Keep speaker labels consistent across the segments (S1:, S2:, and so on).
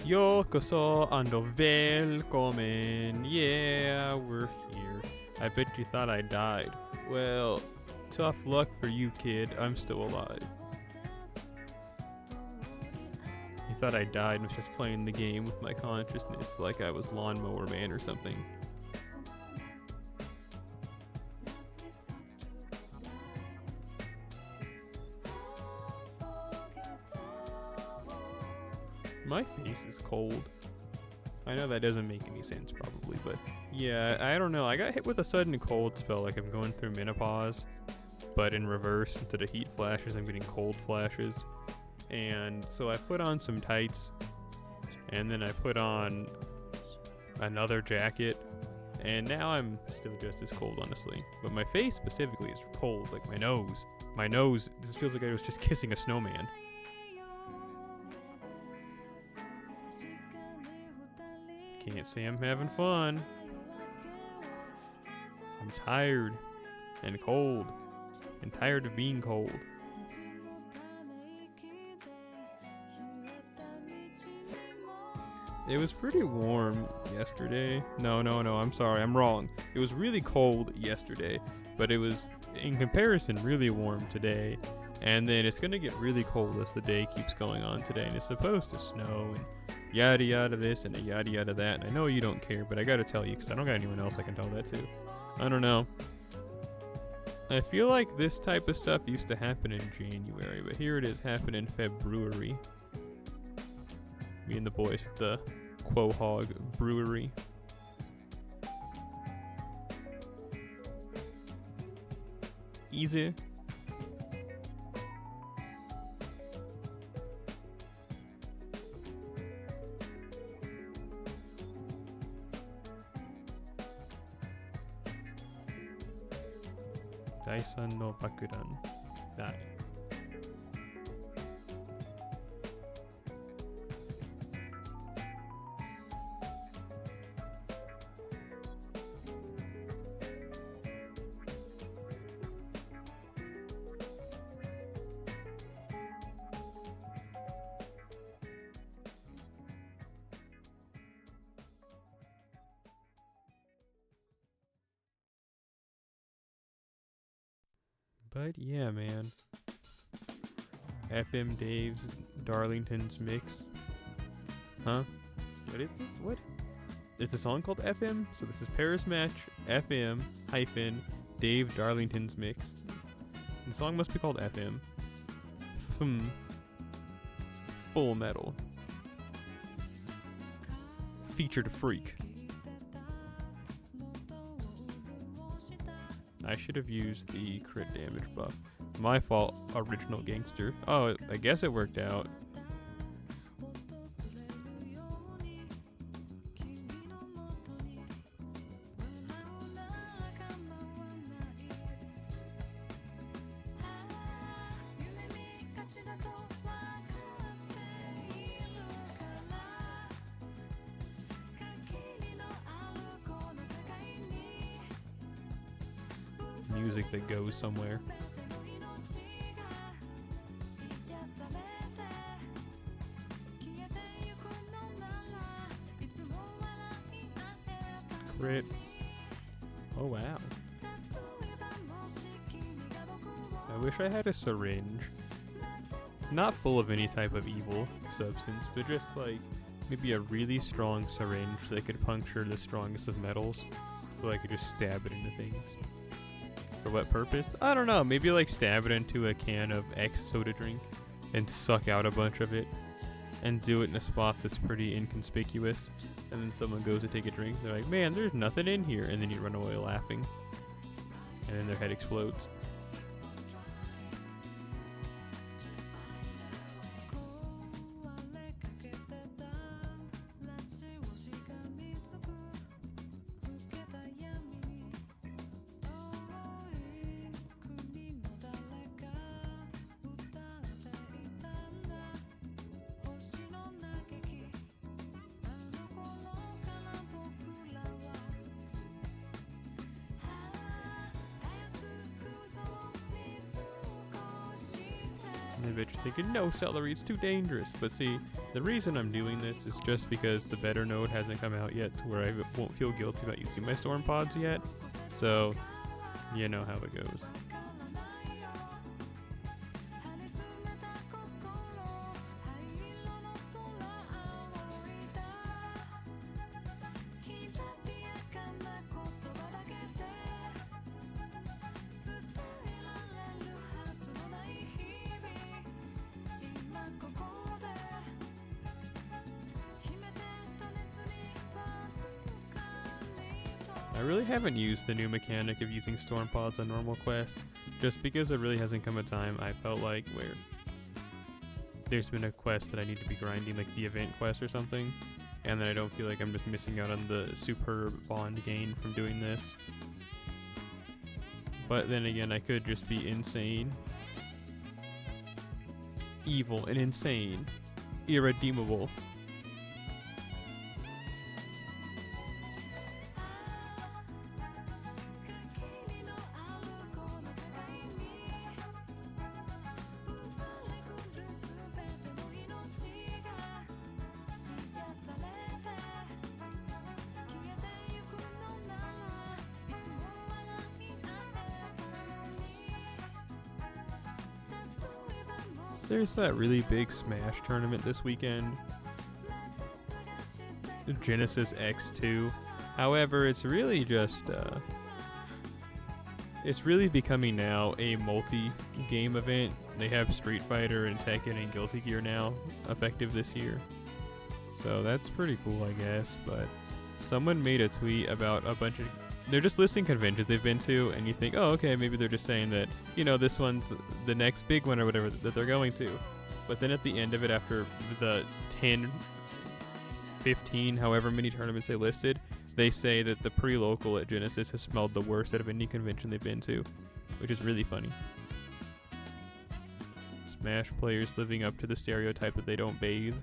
S1: Yokoso and welcome. Yeah, we're here. I bet you thought I died. Well, tough luck for you, kid. I'm still alive. You thought I died and was just playing the game with my consciousness like I was Lawnmower Man or something. My face is cold. I know that doesn't make any sense probably, but yeah, I don't know. I got hit with a sudden cold spell like I'm going through menopause, but in reverse. Instead of heat flashes, I'm getting cold flashes. And so I put on some tights, and then I put on another jacket, and now I'm still just as cold, honestly. But my face specifically is cold, like my nose. My nose, this feels like I was just kissing a snowman. Can't say I'm having fun. I'm tired and cold and tired of being cold. It was pretty warm yesterday. No, I'm sorry, I'm wrong. It was really cold yesterday, but it was, in comparison, really warm today. And then it's gonna get really cold as the day keeps going on today, and it's supposed to snow and yada yada this and a yada yada that. And I know you don't care, but I gotta tell you because I don't got anyone else I can tell that to. I don't know. I feel like this type of stuff used to happen in January, but here it is happening in February. Me and the boys at the Quahog Brewery. Easy. Daisan no Bakudan. That. But yeah, man. FM Dave's Darlington's Mix. Huh? What is this? What? Is the song called FM? So this is Paris Match FM hyphen Dave Darlington's Mix. The song must be called FM. Full Metal. Featured Freak. I should have used the crit damage buff. My fault, original gangster. Oh, I guess it worked out. Music that goes somewhere. Crit. Oh wow. I wish I had a syringe. Not full of any type of evil substance, but just like maybe a really strong syringe that could puncture the strongest of metals, so I could just stab it into things. For what purpose? I don't know. Maybe like stab it into a can of X soda drink and suck out a bunch of it and do it in a spot that's pretty inconspicuous. And then someone goes to take a drink. They're like, man, there's nothing in here. And then you run away laughing. And then their head explodes. I bet you're thinking, no, Celery, it's too dangerous. But see, the reason I'm doing this is just because the better node hasn't come out yet to where I won't feel guilty about using my storm pods yet. So, you know how it goes. I really haven't used the new mechanic of using storm pods on normal quests, just because there really hasn't come a time I felt like where there's been a quest that I need to be grinding, like the event quest or something, and then I don't feel like I'm just missing out on the superb bond gain from doing this. But then again, I could just be insane, evil and insane, irredeemable. There's that really big Smash tournament this weekend, Genesis X2. However, it's really just, it's really becoming now a multi-game event. They have Street Fighter and Tekken and Guilty Gear now effective this year. So that's pretty cool, I guess. But someone made a tweet about a bunch of, they're just listing conventions they've been to, and you think, oh, okay, maybe they're just saying that, you know, this one's the next big one or whatever that they're going to. But then at the end of it, after the 10, 15, however many tournaments they listed, they say that the pre-local at Genesis has smelled the worst out of any convention they've been to, which is really funny. Smash players living up to the stereotype that they don't bathe.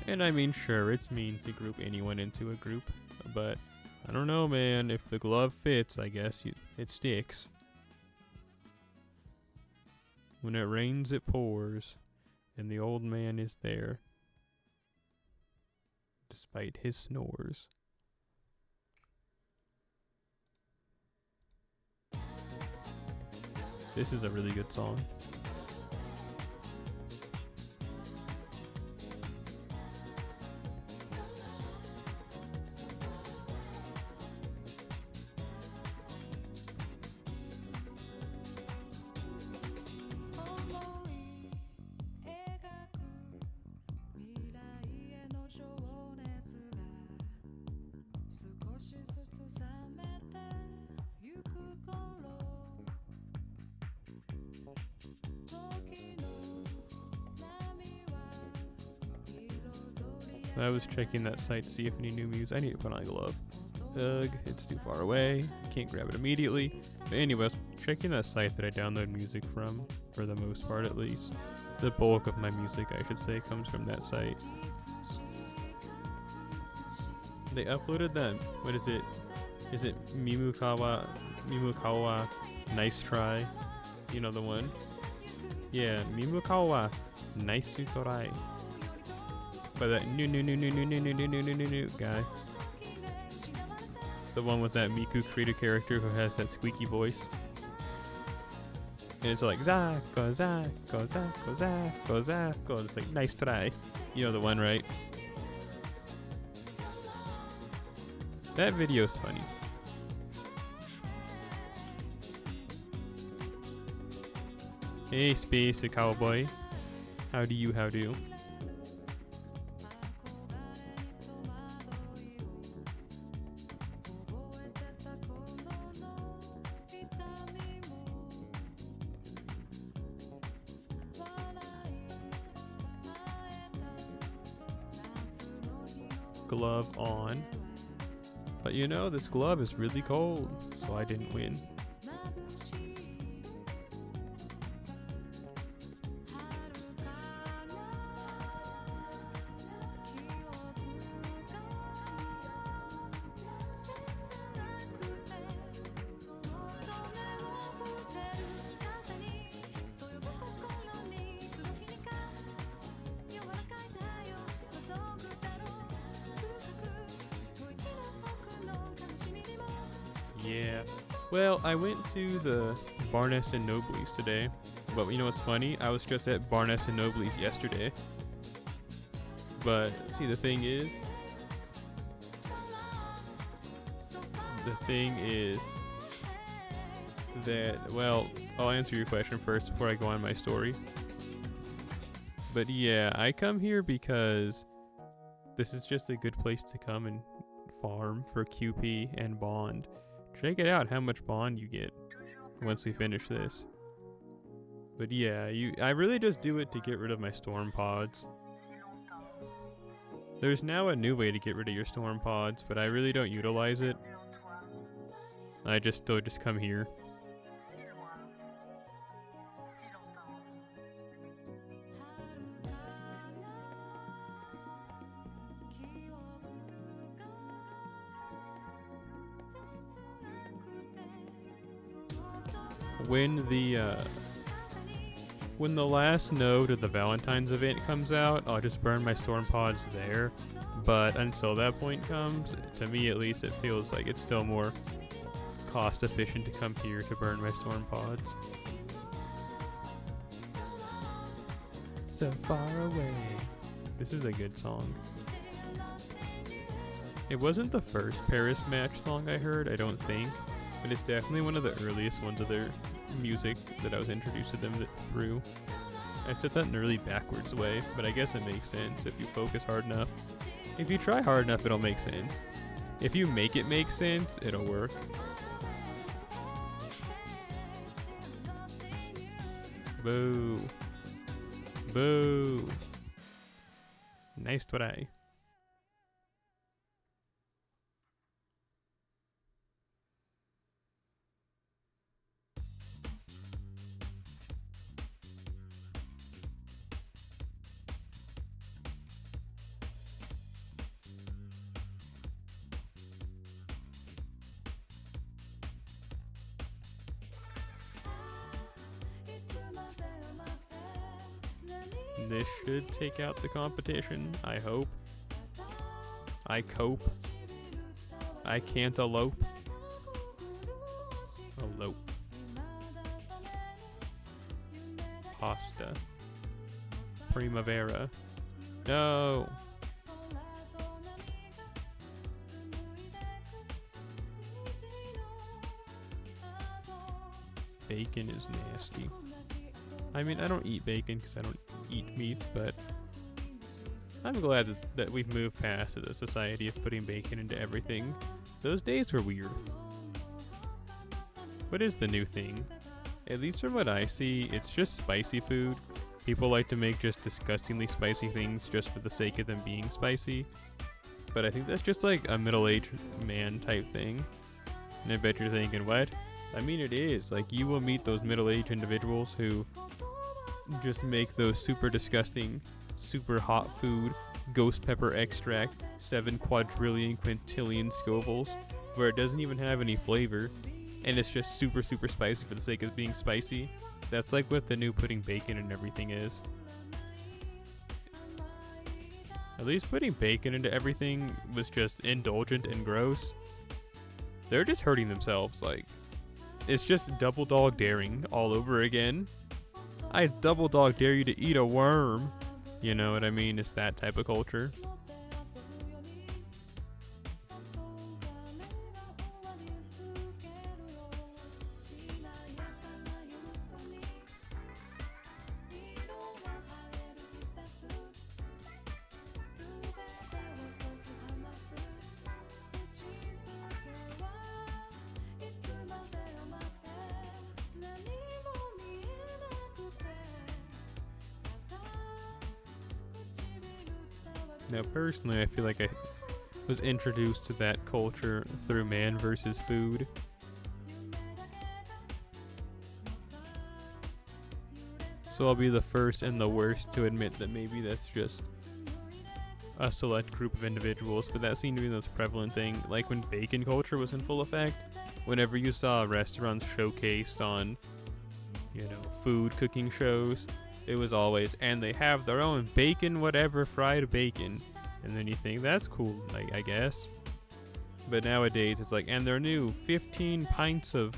S1: And I mean, sure, it's mean to group anyone into a group, but I don't know, man. If the glove fits, I guess it sticks. When it rains, it pours, and the old man is there, despite his snores. This is a really good song. I was checking that site to see if any new music. I need to put on a glove. Ugh, it's too far away. Can't grab it immediately. But anyways, checking that site that I download music from, for the most part at least. The bulk of my music, I should say, comes from that site. They uploaded that. What is it? Is it Mimukawa Nice Try? You know the one? Yeah, Mimukawa Nice Try. By that new guy. The one with that Miku creative character who has that squeaky voice. And it's like, Zako, Zako, Zako, Zako, Zako. It's like, nice try. You know the one, right? That video's funny. Hey, Space Cowboy. How do you? Glove on. But you know, this glove is really cold, so I didn't win. Yeah. Well, I went to the Barnes and Nobles today. But you know what's funny? I was just at Barnes and Nobles yesterday. But see, the thing is that, well, I'll answer your question first before I go on my story. But yeah, I come here because this is just a good place to come and farm for QP and bond. Check it out how much bond you get once we finish this. But yeah, I really just do it to get rid of my storm pods. There's now a new way to get rid of your storm pods, but I really don't utilize it. I just still just come here. When the last node of the Valentine's event comes out, I'll just burn my storm pods there. But until that point comes, to me at least, it feels like it's still more cost efficient to come here to burn my storm pods. So far away. This is a good song. It wasn't the first Paris Match song I heard, I don't think, but it's definitely one of the earliest ones of their music that I was introduced to them through. I said that in a really backwards way, but I guess it makes sense if you focus hard enough. If you try hard enough, it'll make sense. If you make it make sense, it'll work. Boo. Boo. Nice try. This should take out the competition, I hope. I cope. I can't elope. Elope. Pasta. Primavera. No! Bacon is nasty. I mean, I don't eat bacon because I don't eat meat, but I'm glad that we've moved past the society of putting bacon into everything. Those days were weird. What is the new thing? At least from what I see, it's just spicy food. People like to make just disgustingly spicy things just for the sake of them being spicy. But I think that's just like a middle-aged man type thing. And I bet you're thinking, what? I mean, it is. Like, you will meet those middle-aged individuals who just make those super disgusting, super hot food, ghost pepper extract, 7 quadrillion quintillion Scovilles, where it doesn't even have any flavor, and it's just super, super spicy for the sake of being spicy. That's like what the new putting bacon and everything is. At least putting bacon into everything was just indulgent and gross. They're just hurting themselves, like, it's just double dog daring all over again. I double dog dare you to eat a worm. You know what I mean? It's that type of culture. Now, personally, I feel like I was introduced to that culture through Man vs. Food. So I'll be the first and the worst to admit that maybe that's just a select group of individuals, but that seemed to be the most prevalent thing. Like when bacon culture was in full effect, whenever you saw restaurants showcased on, food cooking shows, it was always, and they have their own bacon whatever fried bacon. And then you think, that's cool, I guess. But nowadays it's like, and their new 15 pints of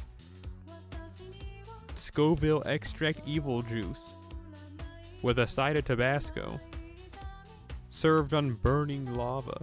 S1: Scoville extract evil juice with a side of Tabasco, served on burning lava.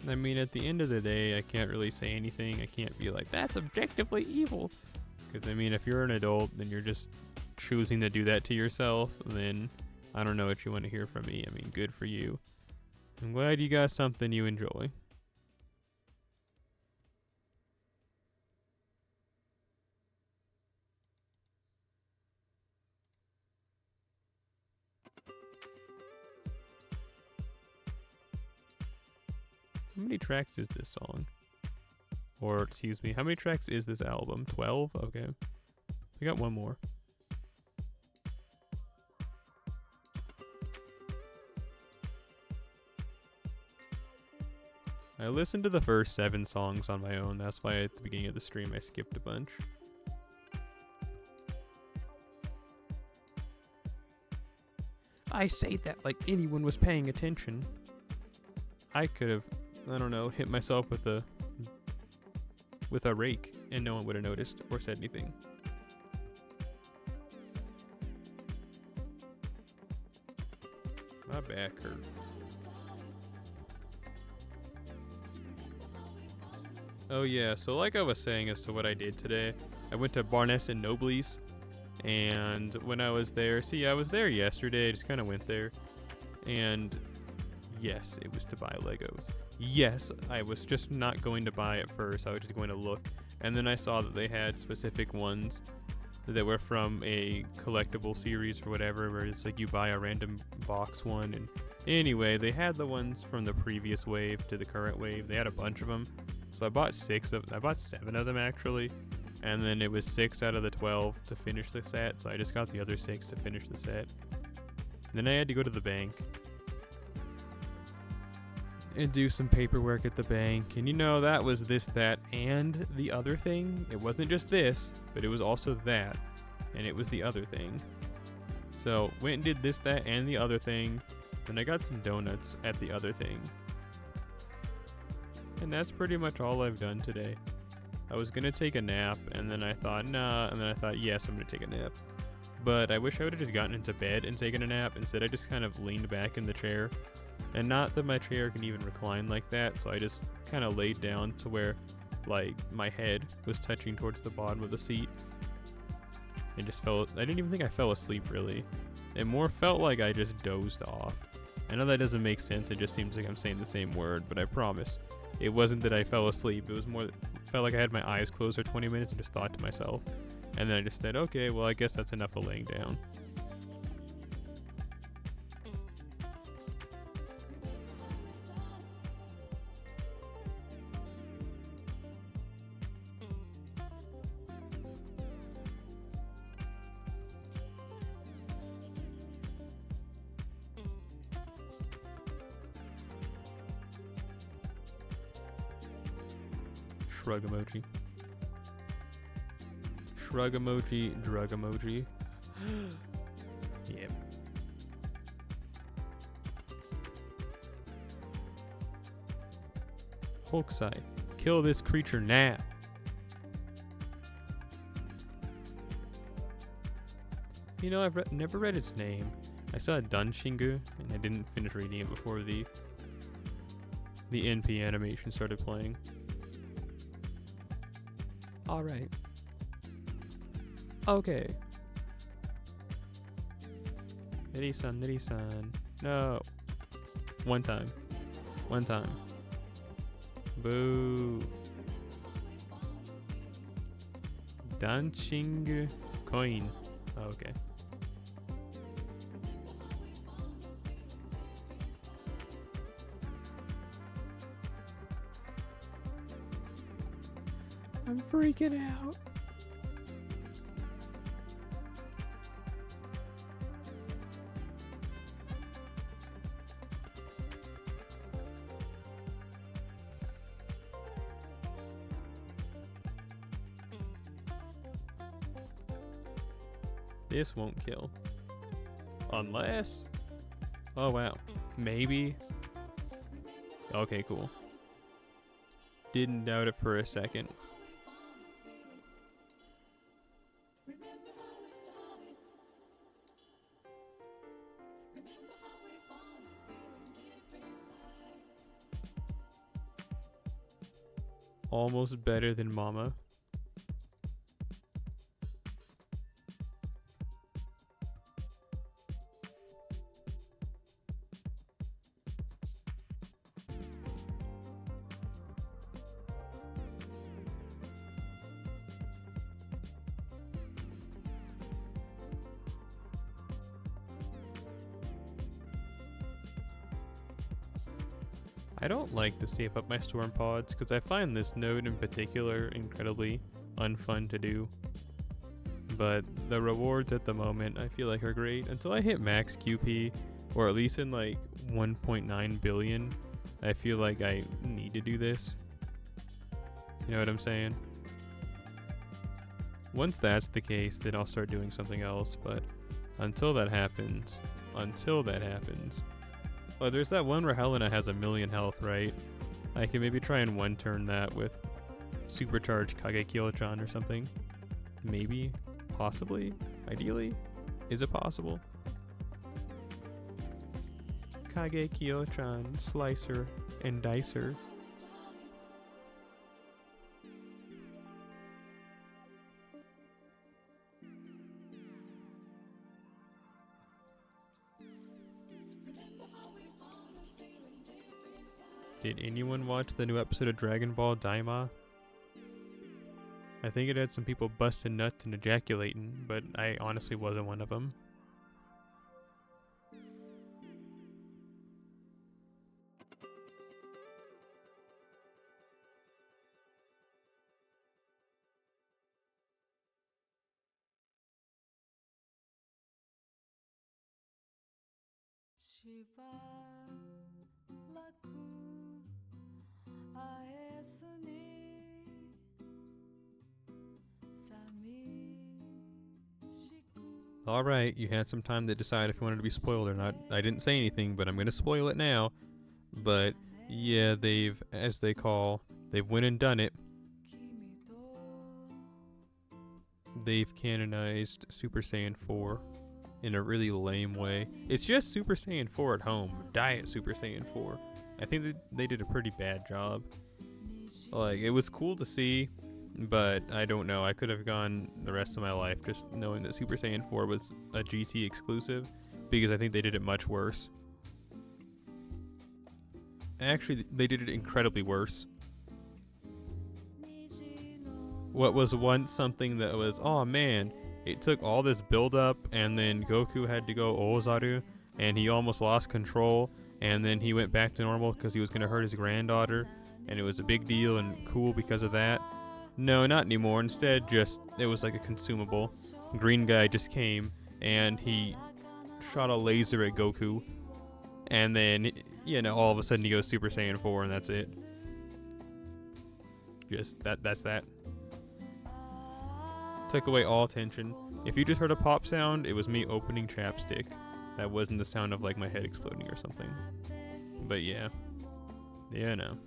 S1: I mean, at the end of the day, I can't really say anything. I can't be like, that's objectively evil. Because, I mean, if you're an adult and you're just choosing to do that to yourself, then I don't know what you want to hear from me. I mean, good for you. I'm glad you got something you enjoy. How many tracks is this song? Or, excuse me, how many tracks is this album? 12? Okay. I got one more. I listened to the first 7 songs on my own. That's why at the beginning of the stream I skipped a bunch. I say that like anyone was paying attention. I could have, I don't know, hit myself with a rake and no one would have noticed or said anything. My back hurt. Oh yeah, so like I was saying as to what I did today, I went to Barnes and Noble's, and when I was there, I was there yesterday, I just kind of went there, and yes, it was to buy Legos. Yes, I was just not going to buy at first, I was just going to look, and then I saw that they had specific ones that were from a collectible series or whatever, where it's like you buy a random box one, and anyway, they had the ones from the previous wave to the current wave, they had a bunch of them. So I bought 7 of them actually, and then it was 6 out of the 12 to finish the set, so I just got the other 6 to finish the set. And then I had to go to the bank and do some paperwork at the bank, and you know, that was this, that, and the other thing. It wasn't just this, but it was also that, and it was the other thing. So went and did this, that, and the other thing, then I got some donuts at the other thing. And that's pretty much all I've done today. I was gonna take a nap, and then I thought, nah, and then I thought, yes, I'm gonna take a nap. But I wish I would have just gotten into bed and taken a nap. Instead, I just kind of leaned back in the chair. And not that my chair can even recline like that, so I just kind of laid down to where, like, my head was touching towards the bottom of the seat. And just I didn't even think I fell asleep, really. It more felt like I just dozed off. I know that doesn't make sense, it just seems like I'm saying the same word, but I promise. It wasn't that I fell asleep, it was more that it felt like I had my eyes closed for 20 minutes and just thought to myself. And then I just said, okay, well, I guess that's enough of laying down. Shrug emoji. Shrug emoji, drug emoji. Yep. Hulkside, kill this creature now. You know, I've never read its name. I saw Dunshingu, and I didn't finish reading it before the NP animation started playing. Alright. Okay. Nitty-san. No. One time. Boo. Dancing coin. Oh, okay. I'm freaking out. This won't kill. Unless... Oh, wow. Maybe. Okay, cool. Didn't doubt it for a second. Almost better than Mama. I don't like to save up my storm pods because I find this node in particular incredibly unfun to do. But the rewards at the moment I feel like are great until I hit max QP, or at least in like 1.9 billion. I feel like I need to do this. You know what I'm saying? Once that's the case, then I'll start doing something else, but until that happens, oh, there's that one where Helena has 1,000,000 health, right? I can maybe try and one turn that with supercharged Kagekyo-chan or something. Maybe, possibly, ideally. Is it possible? Kagekyo-chan, Slicer, and Dicer. Did anyone watch the new episode of Dragon Ball Daima? I think it had some people busting nuts and ejaculating, but I honestly wasn't one of them. Alright, you had some time to decide if you wanted to be spoiled or not. I didn't say anything, but I'm going to spoil it now. But yeah, they've went and done it. They've canonized Super Saiyan 4 in a really lame way. It's just Super Saiyan 4 at home. Diet Super Saiyan 4. I think they did a pretty bad job. Like, it was cool to see, but I don't know. I could have gone the rest of my life just knowing that Super Saiyan 4 was a GT exclusive, because I think they did it much worse. Actually, they did it incredibly worse. What was once something that was, oh man, it took all this build up, and then Goku had to go Ozaru, and he almost lost control, and then he went back to normal because he was going to hurt his granddaughter, and it was a big deal and cool because of that. No, not anymore. Instead, just, it was like a consumable. Green guy just came, and he shot a laser at Goku, and then, you know, all of a sudden he goes Super Saiyan 4, and that's it. Just, that's that. Took away all tension. If you just heard a pop sound, it was me opening chapstick. That wasn't the sound of like my head exploding or something. But yeah. Yeah, no.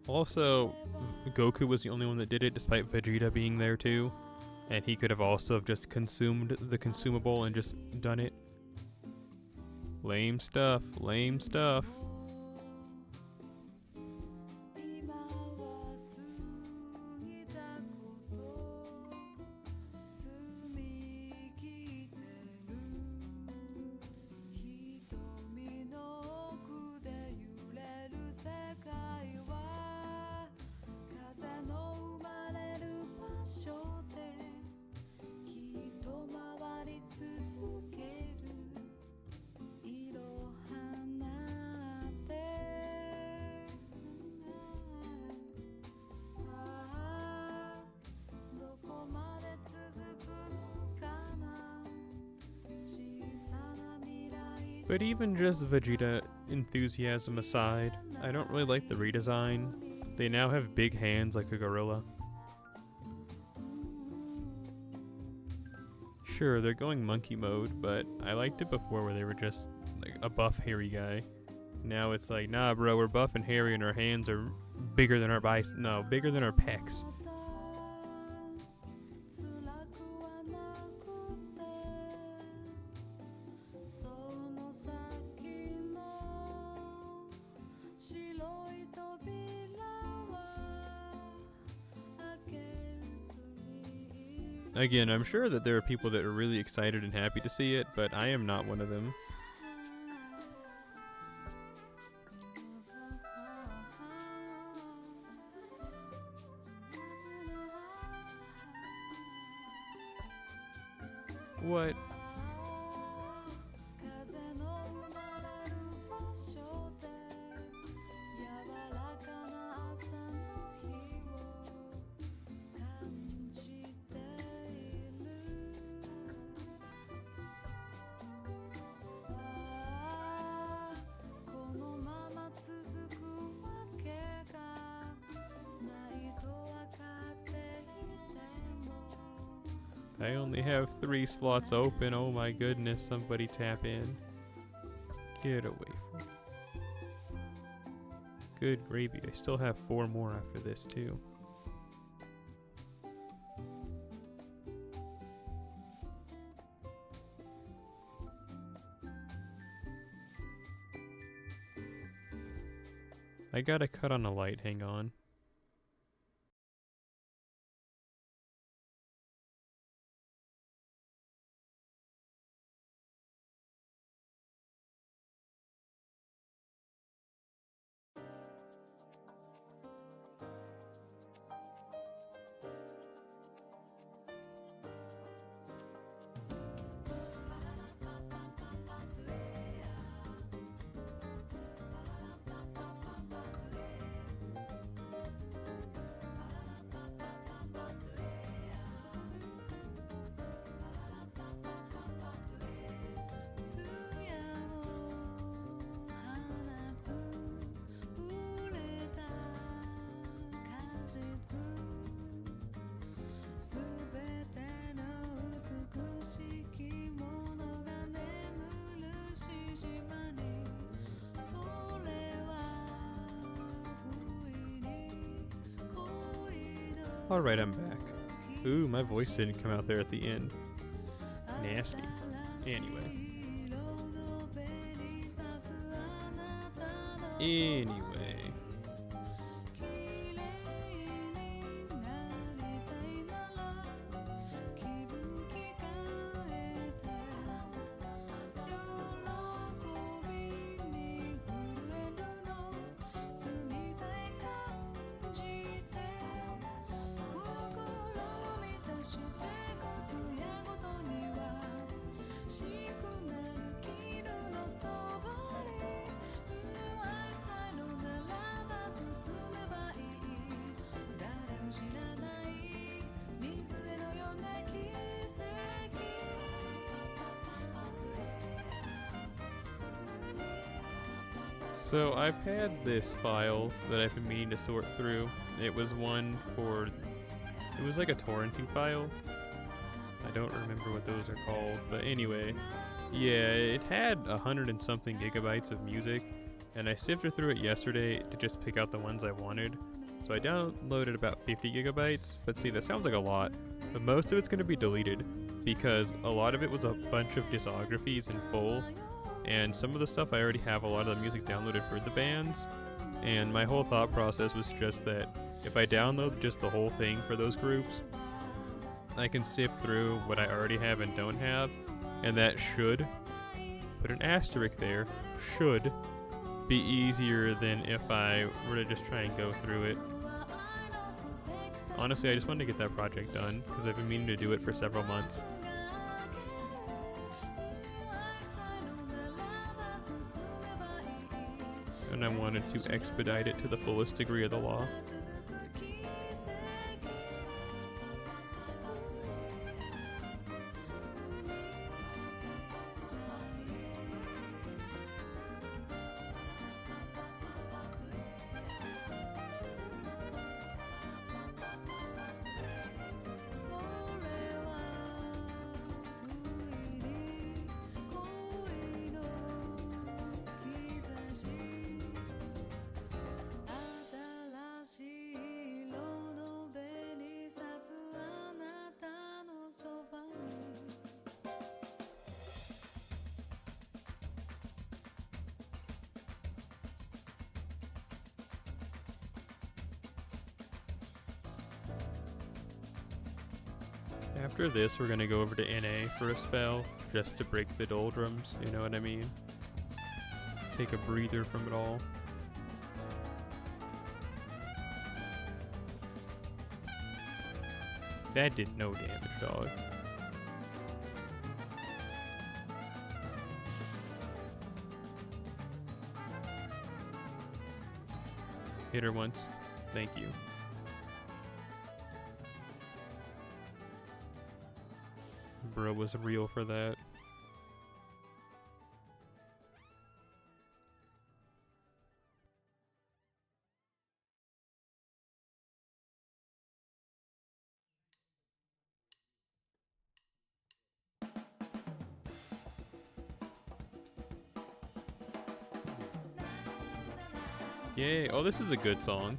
S1: Also, Goku was the only one that did it, despite Vegeta being there too. And he could have also just consumed the consumable and just done it. Lame stuff, lame stuff. But even just Vegeta enthusiasm aside, I don't really like the redesign. They now have big hands like a gorilla. Sure, they're going monkey mode, but I liked it before where they were just like a buff hairy guy. Now it's like, nah bro, we're buff and hairy and our hands are bigger than our bigger than our pecs. Again, I'm sure that there are people that are really excited and happy to see it, but I am not one of them. What? I only have 3 slots open. Oh my goodness, somebody tap in. Get away from me. Good gravy. I still have 4 more after this too. I gotta cut on a light, hang on. Alright, I'm back. Ooh, my voice didn't come out there at the end. Nasty. Anyway. So I've had this file that I've been meaning to sort through. It was one for, it was like a torrenting file. I don't remember what those are called, but anyway. Yeah, it had 100 and something gigabytes of music, and I sifted through it yesterday to just pick out the ones I wanted. So I downloaded about 50 gigabytes, but see, that sounds like a lot. But most of it's going to be deleted, because a lot of it was a bunch of discographies in full, and some of the stuff I already have a lot of the music downloaded for the bands, and my whole thought process was just that if I download just the whole thing for those groups, I can sift through what I already have and don't have, and that should, put an asterisk there, should be easier than if I were to just try and go through it. Honestly, I just wanted to get that project done, because I've been meaning to do it for several months. And I wanted to expedite it to the fullest degree of the law. After this, we're gonna go over to NA for a spell, just to break the doldrums, you know what I mean? Take a breather from it all. That did no damage, dog. Hit her once. Thank you. Bro was real for that. Yay. Oh, this is a good song.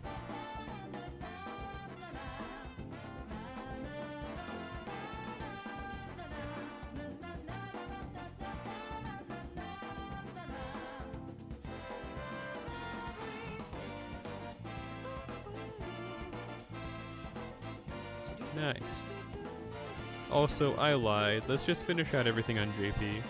S1: Nice. Also, I lied. Let's just finish out everything on JP.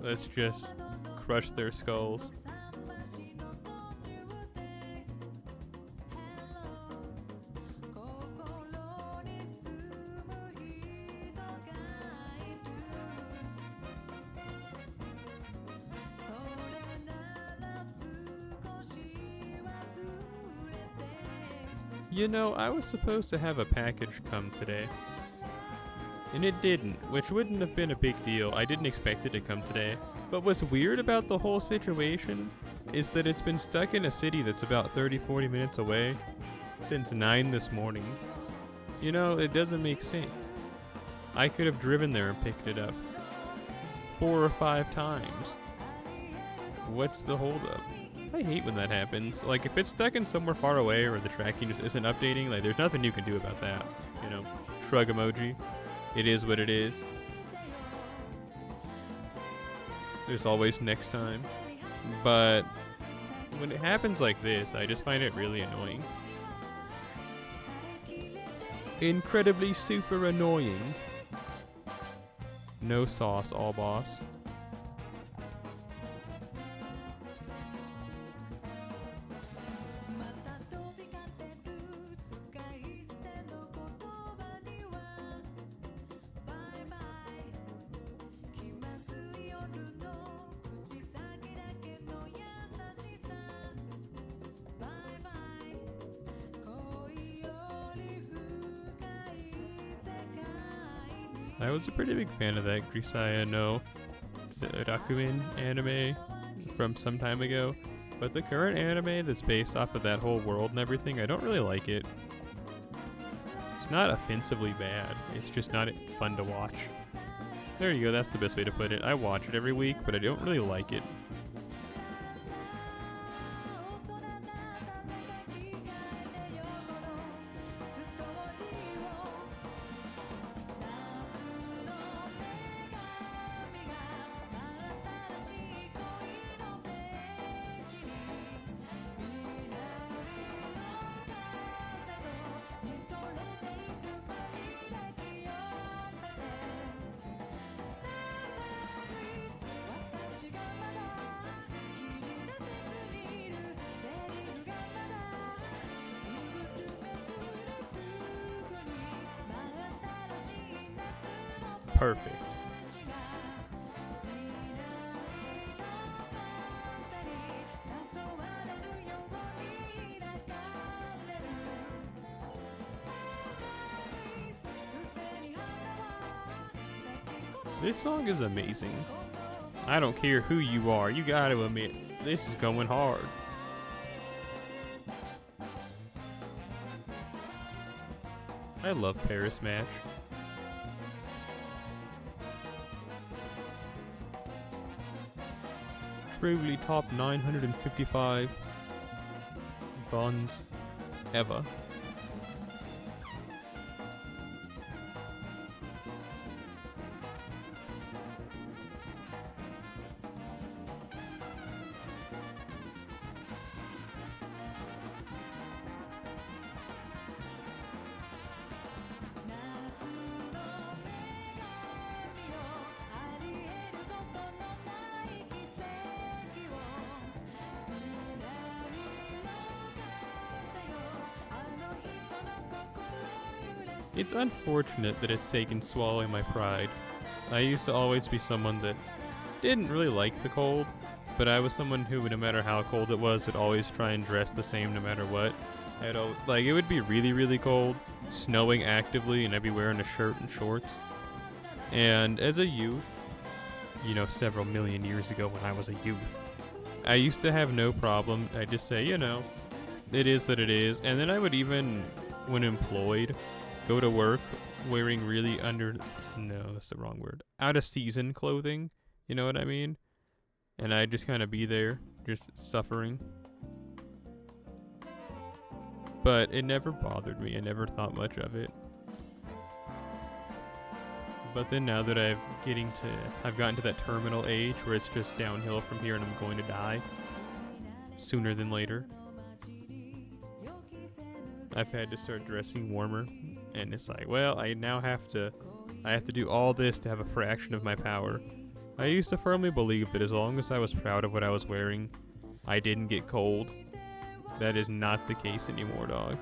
S1: Let's just crush their skulls. You know, I was supposed to have a package come today. And it didn't, which wouldn't have been a big deal. I didn't expect it to come today. But what's weird about the whole situation is that it's been stuck in a city that's about 30-40 minutes away since 9 this morning. You know, it doesn't make sense. I could have driven there and picked it up 4 or 5 times. What's the holdup? I hate when that happens. Like, if it's stuck in somewhere far away or the tracking just isn't updating, like, there's nothing you can do about that. You know, shrug emoji. It is what it is. There's always next time. But when it happens like this, I just find it really annoying. Incredibly super annoying. No sauce, all boss. I was a pretty big fan of that Grisaya no Rakuin anime from some time ago, but the current anime that's based off of that whole world and everything, I don't really like it. It's not offensively bad, it's just not fun to watch. There you go, that's the best way to put it. I watch it every week, but I don't really like it. Perfect. This song is amazing. I don't care who you are, you gotta admit, this is going hard. I love Paris Match. Truly top 955 bonds ever. It's unfortunate that it's taken swallowing my pride. I used to always be someone that didn't really like the cold, but I was someone who, no matter how cold it was, would always try and dress the same no matter what. It would be really, really cold, snowing actively, and I'd be wearing a shirt and shorts. And as a youth, several million years ago when I was a youth, I used to have no problem. I'd just say, it is that it is. And then I would even, when employed, go to work wearing really that's the wrong word, out of season clothing. You know what I mean? And I'd just kind of be there, just suffering. But it never bothered me. I never thought much of it. But then now that I've gotten to that terminal age where it's just downhill from here and I'm going to die sooner than later, I've had to start dressing warmer, and it's like, well, I have to do all this to have a fraction of my power. I used to firmly believe that as long as I was proud of what I was wearing, I didn't get cold. That is not the case anymore, dog.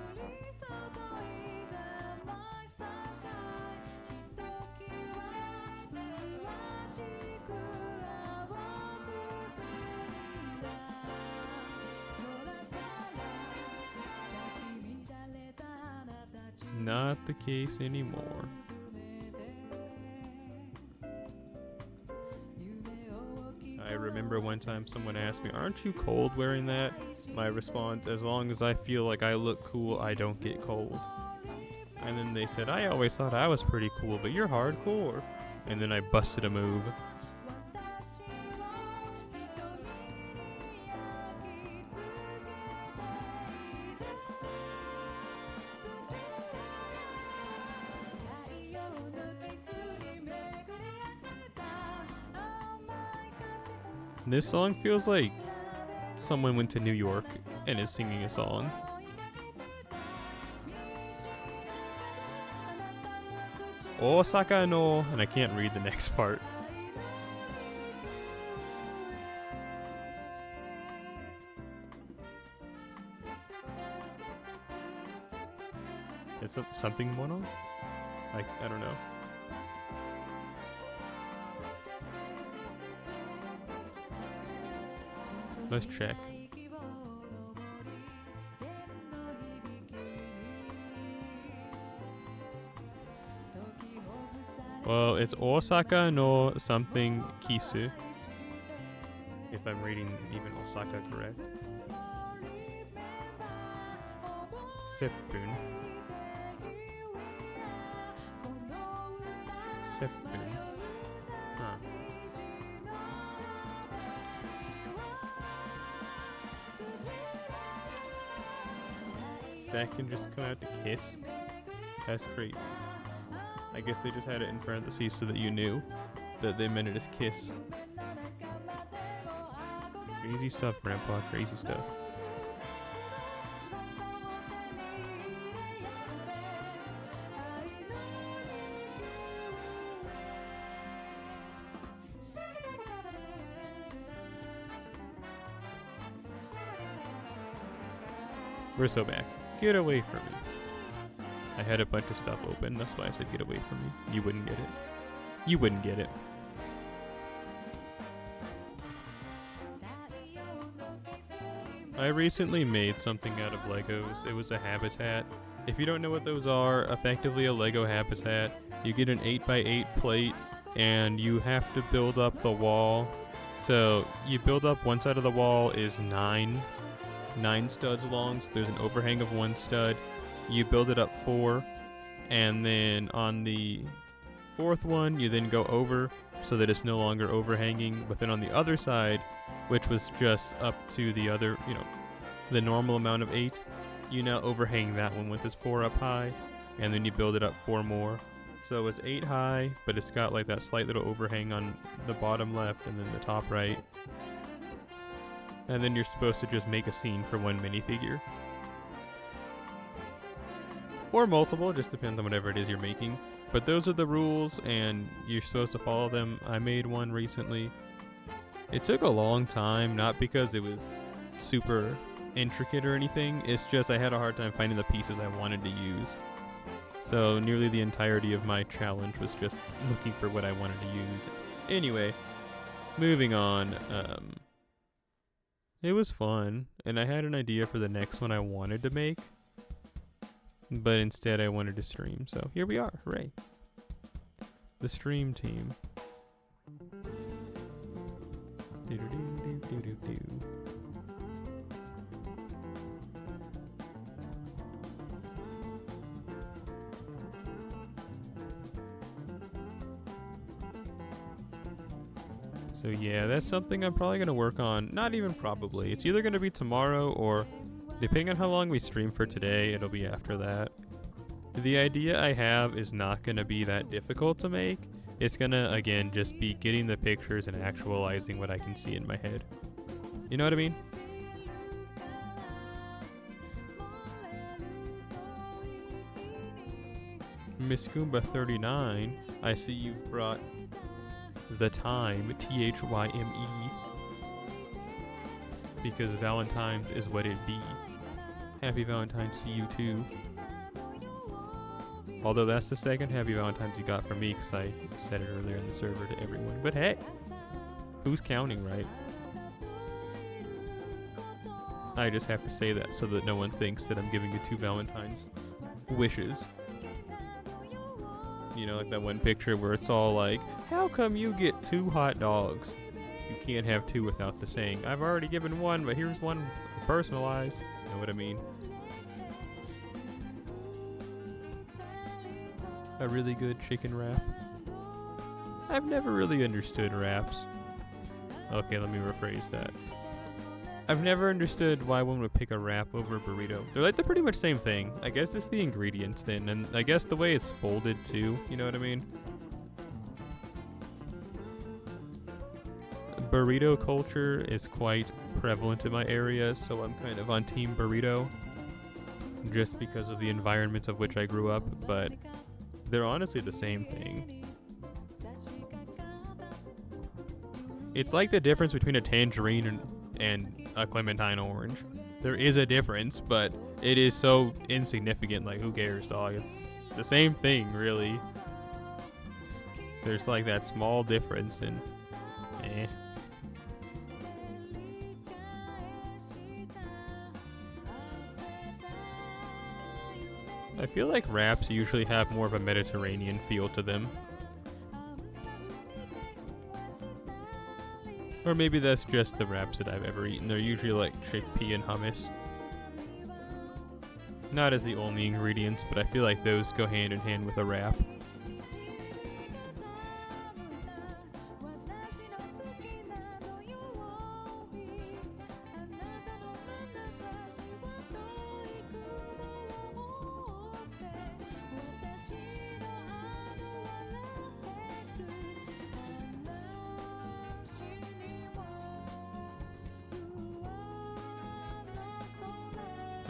S1: Not the case anymore. I remember one time someone asked me, "Aren't you cold wearing that?" My response, as long as I feel like I look cool, I don't get cold. And then they said, "I always thought I was pretty cool, but you're hardcore." And then I busted a move. This song feels like someone went to New York and is singing a song. Osaka no, and I can't read the next part. Is something mono? I don't know. Let's check. Well, it's Osaka no something kisu. If I'm reading even Osaka correct. Seppun. Seppun. Huh. That can just come out to kiss. That's crazy. I guess they just had it in parentheses so that you knew that they meant it as kiss. Crazy stuff, Grandpa. Crazy stuff. We're so back. Get away from me. I had a bunch of stuff open, that's why I said get away from me. You wouldn't get it. You wouldn't get it. I recently made something out of Legos. It was a habitat. If you don't know what those are, effectively a Lego habitat, you get an 8x8 plate and you have to build up the wall. So you build up one side of the wall is 9 studs long, so there's an overhang of 1 stud. You build it up 4, and then on the 4th one you then go over so that it's no longer overhanging, but then on the other side, which was just up to the other, the normal amount of 8, you now overhang that one with this 4 up high, and then you build it up 4 more. So it's 8 high, but it's got like that slight little overhang on the bottom left and then the top right. And then you're supposed to just make a scene for one minifigure. Or multiple, just depends on whatever it is you're making. But those are the rules, and you're supposed to follow them. I made one recently. It took a long time, not because it was super intricate or anything. It's just I had a hard time finding the pieces I wanted to use. So nearly the entirety of my challenge was just looking for what I wanted to use. Anyway, moving on. It was fun, and I had an idea for the next one I wanted to make, but instead I wanted to stream. So here we are. Hooray. The stream team. So yeah, that's something I'm probably going to work on. Not even probably. It's either going to be tomorrow or, depending on how long we stream for today, it'll be after that. The idea I have is not going to be that difficult to make. It's going to, again, just be getting the pictures and actualizing what I can see in my head. You know what I mean? Miss Goomba39, I see you've brought the time, THYME, because Valentine's is what it be. Happy Valentine's to you too. Although that's the second Happy Valentine's you got from me, because I said it earlier in the server to everyone. But hey, who's counting, right? I just have to say that so that no one thinks that I'm giving you 2 Valentine's wishes. You know, like that one picture where it's all like, how come you get 2 hot dogs? You can't have 2 without the saying, I've already given 1, but here's one personalized. You know what I mean? A really good chicken wrap. I've never really understood wraps. Okay, let me rephrase that. I've never understood why one would pick a wrap over a burrito. They're pretty much same thing. I guess it's the ingredients then, and I guess the way it's folded too, you know what I mean? Burrito culture is quite prevalent in my area, so I'm kind of on team burrito just because of the environment of which I grew up, but they're honestly the same thing. It's like the difference between a tangerine and a clementine orange. There is a difference, but it is so insignificant, like who cares, dog? It's the same thing, really. There's like that small difference, and I feel like wraps usually have more of a Mediterranean feel to them. Or maybe that's just the wraps that I've ever eaten. They're usually like chickpea and hummus. Not as the only ingredients, but I feel like those go hand in hand with a wrap.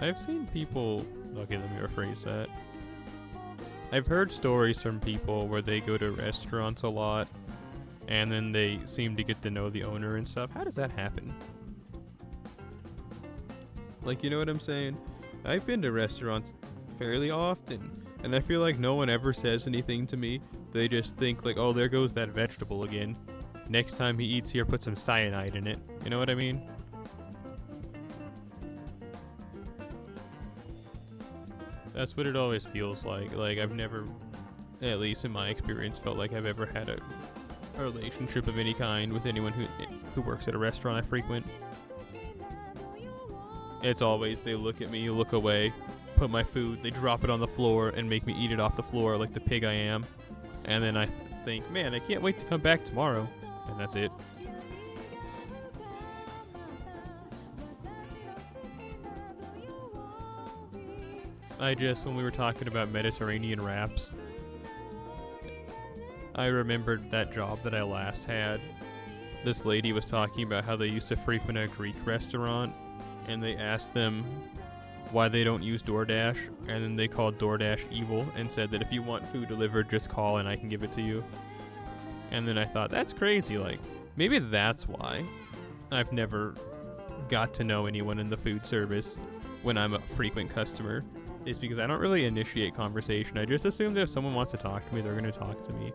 S1: I've seen people... Okay, let me rephrase that. I've heard stories from people where they go to restaurants a lot, and then they seem to get to know the owner and stuff. How does that happen? Like, you know what I'm saying? I've been to restaurants fairly often, and I feel like no one ever says anything to me. They just think like, oh, there goes that vegetable again. Next time he eats here, put some cyanide in it. You know what I mean? That's what it always feels like. Like, I've never, at least in my experience, felt like I've ever had a relationship of any kind with anyone who works at a restaurant I frequent. It's always they look at me, look away, put my food, they drop it on the floor and make me eat it off the floor like the pig I am. And then I think, man, I can't wait to come back tomorrow. And that's it. When we were talking about Mediterranean wraps, I remembered that job that I last had. This lady was talking about how they used to frequent a Greek restaurant, and they asked them why they don't use DoorDash, and then they called DoorDash evil and said that if you want food delivered, just call and I can give it to you. And then I thought, that's crazy, like, maybe that's why I've never got to know anyone in the food service when I'm a frequent customer. is because I don't really initiate conversation. I just assume that if someone wants to talk to me, they're going to talk to me.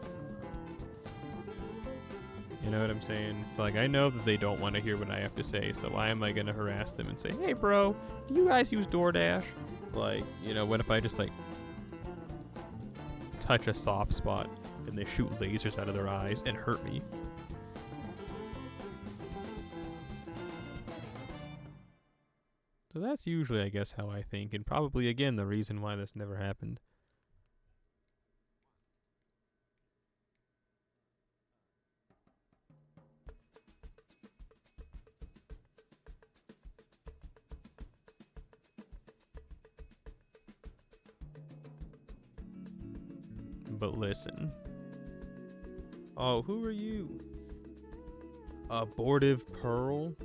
S1: You know what I'm saying? It's like, I know that they don't want to hear what I have to say, so why am I going to harass them and say, hey bro, do you guys use DoorDash? Like, you know, what if I just like touch a soft spot and they shoot lasers out of their eyes and hurt me? So that's usually, I guess, how I think, and probably, again, the reason why this never happened. But listen. Oh, who are you? Abortive Pearl?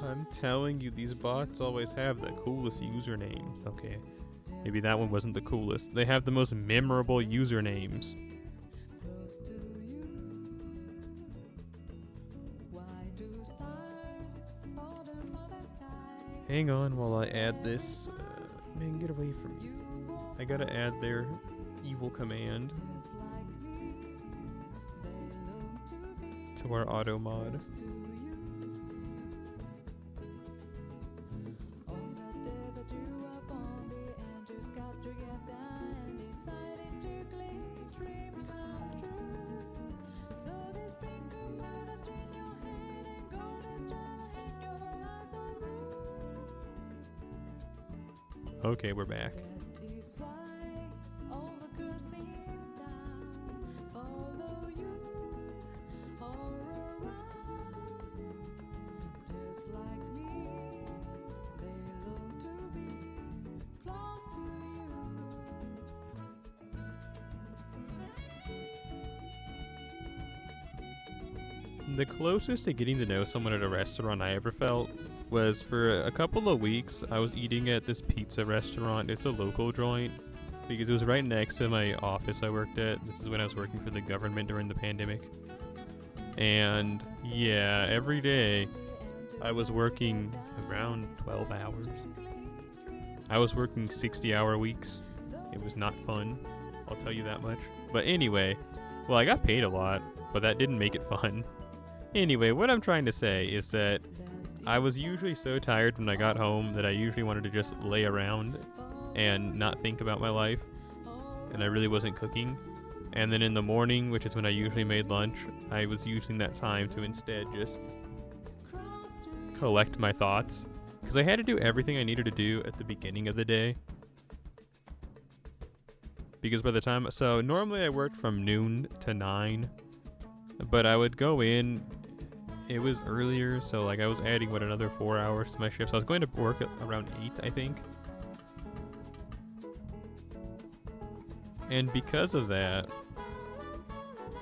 S1: I'm telling you, these bots always have the coolest usernames. Okay, maybe that one wasn't the coolest. They have the most memorable usernames. Hang on while I add this. Man, get away from me. I gotta add their evil command to our auto mod. Okay, we're back. The closest to getting to know someone at a restaurant I ever felt was for a couple of weeks. I was eating at this pizza restaurant. It's a local joint because it was right next to my office I worked at. This is when I was working for the government during the pandemic. And yeah, every day I was working around 12 hours. I was working 60-hour weeks. It was not fun, I'll tell you that much. But anyway, well, I got paid a lot, but that didn't make it fun. Anyway, what I'm trying to say is that I was usually so tired when I got home that I usually wanted to just lay around and not think about my life, and I really wasn't cooking. And then in the morning, which is when I usually made lunch, I was using that time to instead just collect my thoughts, because I had to do everything I needed to do at the beginning of the day. Because by the time, so normally I worked from noon to 9, but I would go in, it was earlier, so like I was adding another 4 hours to my shift, so I was going to work at around 8, I think. And because of that,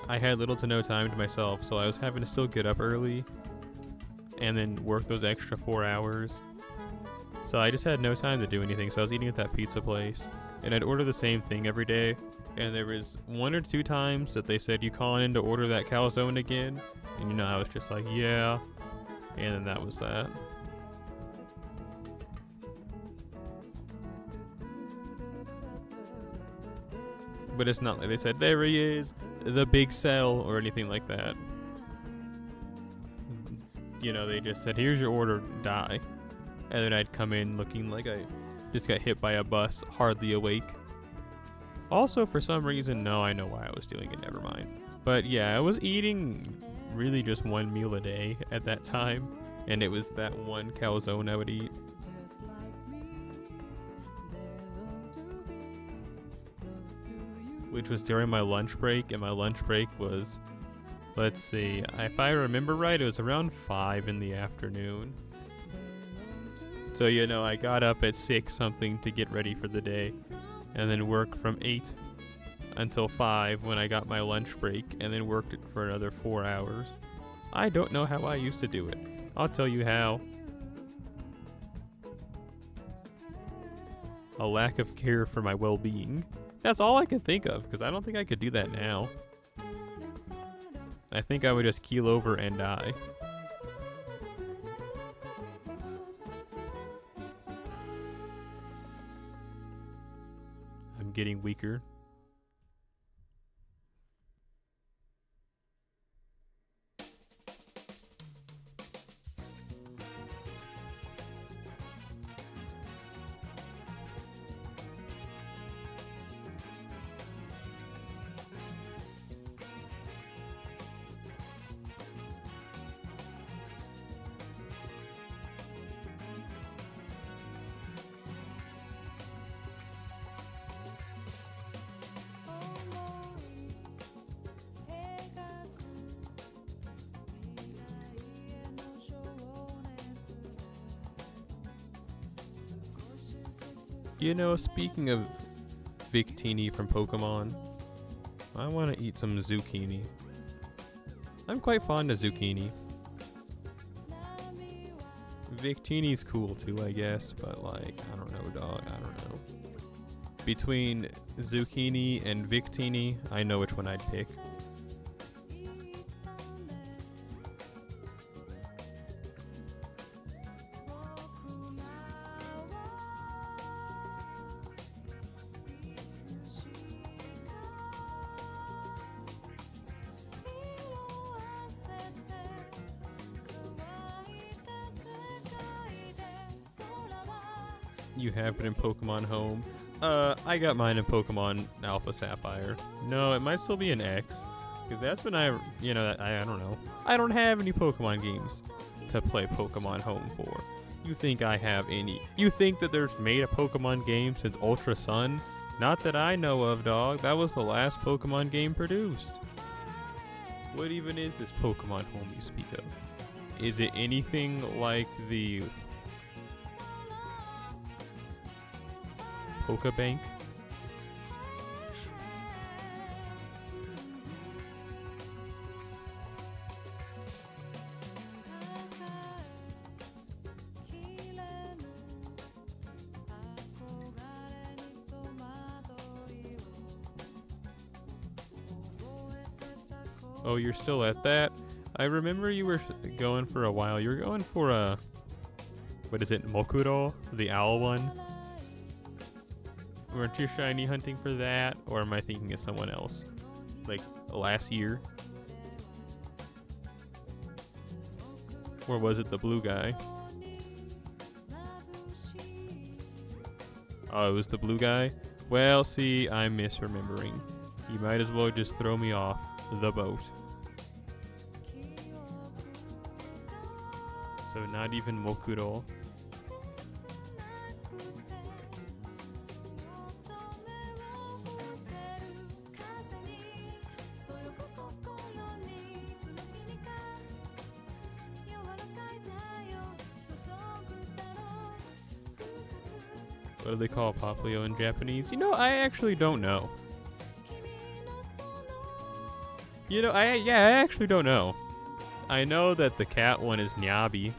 S1: I had little to no time to myself, so I was having to still get up early and then work those extra 4 hours. So I just had no time to do anything, so I was eating at that pizza place, and I'd order the same thing every day. And there was 1 or 2 times that they said, you calling in to order that calzone again? And you know, I was just like, yeah. And then that was that. But it's not like they said, there he is, the big sell, or anything like that. You know, they just said, here's your order, die. And then I'd come in looking like I just got hit by a bus, hardly awake. Also, for some reason, no, I know why I was doing it, never mind. But yeah, I was eating really just 1 meal a day at that time, and it was that one calzone I would eat. Which was during my lunch break, and my lunch break was, let's see, if I remember right, it was around 5 in the afternoon. So, you know, I got up at 6 something to get ready for the day, and then worked from 8 until 5 when I got my lunch break, and then worked it for another 4 hours. I don't know how I used to do it. I'll tell you how. a lack of care for my well-being. That's all I could think of, because I don't think I could do that now. I think I would just keel over and die. I'm getting weaker. You know, speaking of Victini from Pokemon, I want to eat some zucchini. I'm quite fond of zucchini. Victini's cool too, I guess, but like, I don't know, dog, I don't know. Between zucchini and Victini, I know which one I'd pick. You have it in Pokemon Home. I got mine in Pokemon Alpha Sapphire. No, it might still be an X. Because that's when I don't know. I don't have any Pokemon games to play Pokemon Home for. You think I have any? You think that there's made a Pokemon game since Ultra Sun? Not that I know of, dog. That was the last Pokemon game produced. What even is this Pokemon Home you speak of? Is it anything like the Pokebank? Oh, you're still at that? I remember you were going for a while. You were going for a... What is it? Mokuro? The owl one? Weren't you shiny hunting for that? Or am I thinking of someone else? Like, last year? Or was it the blue guy? Oh, it was the blue guy? Well, see, I'm misremembering. You might as well just throw me off the boat. So not even Mokuro. What do they call Poplio in Japanese? You know, I actually don't know. You know, I actually don't know. I know that the cat one is Nyabi.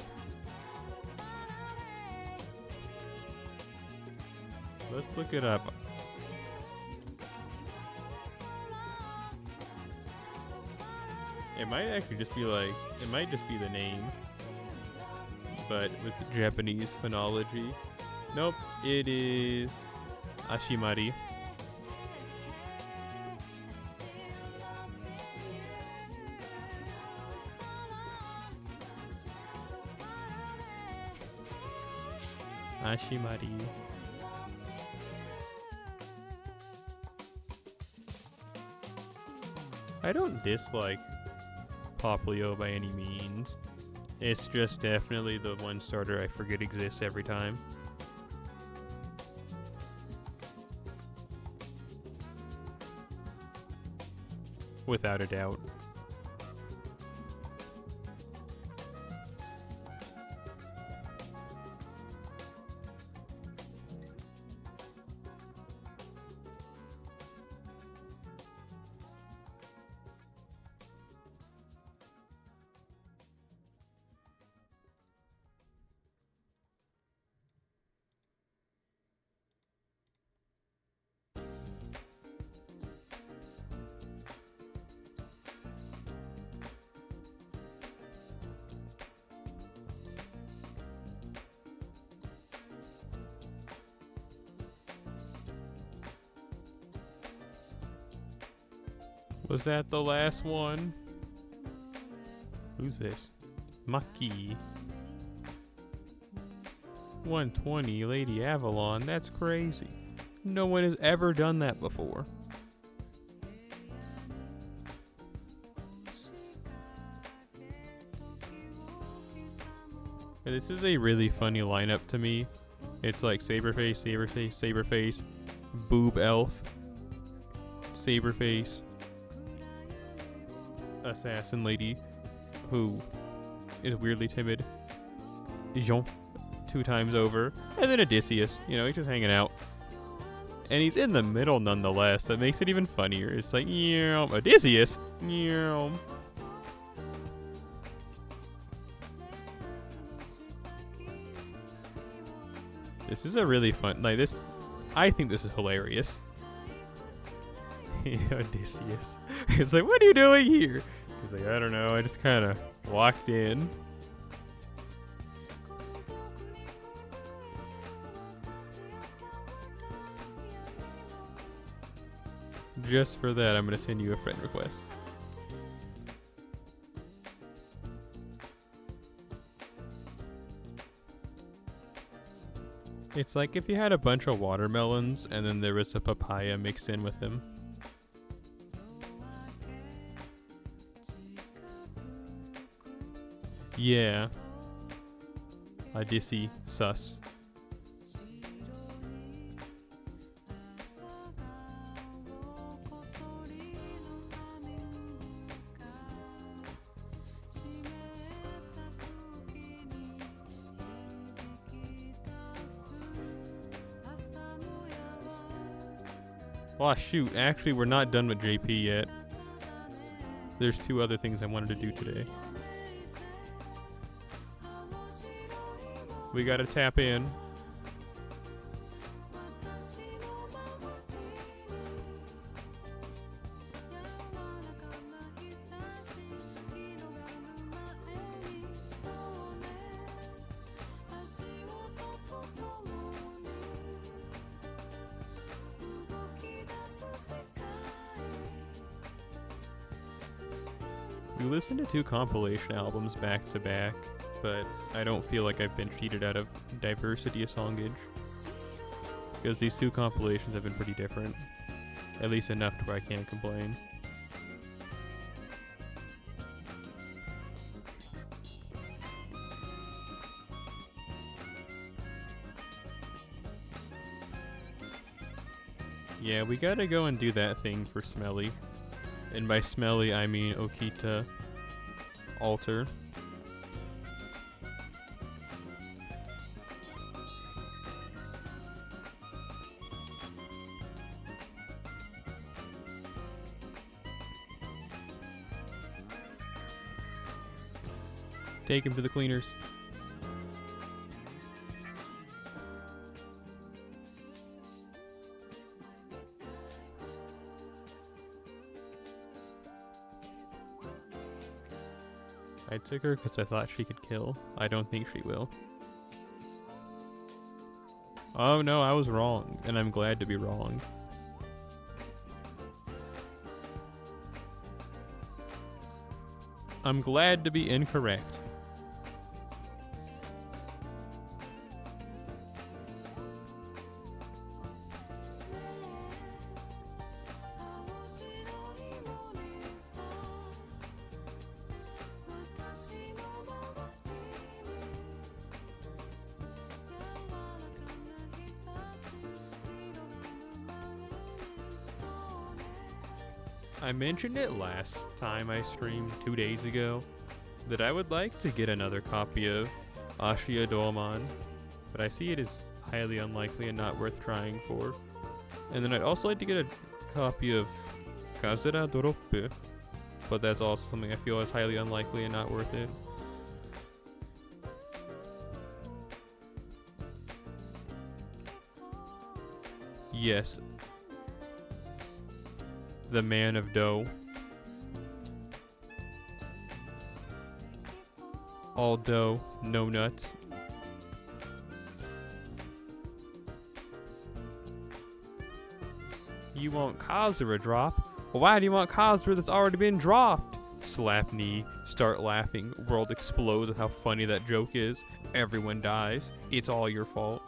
S1: Let's look it up. It might actually just be like, it might just be the name. But with Japanese phonology. Nope, it is Ashimari. Ashimari. I don't dislike Poplio by any means. It's just definitely the one starter I forget exists every time. Without a doubt. Was that the last one? Who's this? Maki. 120, Lady Avalon. That's crazy. No one has ever done that before. This is a really funny lineup to me. It's like Saberface, Saberface, Saberface, Boob Elf, Saberface, Assassin Lady, who is weirdly timid, Jean, 2 times over, and then Odysseus. You know, he's just hanging out. And he's in the middle nonetheless. That makes it even funnier. It's like, yeah, Odysseus, yeah. This is a really fun, like this, I think this is hilarious. Odysseus. It's like, what are you doing here? He's like, I don't know, I just kind of walked in. Just for that, I'm going to send you a friend request. It's like if you had a bunch of watermelons and then there was a papaya mixed in with them. Yeah. Odyssey sus. Oh shoot, actually we're not done with JP yet. There's 2 other things I wanted to do today. We gotta tap in. We listened to 2 compilation albums back to back, but I don't feel like I've been cheated out of diversity of songage. Because these 2 compilations have been pretty different. At least enough to where I can't complain. Yeah, we gotta go and do that thing for Smelly. And by Smelly, I mean Okita Alter. Take him to the cleaners. I took her because I thought she could kill. I don't think she will. Oh no, I was wrong, and I'm glad to be wrong. I'm glad to be incorrect. I mentioned it last time I streamed 2 days ago that I would like to get another copy of Ashia Dolman, but I see it is highly unlikely and not worth trying for. And then I'd also like to get a copy of Kazera Doroppe, but that's also something I feel is highly unlikely and not worth it. Yes. The man of dough. All dough, no nuts. You want Kazura drop? Why do you want Cosper that's already been dropped? Slap knee, start laughing, world explodes with how funny that joke is. Everyone dies. It's all your fault.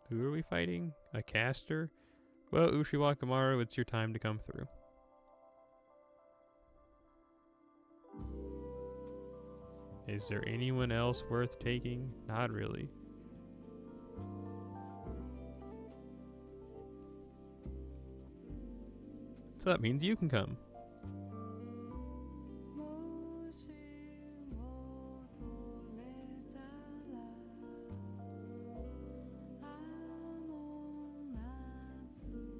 S1: Who are we fighting? A caster? Well, Ushiwakamaru, it's your time to come through. Is there anyone else worth taking? Not really. So that means you can come.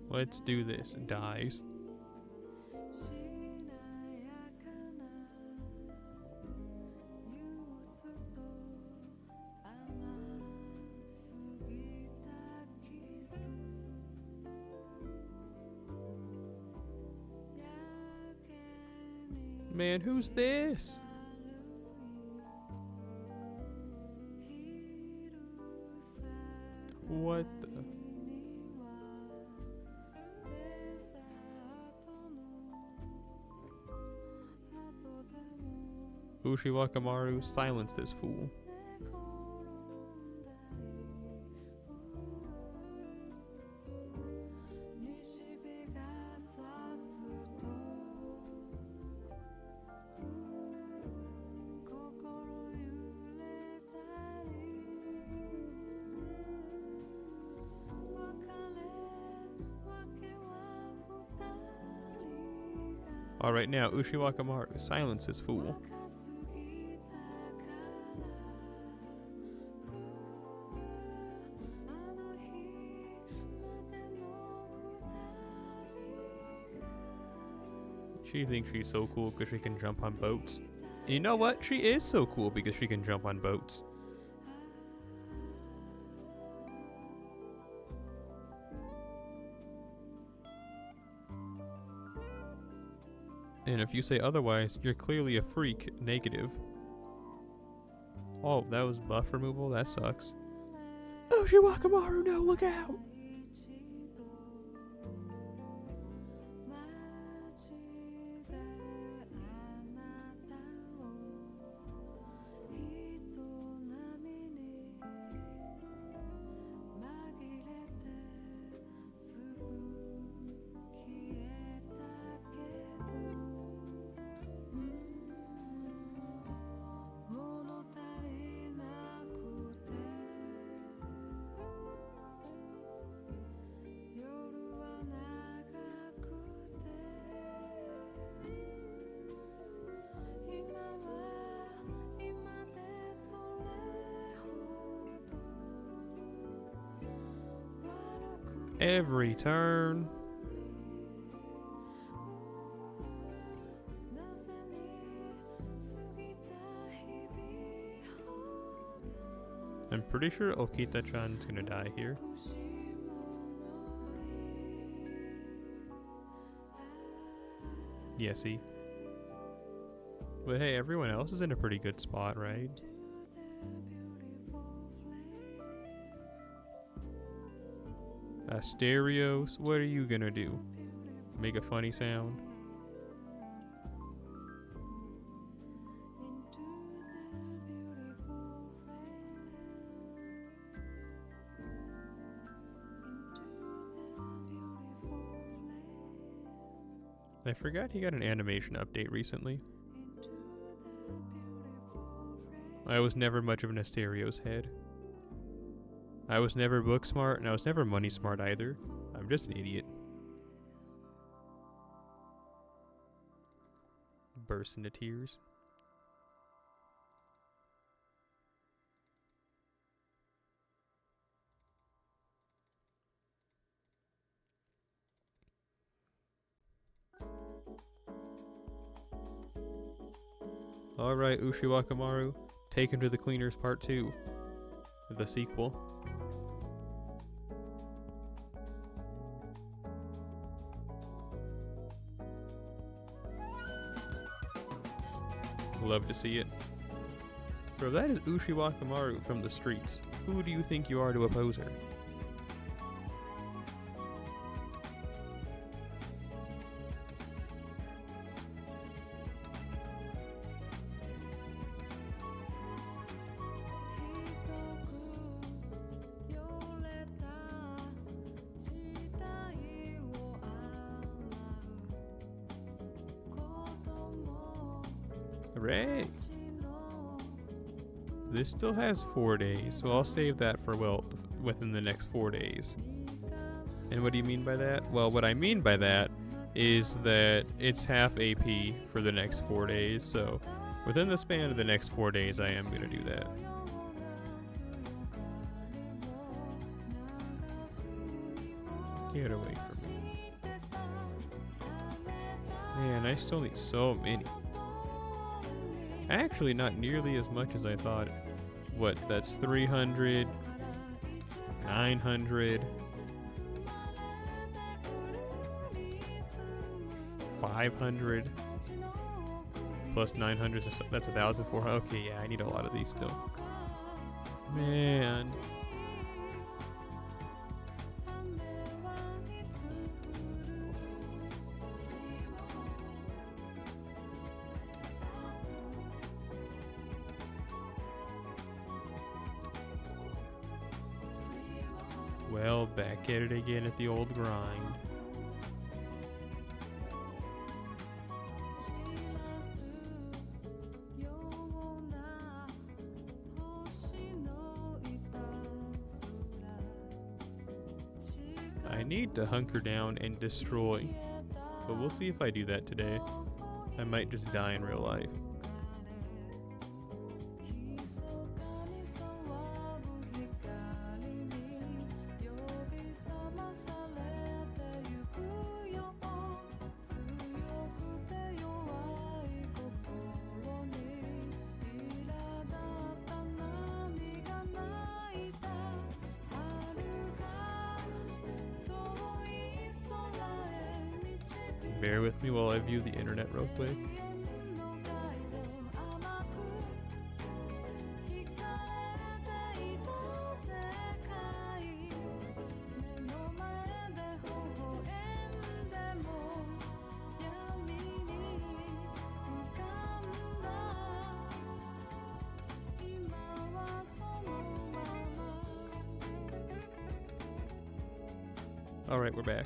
S1: Let's do this. Dies. Man, who's this? What the? Ushiwakamaru, silence this fool. Alright, now, Ushiwakamaru, silence this fool. She thinks she's so cool because she can jump on boats. And you know what? She is so cool because she can jump on boats. And if you say otherwise, you're clearly a freak. Negative. Oh, that was buff removal? That sucks. Ushiwakamaru, no, look out! Every turn. I'm pretty sure Okita-chan's gonna die here. Yeah, see? But hey, everyone else is in a pretty good spot, right? Asterios, what are you gonna do? Make a funny sound? I forgot he got an animation update recently. I was never much of an Asterios head. I was never book smart, and I was never money smart either. I'm just an idiot. Burst into tears. Alright, Ushiwakamaru. Take him to the cleaners part 2. The sequel. Love to see it. Bro, that is Ushiwakamaru from the streets. Who do you think you are to oppose her? Hooray! This still has 4 days, so I'll save that for, well, within the next 4 days. And what do you mean by that? Well, what I mean by that is that it's half AP for the next 4 days, so within the span of the next 4 days, I am going to do that. Get away from me. Man, I still need so many. Actually, not nearly as much as I thought. What, that's 300, 900, 500, plus 900, that's 1,400. Okay, yeah, I need a lot of these still. Man. Well, back at it again at the old grind. I need to hunker down and destroy, but we'll see if I do that today. I might just die in real life. Bear with me while I view the internet real quick. Alright, we're back.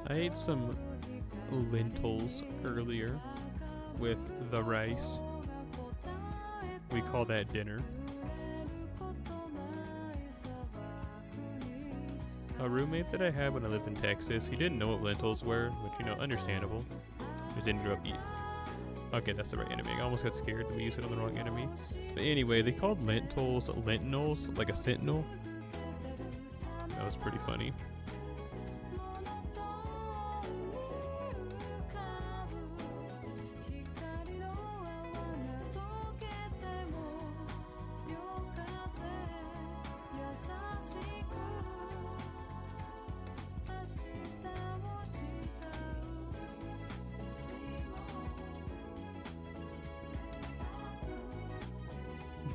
S1: I ate some lentils earlier with the rice. We call that dinner. A roommate that I had when I lived in Texas, he didn't know what lentils were, which, you know, understandable. Just ended up eating. Okay, that's the right enemy. I almost got scared that we used it on the wrong enemy. But anyway, they called lentils lentils, like a sentinel. That was pretty funny.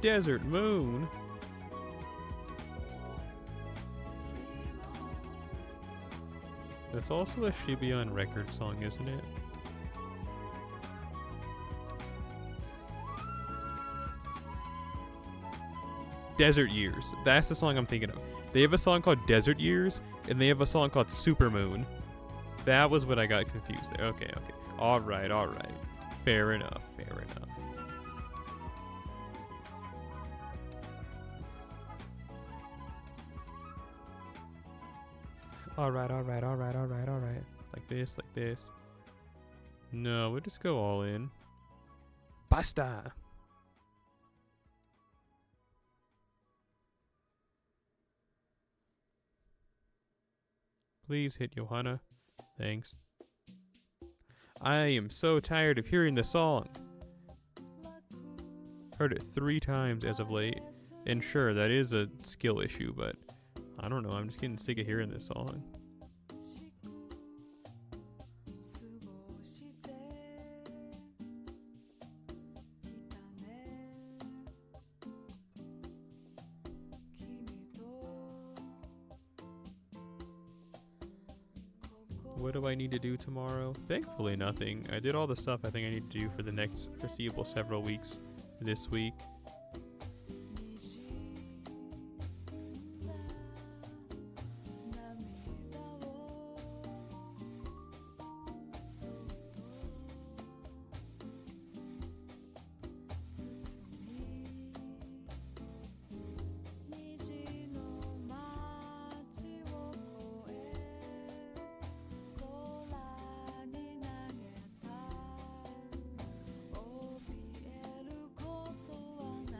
S1: Desert Moon. That's also a Shibuya record song, isn't it? Desert Years. That's the song I'm thinking of. They have a song called Desert Years, and they have a song called Super Moon. That was what I got confused there. Okay, okay. Alright, alright. Fair enough, fair enough. Alright, alright, alright, alright, alright. Like this, like this. No, we'll just go all in. Basta! Please hit Johanna. Thanks. I am so tired of hearing the song. Heard it 3 times as of late. And sure, that is a skill issue, but I don't know. I'm just getting sick of hearing this song. What do I need to do tomorrow? Thankfully, nothing. I did all the stuff I think I need to do for the next foreseeable several weeks this week.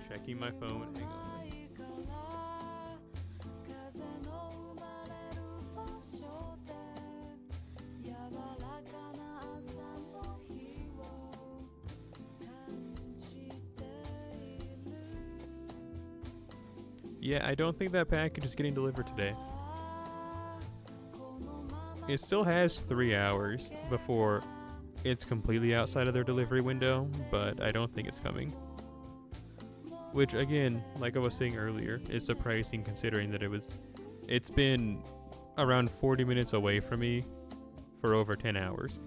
S1: Checking my phone. Hang on. Yeah, I don't think that package is getting delivered today. It still has 3 hours before it's completely outside of their delivery window, but I don't think it's coming. Which, again, like I was saying earlier, is surprising considering that it's been around 40 minutes away from me for over 10 hours.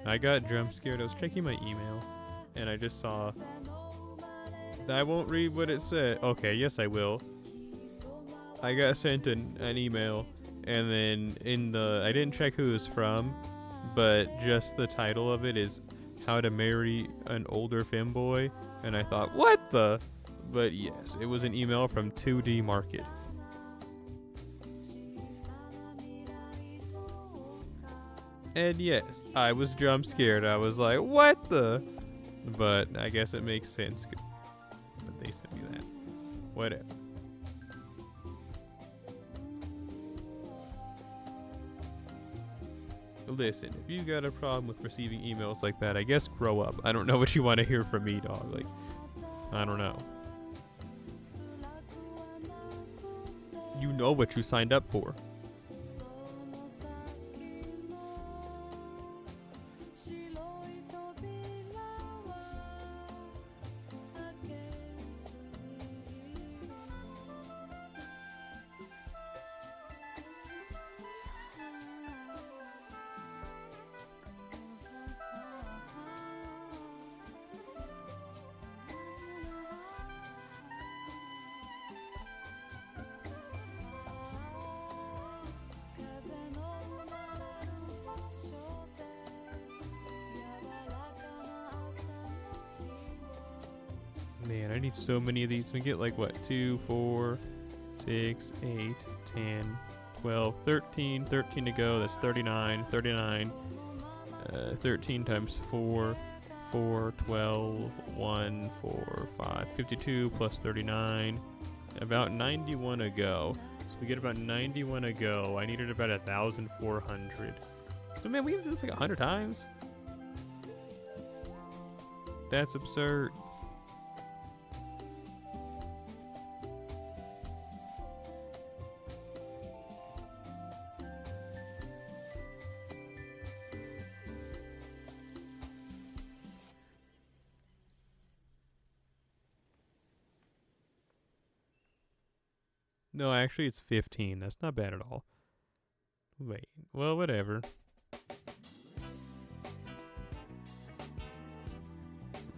S1: I got jump scared. I was checking my email, and I just saw. I won't read what it said. Okay, yes I will. I got sent an email, and then I didn't check who it was from, but just the title of it is "How to Marry an Older Femboy," and I thought, what the? But yes, it was an email from 2D Market. And yes, I was jump scared. I was like, what the? But I guess it makes sense. But they sent me that. Whatever. Listen, if you got a problem with receiving emails like that, I guess grow up. I don't know what you want to hear from me, dog. Like, I don't know. You know what you signed up for. Man, I need so many of these. We get like what? 2, 4, 6, 8, 10, 12, 13. 13 to go. That's 39. 39. 13 times 4. 4, 12, 1, 4, 5. 52 plus 39. About 91 to go. So we get about 91 to go. I needed about 1,400. So man, we have this like 100 times. That's absurd. No, actually it's 15. That's not bad at all. Wait. Well, whatever.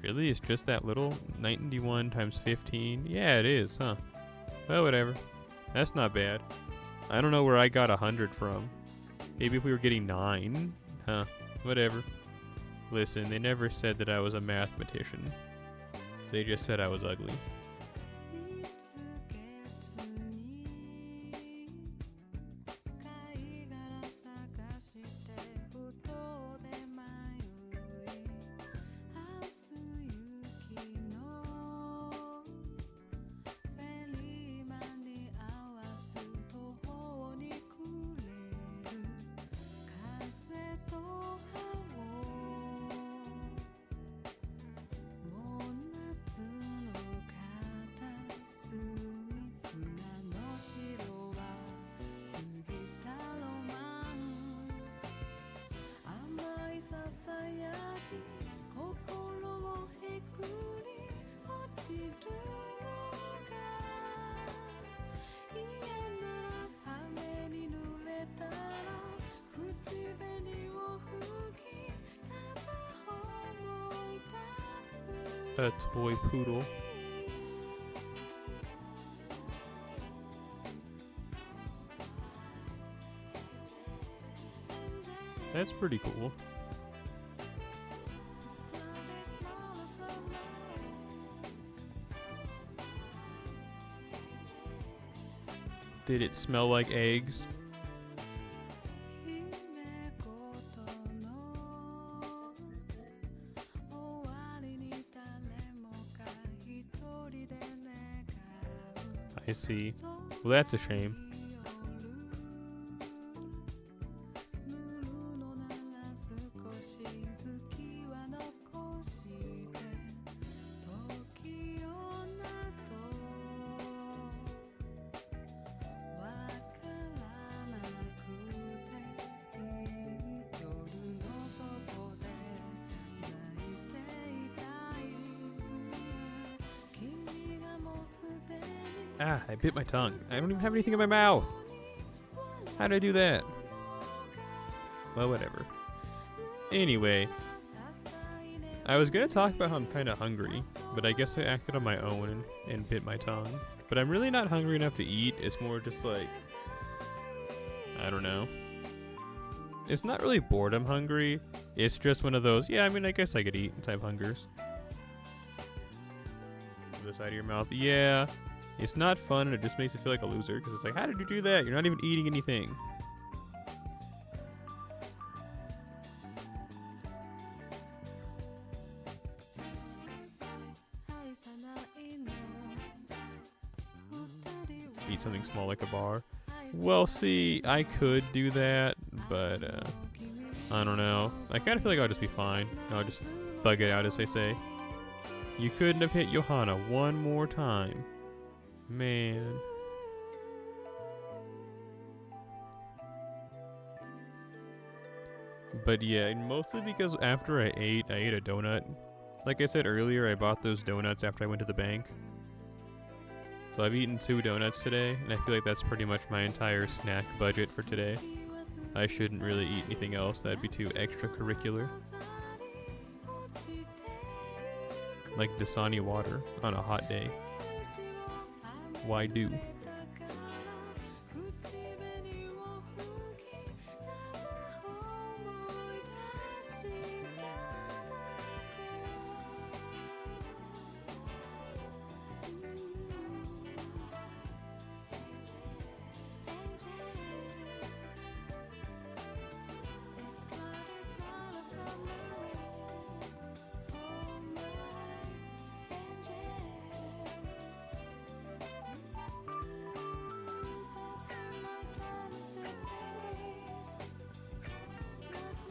S1: Really? It's just that little? 91 times 15? Yeah, it is, huh? Well, whatever. That's not bad. I don't know where I got 100 from. Maybe if we were getting 9? Huh. Whatever. Listen, they never said that I was a mathematician. They just said I was ugly. A toy poodle. That's pretty cool. Did it smell like eggs? I see. Well, that's a shame. Ah, I bit my tongue. I don't even have anything in my mouth. How did I do that? Well, whatever. Anyway, I was gonna talk about how I'm kind of hungry, but I guess I acted on my own and bit my tongue. But I'm really not hungry enough to eat. It's more just like, I don't know. It's not really boredom hungry. It's just one of those, yeah, I mean, I guess I could eat type hungers. The side of your mouth, yeah. It's not fun, and it just makes you feel like a loser, because it's like, how did you do that? You're not even eating anything. Eat something small like a bar. Well, see, I could do that, but, I don't know. I kind of feel like I'll just be fine. I'll just thug it out, as they say. You couldn't have hit Johanna one more time. Man. But yeah, mostly because after I ate a donut. Like I said earlier, I bought those donuts after I went to the bank. So I've eaten 2 donuts today, and I feel like that's pretty much my entire snack budget for today. I shouldn't really eat anything else, that'd be too extracurricular. Like Dasani water on a hot day. Why do?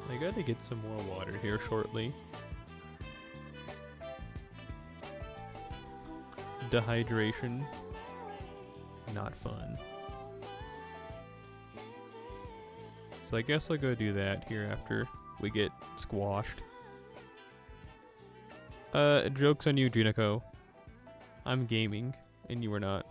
S1: I gotta get some more water here shortly. Dehydration. Not fun. So I guess I'll go do that here after we get squashed. Joke's on you, Junako. I'm gaming, and you are not.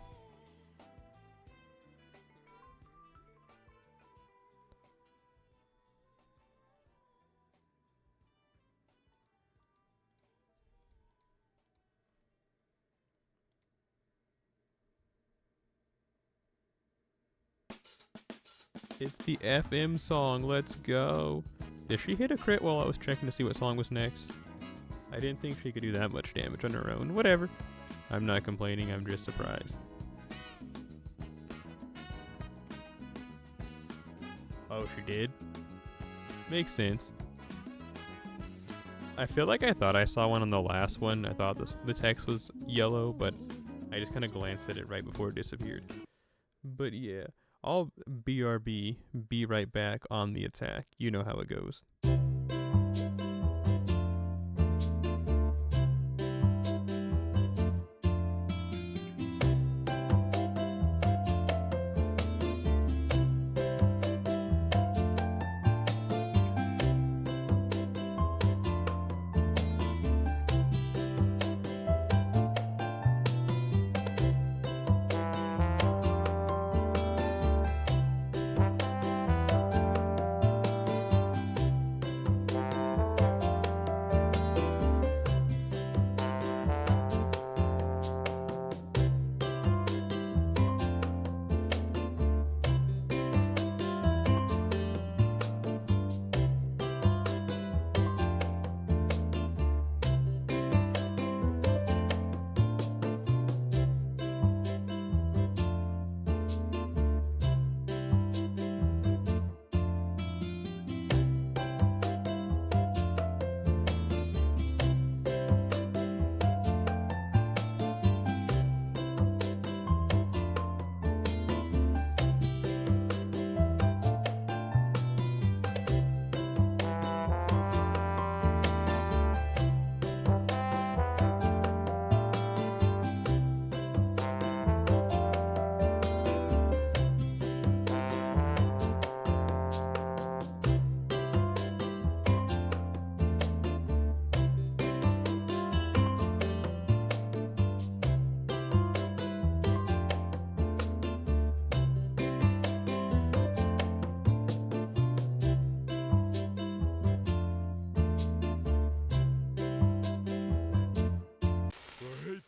S1: It's the FM song. Let's go. Did she hit a crit while I was checking to see what song was next? I didn't think she could do that much damage on her own. Whatever. I'm not complaining. I'm just surprised. Oh, she did? Makes sense. I feel like I thought I saw one on the last one. I thought the text was yellow, but I just kind of glanced at it right before it disappeared. But yeah, I'll BRB, be right back on the attack. You know how it goes.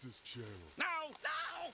S2: This channel.
S3: No! No!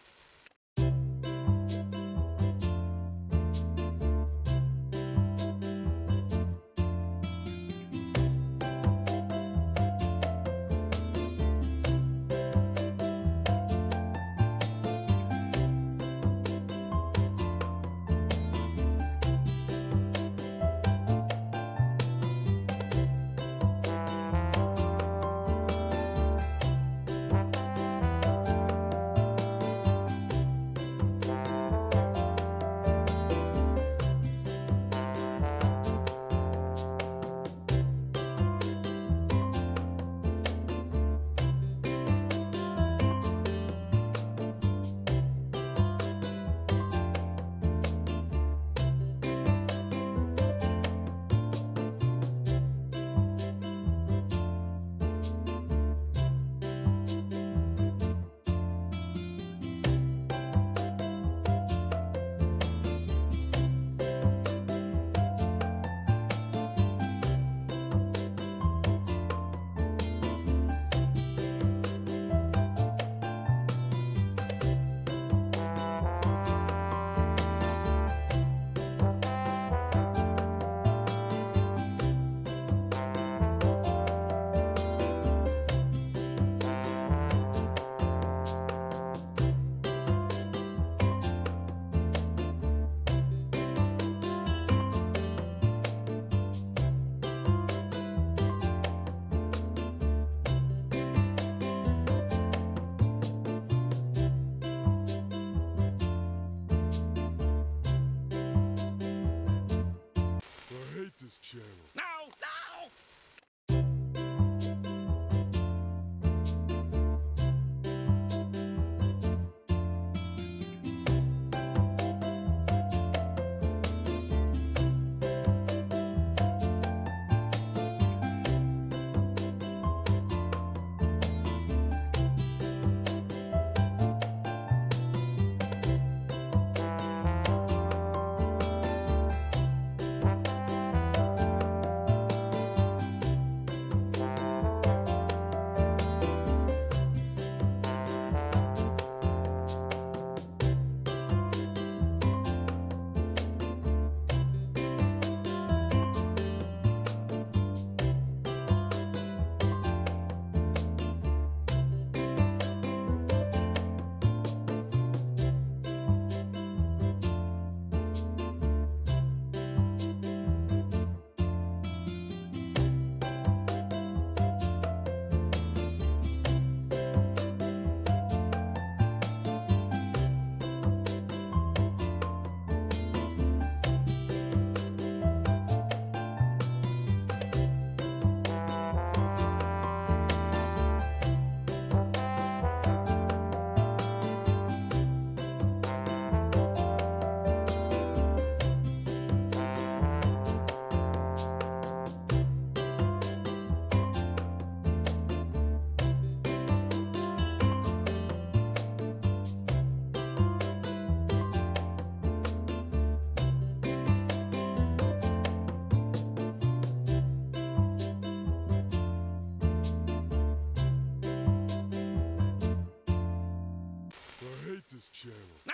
S2: this channel.
S3: No!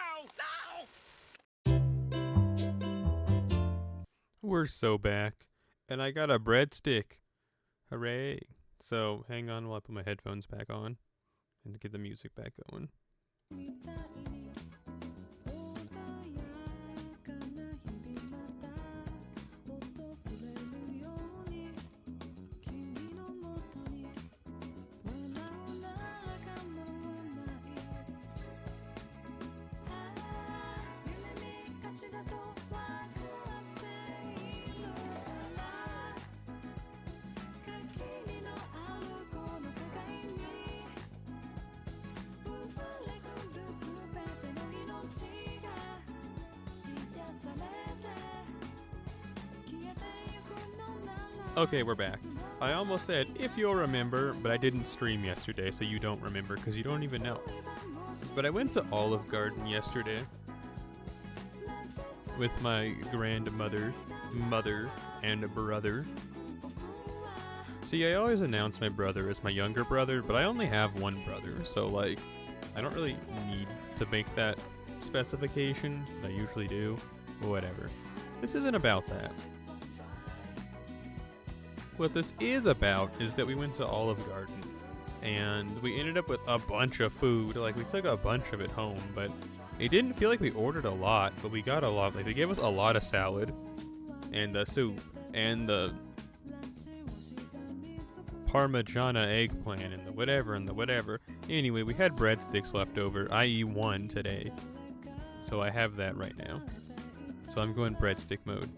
S1: We're so back. And I got a breadstick. Hooray. So hang on while I put my headphones back on and get the music back going. Okay, we're back. I almost said, if you'll remember, but I didn't stream yesterday, so you don't remember, because you don't even know. But I went to Olive Garden yesterday with my grandmother, mother, and brother. See, I always announce my brother as my younger brother, but I only have one brother, so, like, I don't really need to make that specification. I usually do. Whatever. This isn't about that. What this is about is that we went to Olive Garden and we ended up with a bunch of food. Like, we took a bunch of it home, but it didn't feel like we ordered a lot, but we got a lot. Like, they gave us a lot of salad and the soup and the Parmigiana eggplant and the whatever. Anyway, we had breadsticks left over, i.e. one today. So I have that right now. So I'm going breadstick mode.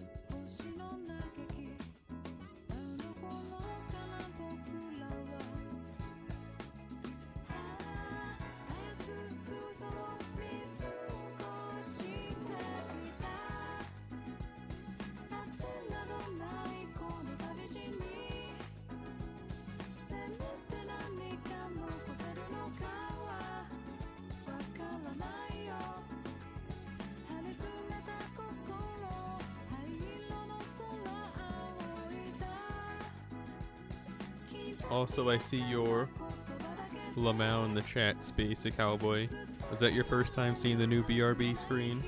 S1: Also, I see your Lamau in the chat, Space a Cowboy. Was that your first time seeing the new BRB screen?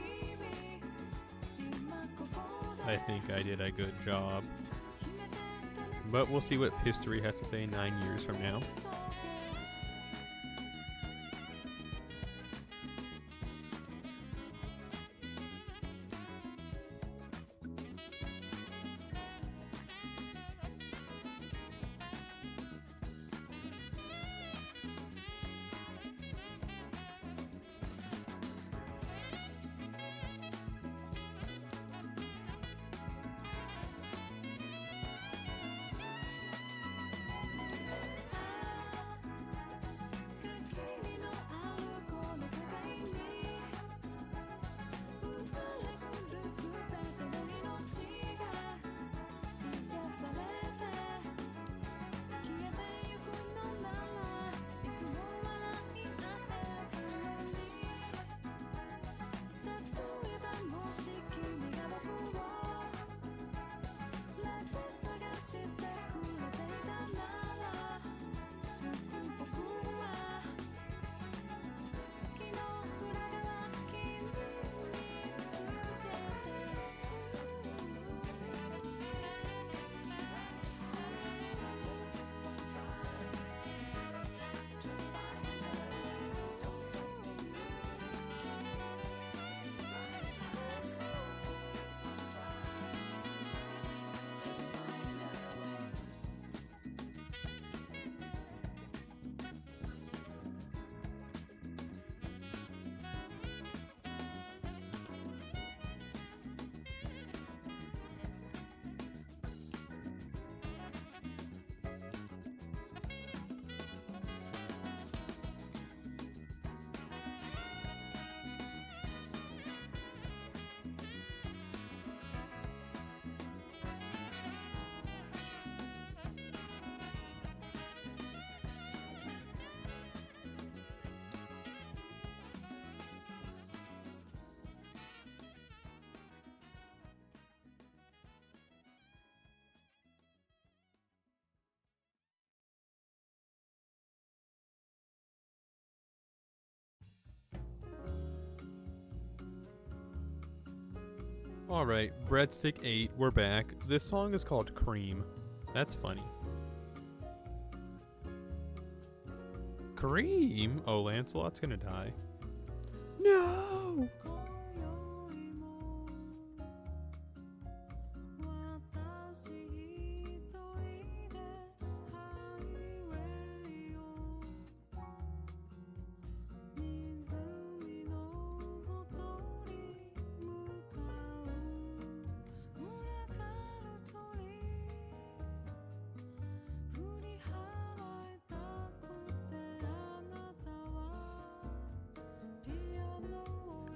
S1: I think I did a good job. But we'll see what history has to say 9 years from now. Alright, Breadstick 8, we're back. This song is called Cream. That's funny. Cream? Oh, Lancelot's gonna die. No!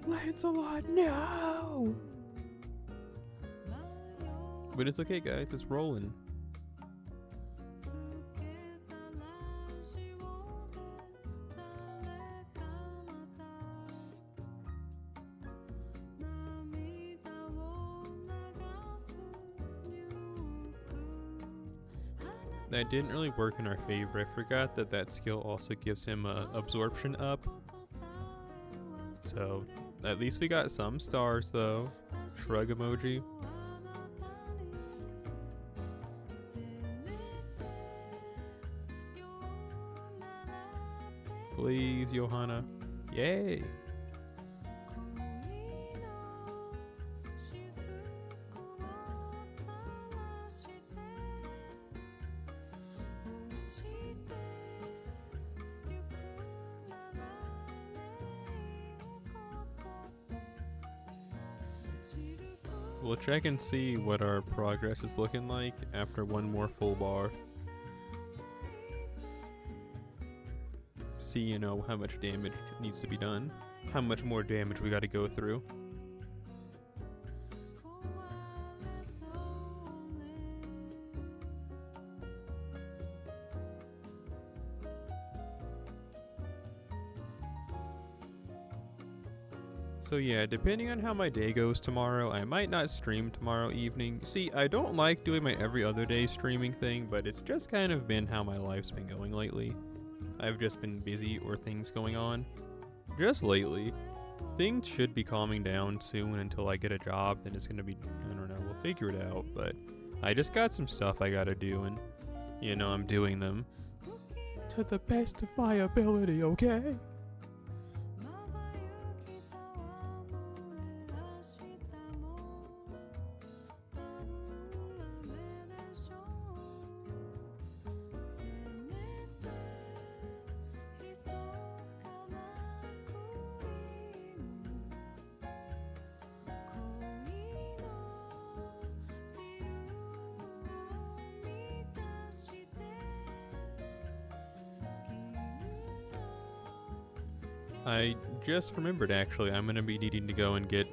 S1: Lancelot, no! But it's okay, guys, it's rolling. That didn't really work in our favor. I forgot that skill also gives him absorption up. So, at least we got some stars though. Shrug emoji. Please, Johanna. Yay! We'll check and see what our progress is looking like after one more full bar. See, you know, how much damage needs to be done. How much more damage we gotta go through. So yeah, depending on how my day goes tomorrow, I might not stream tomorrow evening. See, I don't like doing my every other day streaming thing, but it's just kind of been how my life's been going lately. I've just been busy or things going on. Just lately. Things should be calming down soon until I get a job, then it's gonna be, I don't know, we'll figure it out, but I just got some stuff I gotta do and, you know, I'm doing them to the best of my ability, okay? I just remembered actually, I'm gonna be needing to go and get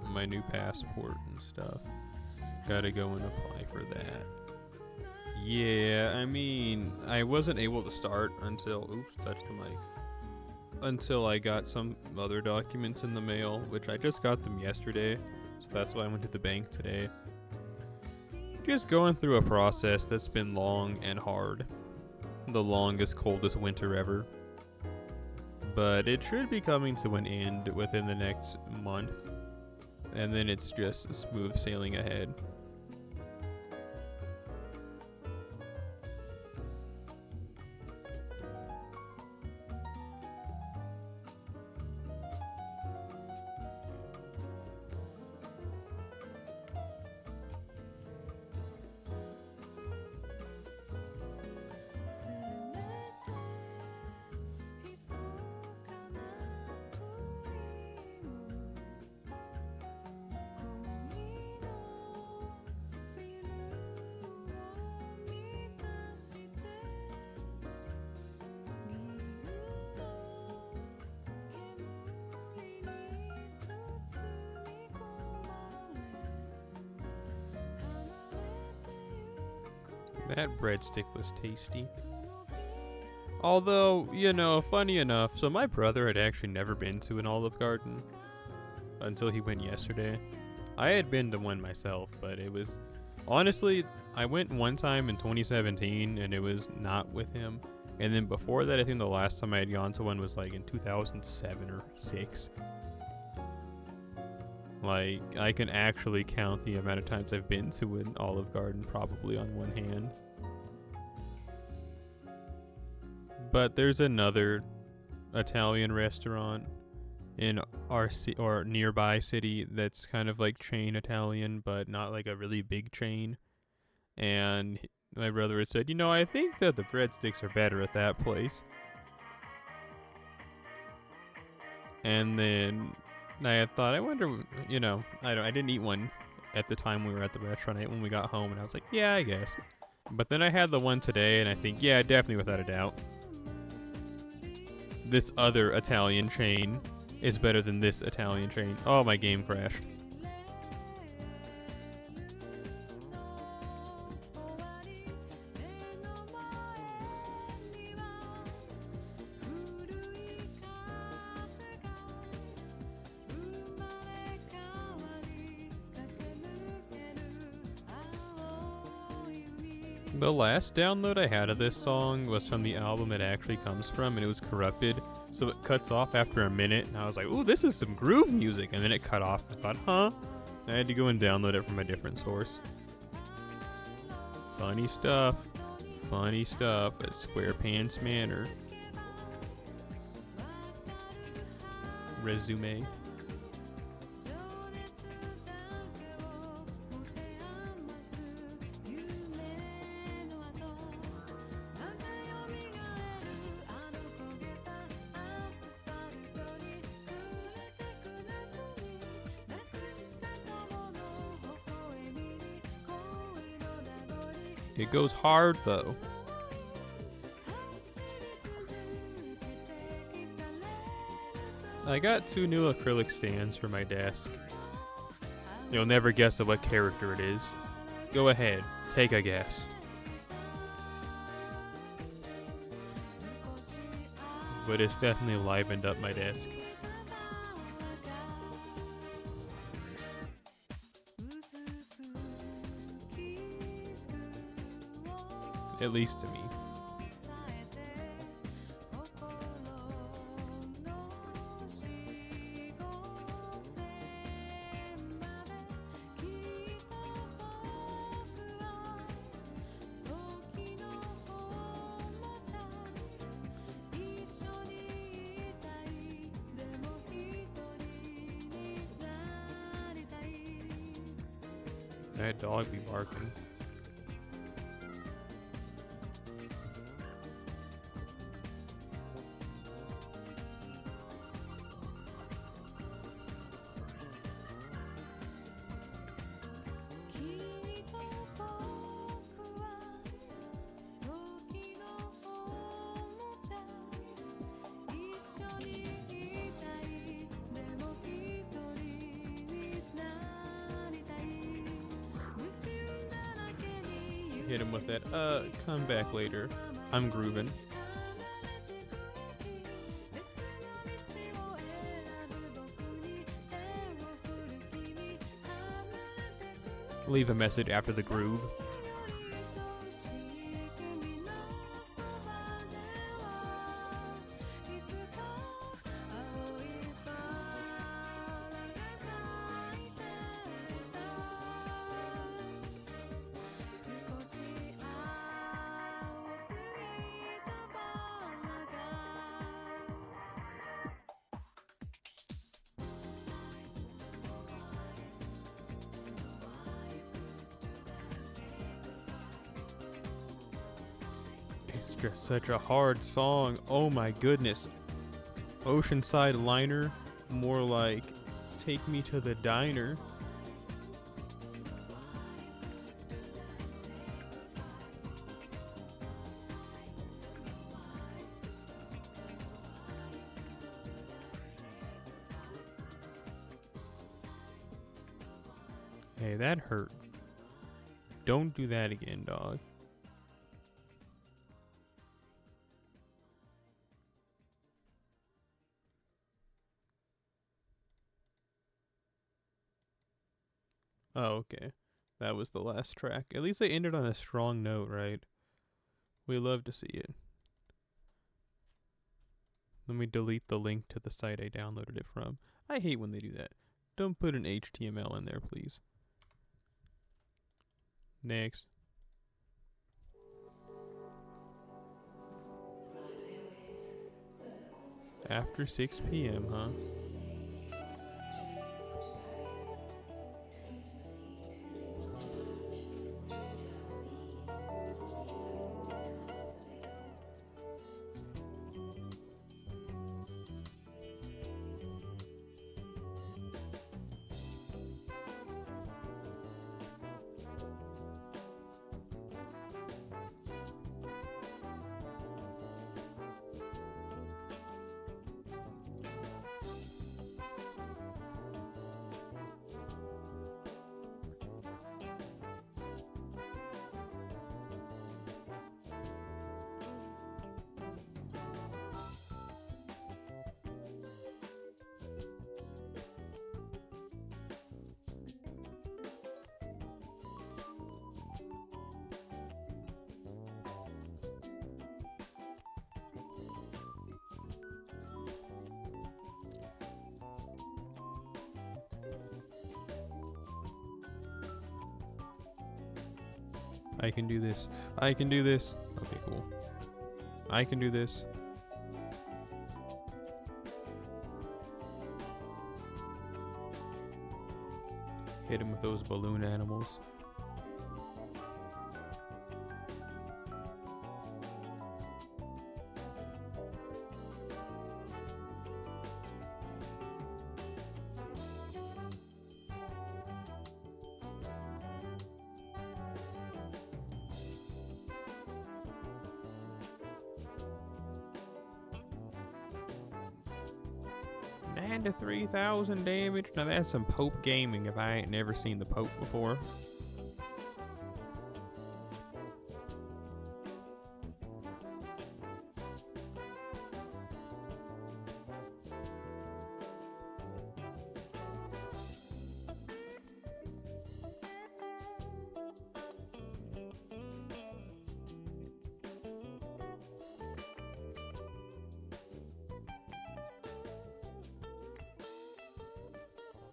S1: my new passport and stuff. Gotta go and apply for that. Yeah, I mean, I wasn't able to start until, oops, touched the mic. Until I got some other documents in the mail, which I just got them yesterday. So that's why I went to the bank today. Just going through a process that's been long and hard. The longest, coldest winter ever. But it should be coming to an end within the next month. And then it's just smooth sailing ahead. That breadstick was tasty. Although, you know, funny enough, so my brother had actually never been to an Olive Garden until he went yesterday. I had been to one myself, but it was, honestly, I went one time in 2017 and it was not with him. And then before that, I think the last time I had gone to one was like in 2007 or 6. Like, I can actually count the amount of times I've been to an Olive Garden probably on one hand. But there's another Italian restaurant in our or nearby city that's kind of like chain Italian, but not like a really big chain. And my brother had said, I think that the breadsticks are better at that place. And then I had thought, I wonder, I didn't eat one at the time we were at the restaurant. When we got home, and I was like, yeah, I guess. But then I had the one today, and I think, yeah, definitely without a doubt, this other Italian chain is better than this Italian chain. Oh, my game crashed. The last download I had of this song was from the album it actually comes from, and it was Corrupted. So it cuts off after a minute, and I was like, ooh, this is some groove music. And then it cut off. I thought, huh? I had to go and download it from a different source. Funny stuff. Funny stuff at SquarePants Manor. Resume. It goes hard though. I got 2 new acrylic stands for my desk. You'll never guess at what character it is. Go ahead, take a guess. But it's definitely livened up my desk. At least to me. That dog be barking. Hit him with that, come back later. I'm grooving. Leave a message after the groove. It's just such a hard song. Oh my goodness. Oceanside Liner, more like Take Me to the Diner. Hey, that hurt. Don't do that again, dog. Oh, okay. That was the last track. At least they ended on a strong note, right? We love to see it. Let me delete the link to the site I downloaded it from. I hate when they do that. Don't put an HTML in there, please. Next. After 6 p.m., huh? I can do this. I can do this. Okay, cool. I can do this. Hit him with those balloon animals. To 3,000 damage. Now that's some Pope gaming if I ain't never seen the Pope before.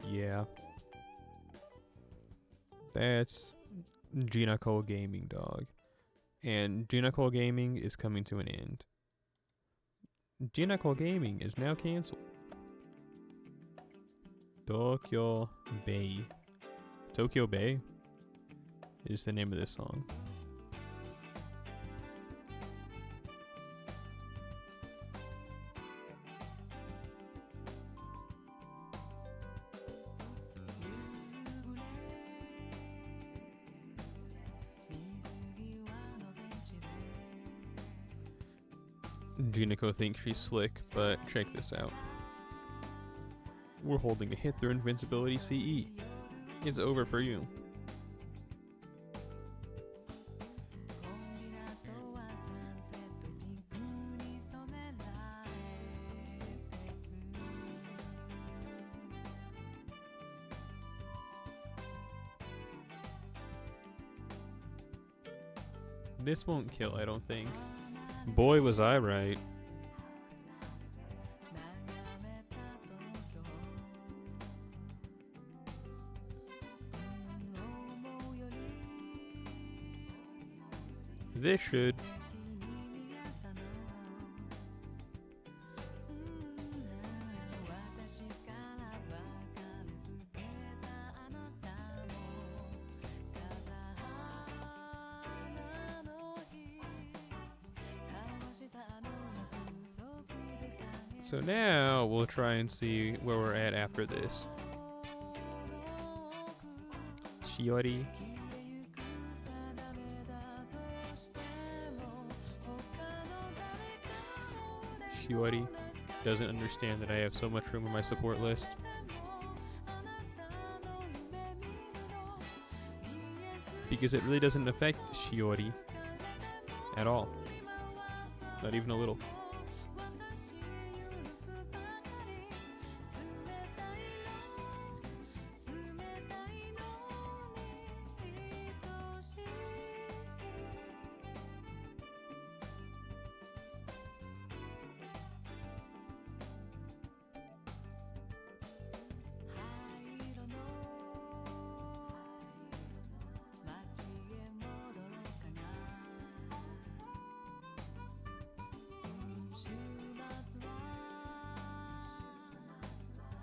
S1: Yeah. That's Gina Cole Gaming, dog. And Gina Cole Gaming is coming to an end. Gina Cole Gaming is now canceled. Tokyo Bay. Tokyo Bay is the name of this song. Juniko thinks she's slick, but check this out. We're holding a hit through invincibility CE. It's over for you. This won't kill, I don't think. Boy, was I right. This should. So now we'll try and see where we're at after this. Shiori. Shiori doesn't understand that I have so much room on my support list. Because it really doesn't affect Shiori at all. Not even a little.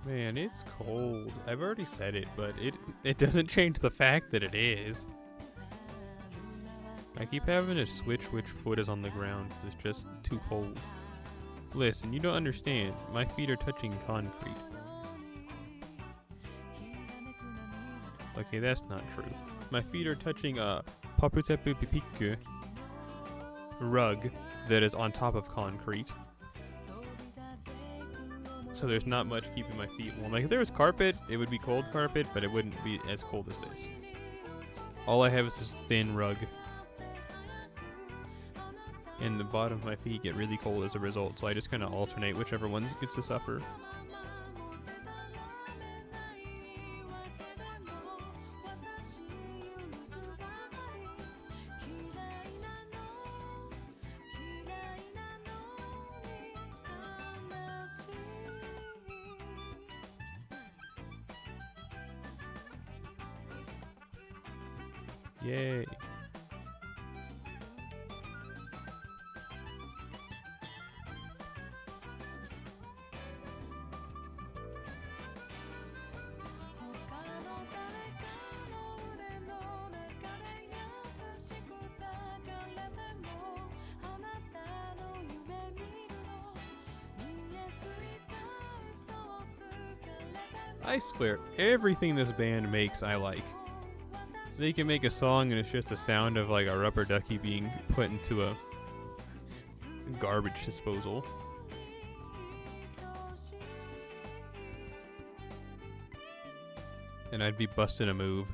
S1: Man, it's cold. I've already said it, but it doesn't change the fact that it is. I keep having to switch which foot is on the ground 'cause it's just too cold. Listen, you don't understand. My feet are touching concrete. Okay, that's not true. My feet are touching a paputepupipikku rug that is on top of concrete. So there's not much keeping my feet warm. Like if there was carpet, it would be cold carpet, but it wouldn't be as cold as this. All I have is this thin rug. And the bottom of my feet get really cold as a result, so I just kind of alternate whichever one gets to suffer. Yay. I swear, everything this band makes I like. They can make a song and it's just a sound of like a rubber ducky being put into a garbage disposal. And I'd be busting a move.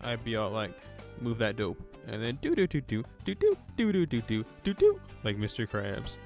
S1: I'd be all like, move that dope. And then do do do do do do do do do do do do like Mr. Krabs.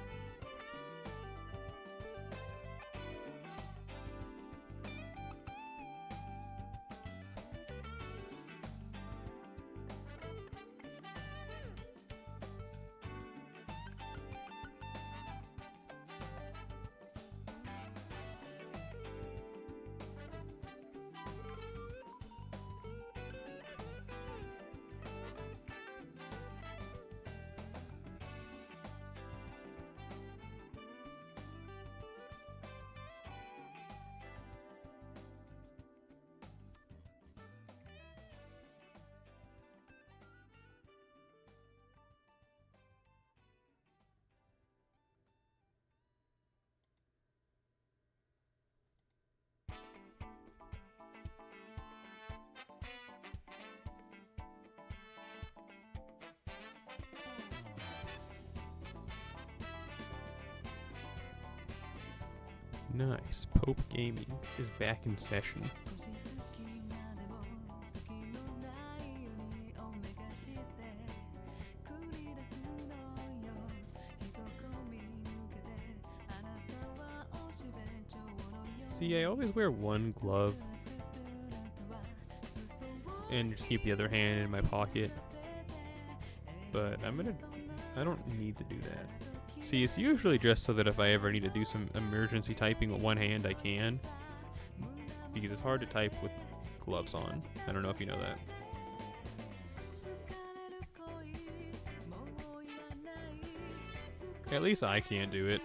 S1: Nice. Pope Gaming is back in session. See, I always wear one glove and just keep the other hand in my pocket. But I don't need to do that. See, it's usually just so that if I ever need to do some emergency typing with one hand, I can. Because it's hard to type with gloves on. I don't know if you know that. At least I can't do it.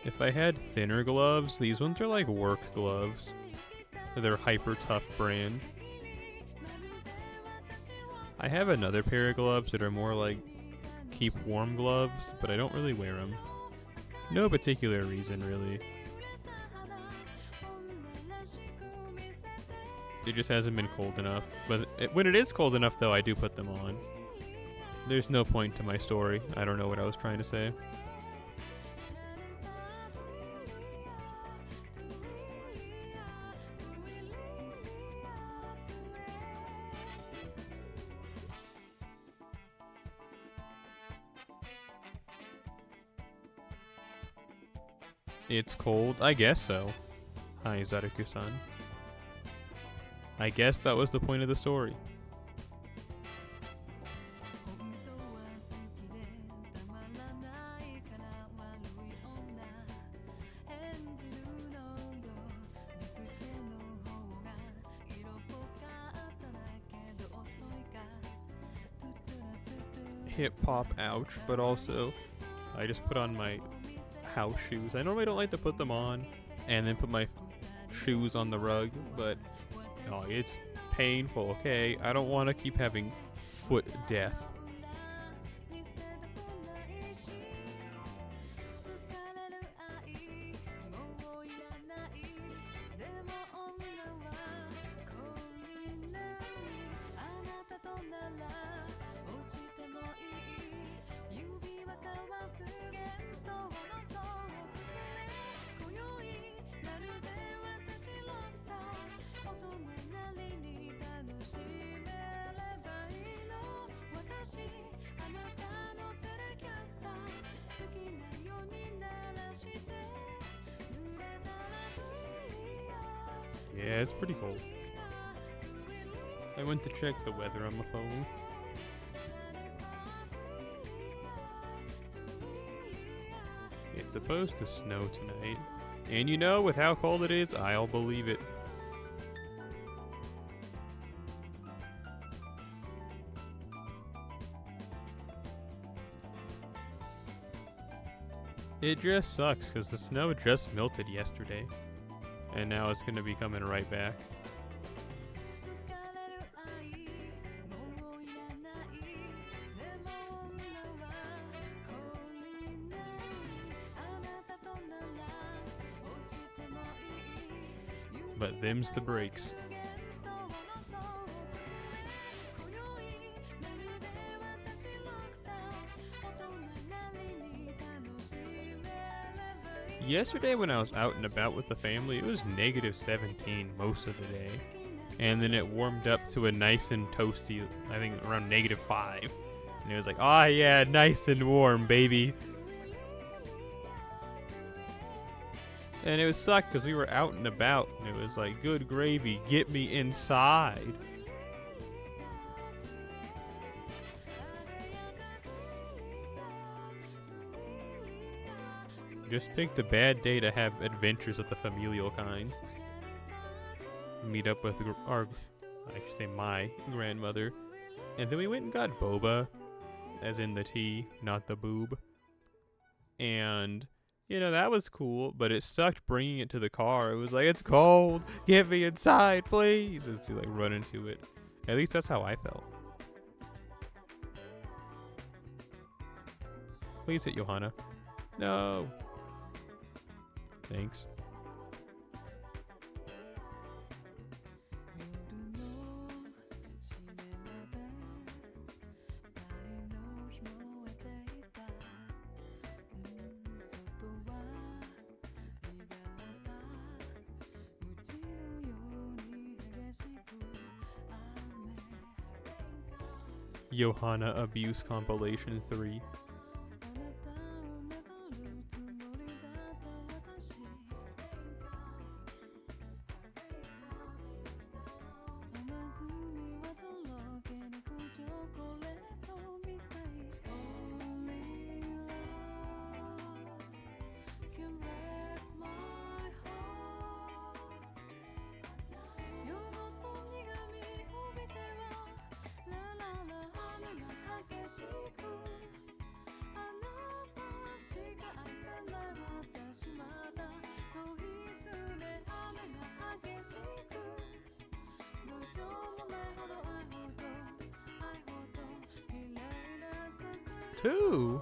S1: If I had thinner gloves, these ones are like work gloves. They're Hyper Tough brand. I have another pair of gloves that are more like keep warm gloves, but I don't really wear them. No particular reason, really. It just hasn't been cold enough. But when it is cold enough, though, I do put them on. There's no point to my story. I don't know what I was trying to say. It's cold? I guess so. Hi, Zaruku-san. I guess that was the point of the story. Hip hop, ouch, but also I just put on my house shoes. I normally don't like to put them on and then put my shoes on the rug, but no, it's painful, okay? I don't want to keep having foot death. Yeah, it's pretty cold. I went to check the weather on the phone. It's supposed to snow tonight. And you know, with how cold it is, I'll believe it. It just sucks because the snow just melted yesterday. And now it's going to be coming right back. But them's the breaks. Yesterday when I was out and about with the family, it was -17 most of the day. And then it warmed up to a nice and toasty, I think around -5. And it was like, oh yeah, nice and warm, baby. And it was sucked because we were out and about. And it was like, good gravy, get me inside. Just picked a bad day to have adventures of the familial kind. Meet up with my grandmother. And then we went and got boba, as in the tea, not the boob. And, you know, that was cool, but it sucked bringing it to the car. It was like, it's cold, get me inside, please. As to like run into it. At least that's how I felt. Please hit Johanna. No. Thanks. Johanna Abuse Compilation 3. Two?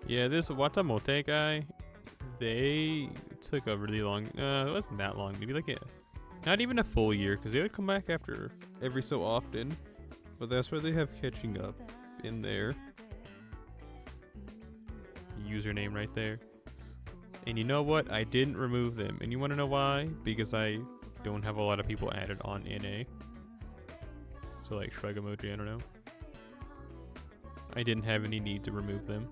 S1: Yeah, this Watamote guy, they took a really long, it wasn't that long, maybe like not even a full year, because they would come back after every so often, but that's where they have catching up in their username right there. And you know what? I didn't remove them. And you want to know why? Because I don't have a lot of people added on NA. So like shrug emoji, I don't know. I didn't have any need to remove them.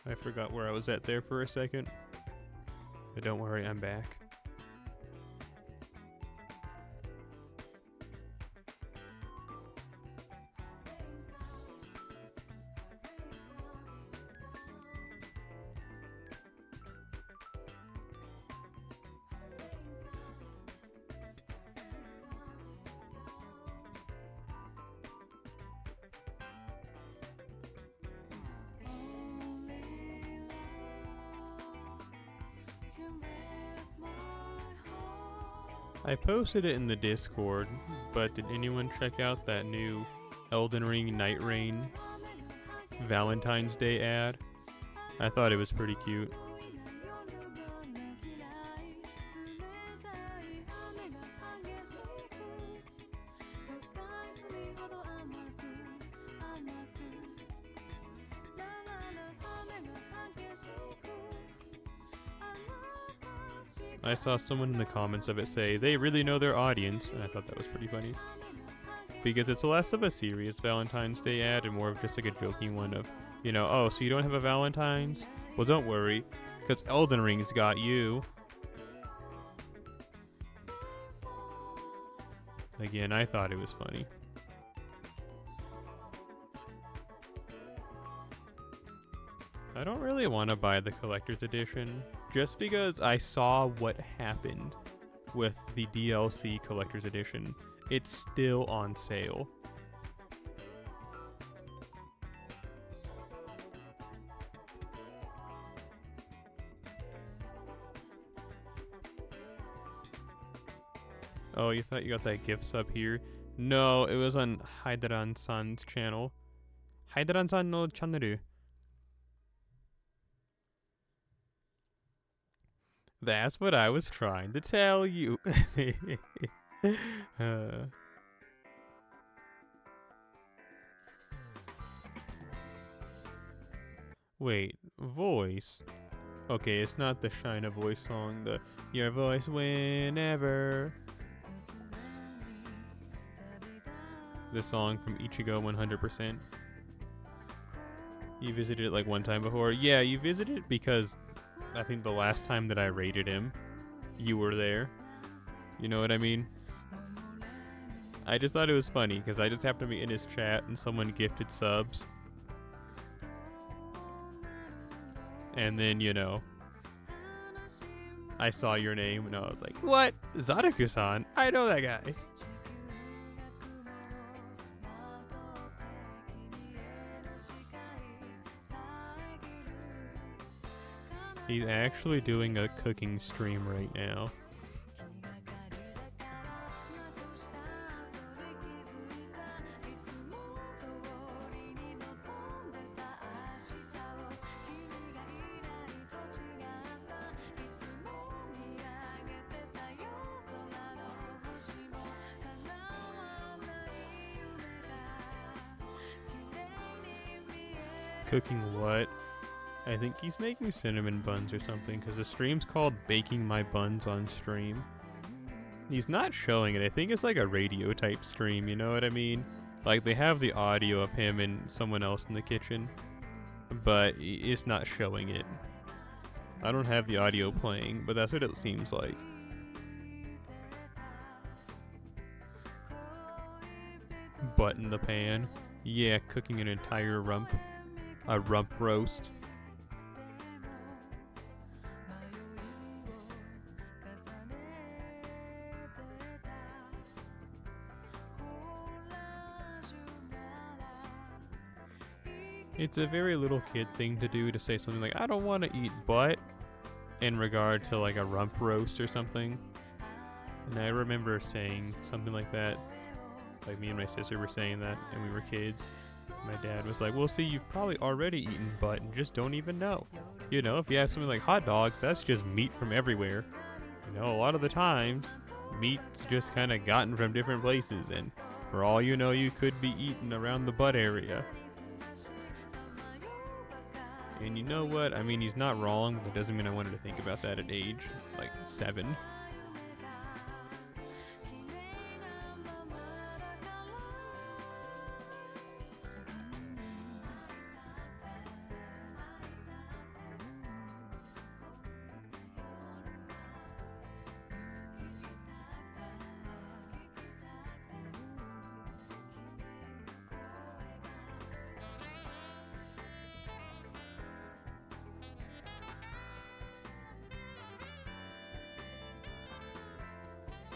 S1: I forgot where I was at there for a second. But don't worry, I'm back. I posted it in the Discord, but did anyone check out that new Elden Ring Night Rain Valentine's Day ad? I thought it was pretty cute. I saw someone in the comments of it say they really know their audience, and I thought that was pretty funny. Because it's less of a serious Valentine's Day ad and more of just like a joking one of, you know, oh, so you don't have a Valentine's? Well, don't worry, because Elden Ring's got you. Again, I thought it was funny. I don't really want to buy the collector's edition, just because I saw what happened with the DLC collector's edition. It's still on sale. Oh, you thought you got that gift sub here? No, it was on Haidaran-san's channel. Haidaran-san no channel. That's what I was trying to tell you. Wait, voice? Okay, it's not the Shina voice song, the Your Voice Whenever. The song from Ichigo 100%. You visited it like one time before? Yeah, you visited it because I think the last time that I rated him, you were there. You know what I mean? I just thought it was funny because I just happened to be in his chat and someone gifted subs. And then, you know, I saw your name and I was like, what? Zadaku-san? I know that guy. He's actually doing a cooking stream right now. Cooking what? I think he's making cinnamon buns or something, because the stream's called Baking My Buns on Stream. He's not showing it. I think it's like a radio type stream, you know what I mean? Like they have the audio of him and someone else in the kitchen, but it's not showing it. I don't have the audio playing, but that's what it seems like. Butt in the pan. Yeah, cooking an entire rump. A rump roast. It's a very little kid thing to do to say something like, I don't want to eat butt, in regard to like a rump roast or something. And I remember saying something like that. Like me and my sister were saying that and we were kids. My dad was like, well, see, you've probably already eaten butt and just don't even know. You know, if you have something like hot dogs, that's just meat from everywhere. You know, a lot of the times, meat's just kind of gotten from different places, and for all you know, you could be eaten around the butt area. And you know what? I mean, he's not wrong, but it doesn't mean I wanted to think about that at age, like, 7.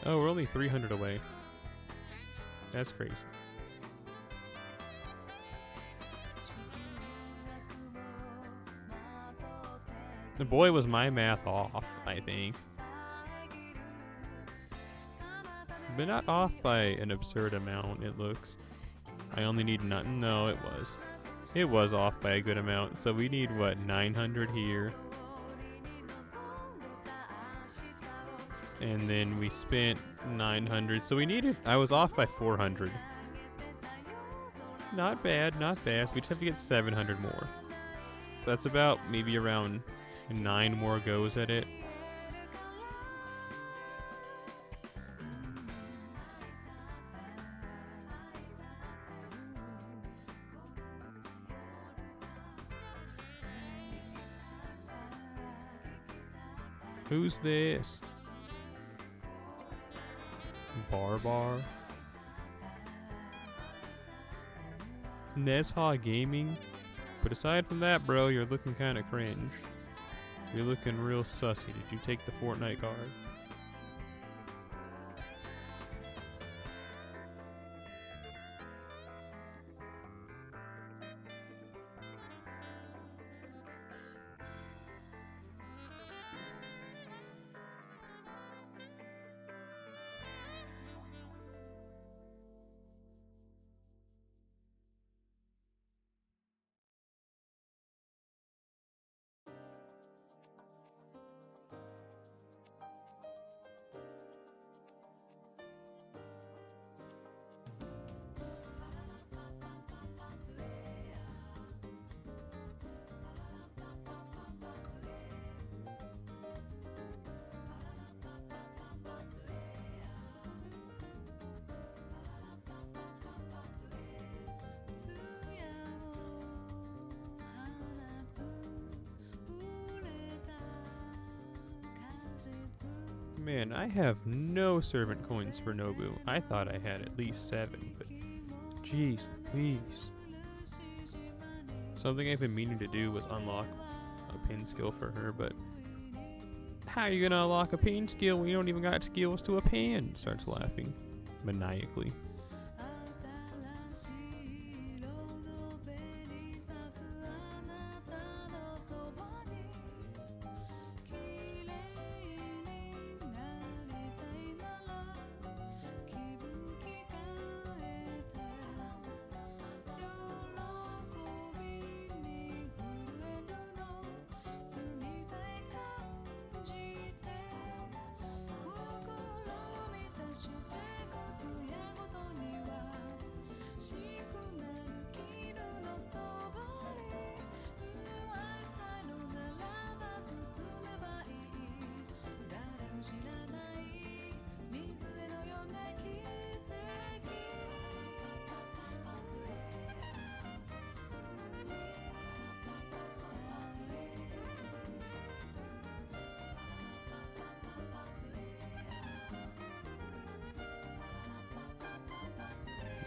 S1: Oh, we're only 300 away. That's crazy. The boy, was my math off, I think. But not off by an absurd amount, it looks. I only need nothing. No, it was. It was off by a good amount. So we need, what, 900 here. And then we spent 900. So we needed, I was off by 400. Not bad, not bad. So we just have to get 700 more. That's about maybe around 9 more goes at it. Who's this? Bar. Nesha Gaming. But aside from that, bro, you're looking kind of cringe. You're looking real sussy. Did you take the Fortnite card? Man, I have no servant coins for Nobu. I thought I had at least 7, but jeez Louise. Something I've been meaning to do was unlock a pin skill for her, but how are you gonna unlock a pin skill when you don't even got skills to a pin? Starts laughing maniacally.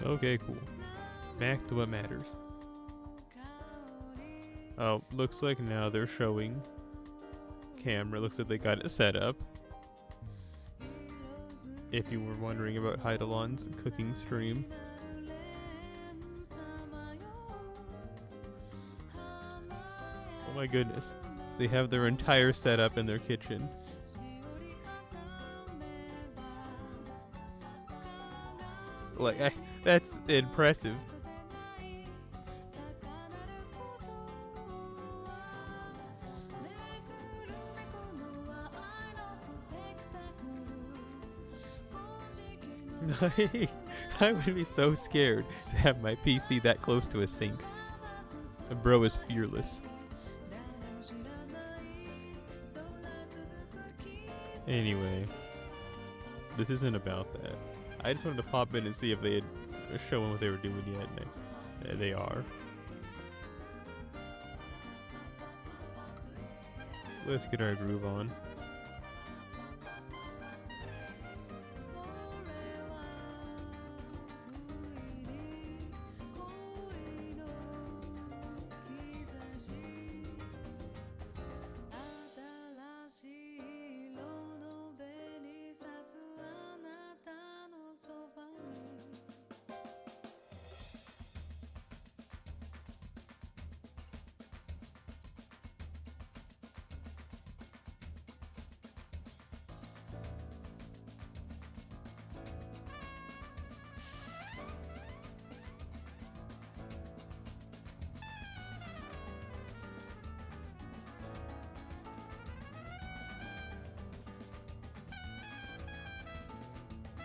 S1: Okay, cool. Back to what matters. Oh, looks like now they're showing camera. Looks like they got it set up. If you were wondering about Heidelon's cooking stream. Oh my goodness. They have their entire setup in their kitchen. Like, that's impressive. I would be so scared to have my PC that close to a sink. The bro is fearless. Anyway, this isn't about that. I just wanted to pop in and see if they had shown what they were doing yet, and they are. Let's get our groove on.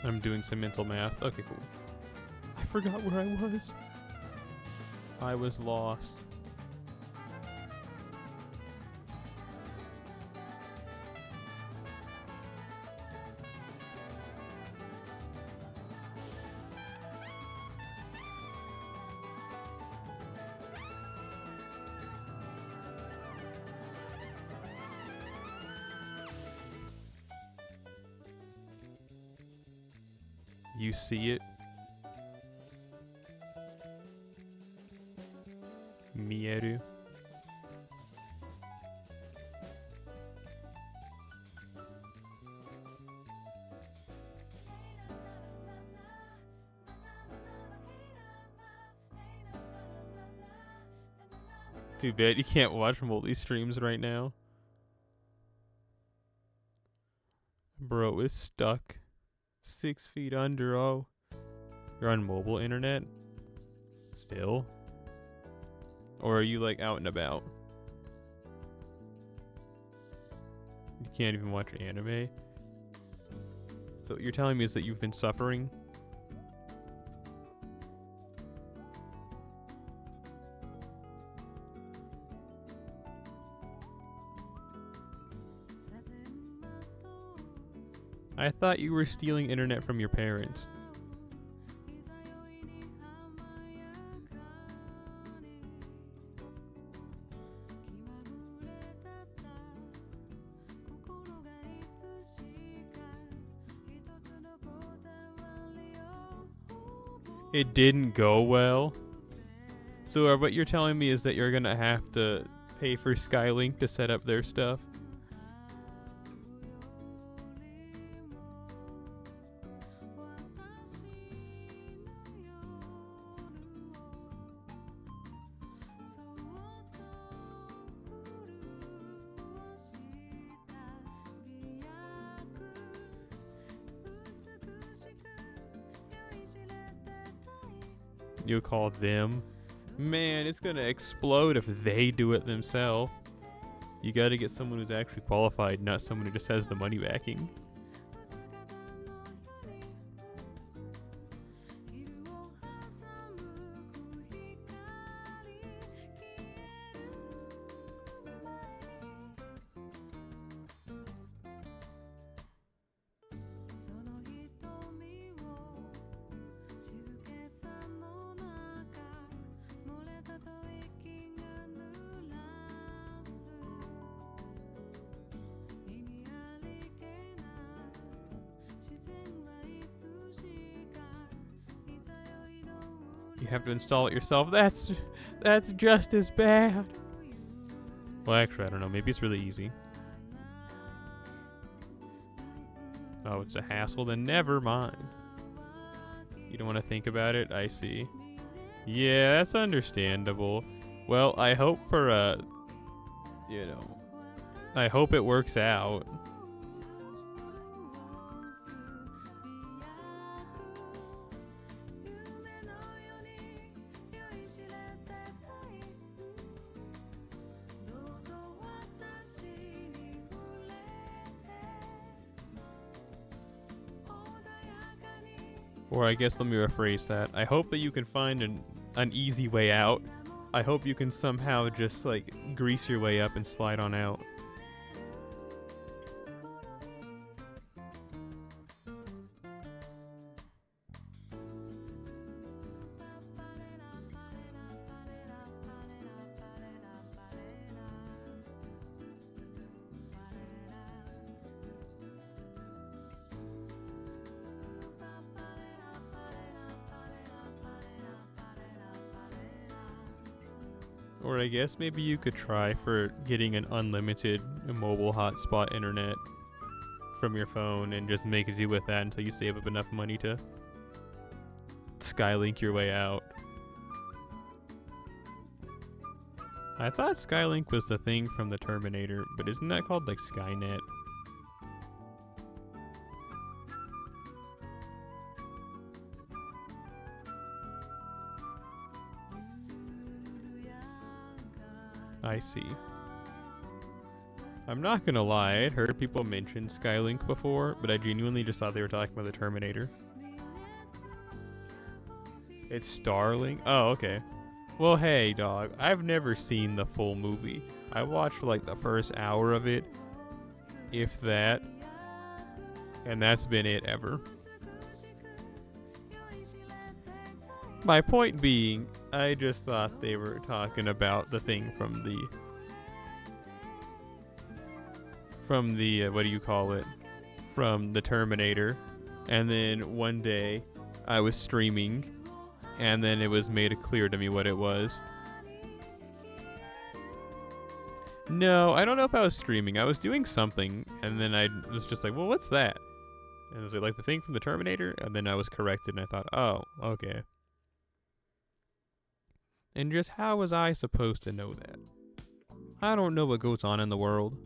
S1: I'm doing some mental math. Okay, cool. I forgot where I was. I was lost. You see it? Mieru. Too bad you can't watch multi-streams right now. Bro, it's stuck. 6 feet under. Oh, you're on mobile internet still, or are you like out and about? You can't even watch anime. So what you're telling me is that you've been suffering. I thought you were stealing internet from your parents. It didn't go well. So what you're telling me is that you're gonna have to pay for Skylink to set up their stuff. You call them? Man, it's gonna explode if they do it themselves. You gotta get someone who's actually qualified, not someone who just has the money backing. You have to install it yourself. That's just as bad. Well, actually, I don't know. Maybe it's really easy. Oh, it's a hassle? Then never mind. You don't want to think about it? I see. Yeah, that's understandable. Well, I hope for, I hope it works out. Or I guess let me rephrase that. I hope that you can find an easy way out. I hope you can somehow just like grease your way up and slide on out. Or I guess maybe you could try for getting an unlimited mobile hotspot internet from your phone and just make do with that until you save up enough money to Skylink your way out. I thought Skylink was the thing from the Terminator, but isn't that called like Skynet? I see. I'm not gonna lie, I'd heard people mention Skylink before, but I genuinely just thought they were talking about the Terminator. It's Starlink? Oh, okay. Well, hey, dog, I've never seen the full movie. I watched like the first hour of it, if that, and that's been it ever. My point being, I just thought they were talking about the thing from the what do you call it? From the Terminator. And then one day I was streaming and then it was made clear to me what it was. No, I don't know if I was streaming. I was doing something and then I was just like, well, what's that? And was it like the thing from the Terminator? And then I was corrected and I thought, oh, okay. And just how was I supposed to know that? I don't know what goes on in the world.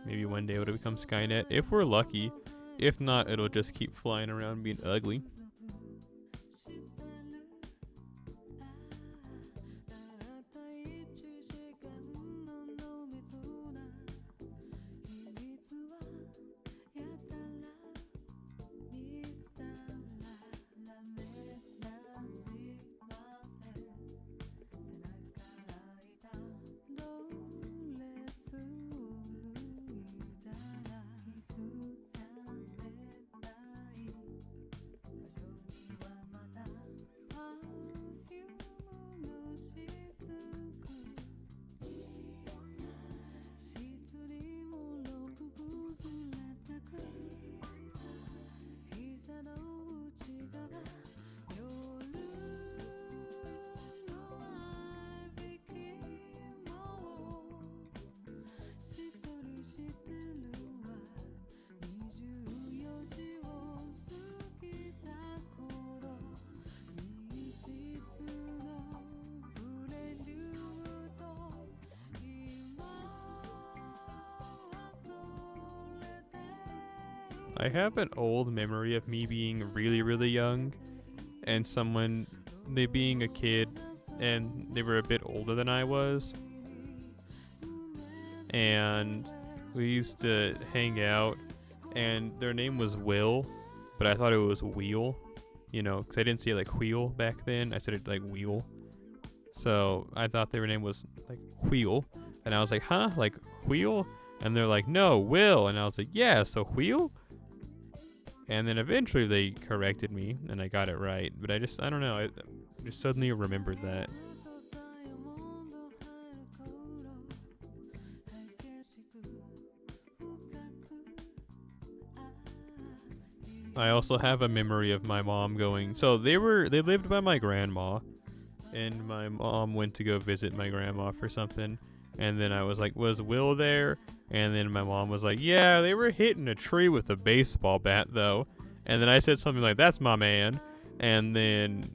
S1: Maybe one day it'll become Skynet, if we're lucky. If not, it'll just keep flying around being ugly. I have an old memory of me being really, really young and they being a kid and they were a bit older than I was. And we used to hang out and their name was Will, but I thought it was Wheel, because I didn't say like Wheel back then. I said it like Wheel. So I thought their name was like Wheel. And I was like, huh? Like Wheel? And they're like, no, Will. And I was like, yeah, so Wheel? And then eventually they corrected me and I got it right. But I don't know. I just suddenly remembered that. I also have a memory of my mom going. So they lived by my grandma. And my mom went to go visit my grandma for something. And then I was like, was Will there? And then my mom was like, yeah, they were hitting a tree with a baseball bat, though. And then I said something like, that's my man. And then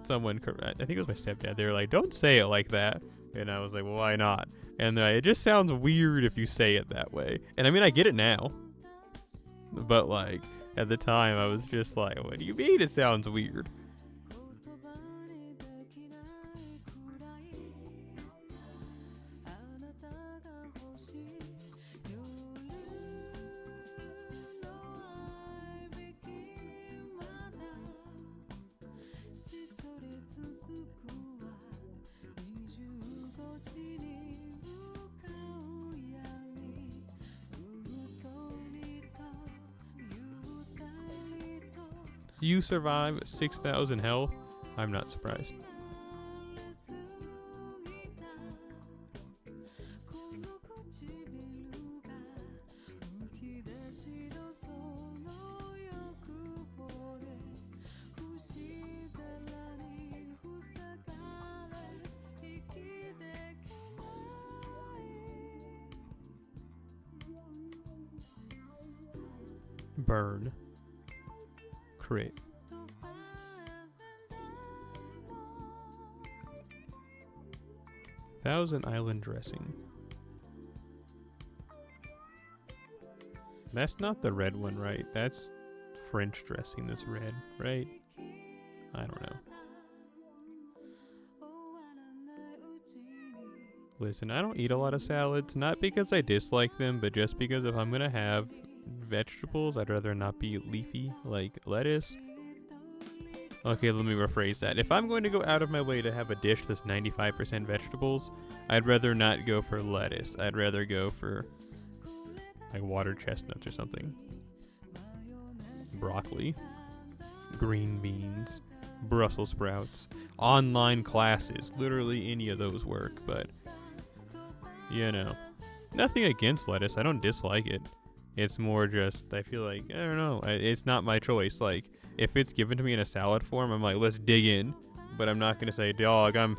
S1: someone, I think it was my stepdad, they were like, don't say it like that. And I was like, well, why not? And it just sounds weird if you say it that way. And I mean, I get it now. But like, at the time, I was just like, what do you mean it sounds weird? You survive 6,000 health? I'm not surprised. Burn. Crit. Thousand Island dressing. That's not the red one, right? That's French dressing that's red, right? I don't know. Listen, I don't eat a lot of salads, not because I dislike them, but just because if I'm gonna have vegetables, I'd rather not be leafy, like lettuce. Okay, let me rephrase that. If I'm going to go out of my way to have a dish that's 95% vegetables, I'd rather not go for lettuce. I'd rather go for like water chestnuts or something. Broccoli, green beans, Brussels sprouts, online classes. Literally any of those work, but you know, nothing against lettuce. I don't dislike it. It's more just, I feel like, I don't know, it's not my choice. Like, if it's given to me in a salad form, I'm like, let's dig in. But I'm not going to say, dog, I'm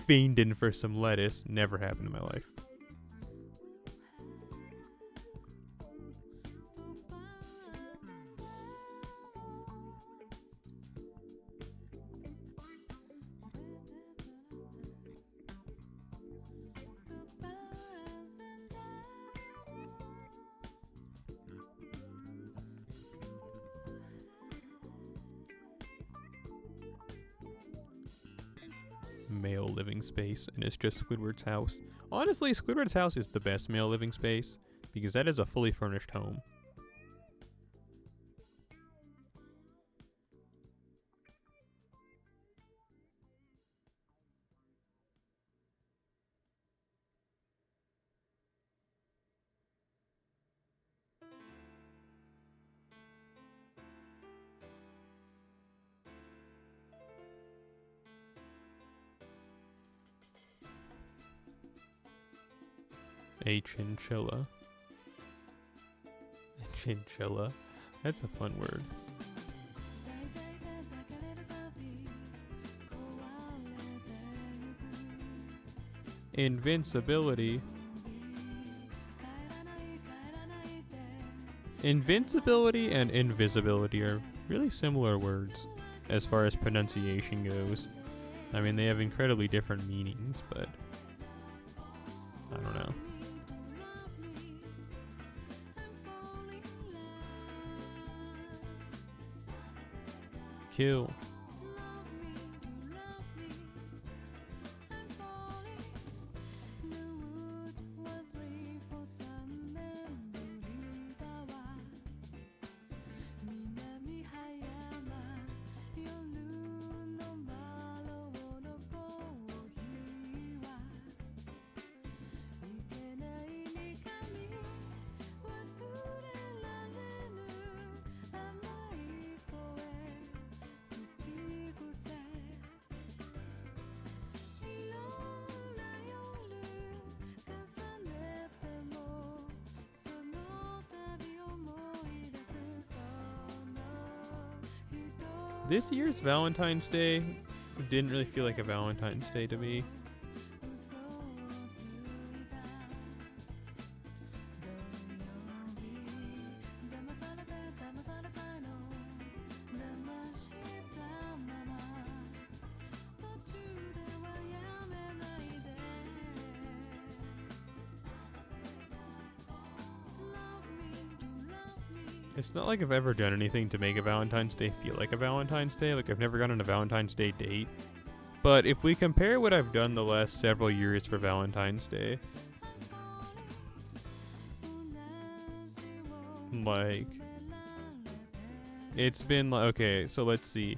S1: fiending for some lettuce. Never happened in my life. Male living space, and it's just Squidward's house. Honestly, Squidward's house is the best male living space because that is a fully furnished home. A chinchilla. A chinchilla? That's a fun word. Invincibility. Invincibility and invisibility are really similar words as far as pronunciation goes. I mean, they have incredibly different meanings, but I don't know. Kill. This year's Valentine's Day didn't really feel like a Valentine's Day to me. It's not like I've ever done anything to make a Valentine's Day feel like a Valentine's Day. Like, I've never gone on a Valentine's Day date. But if we compare what I've done the last several years for Valentine's Day, like, it's been like, okay, so let's see.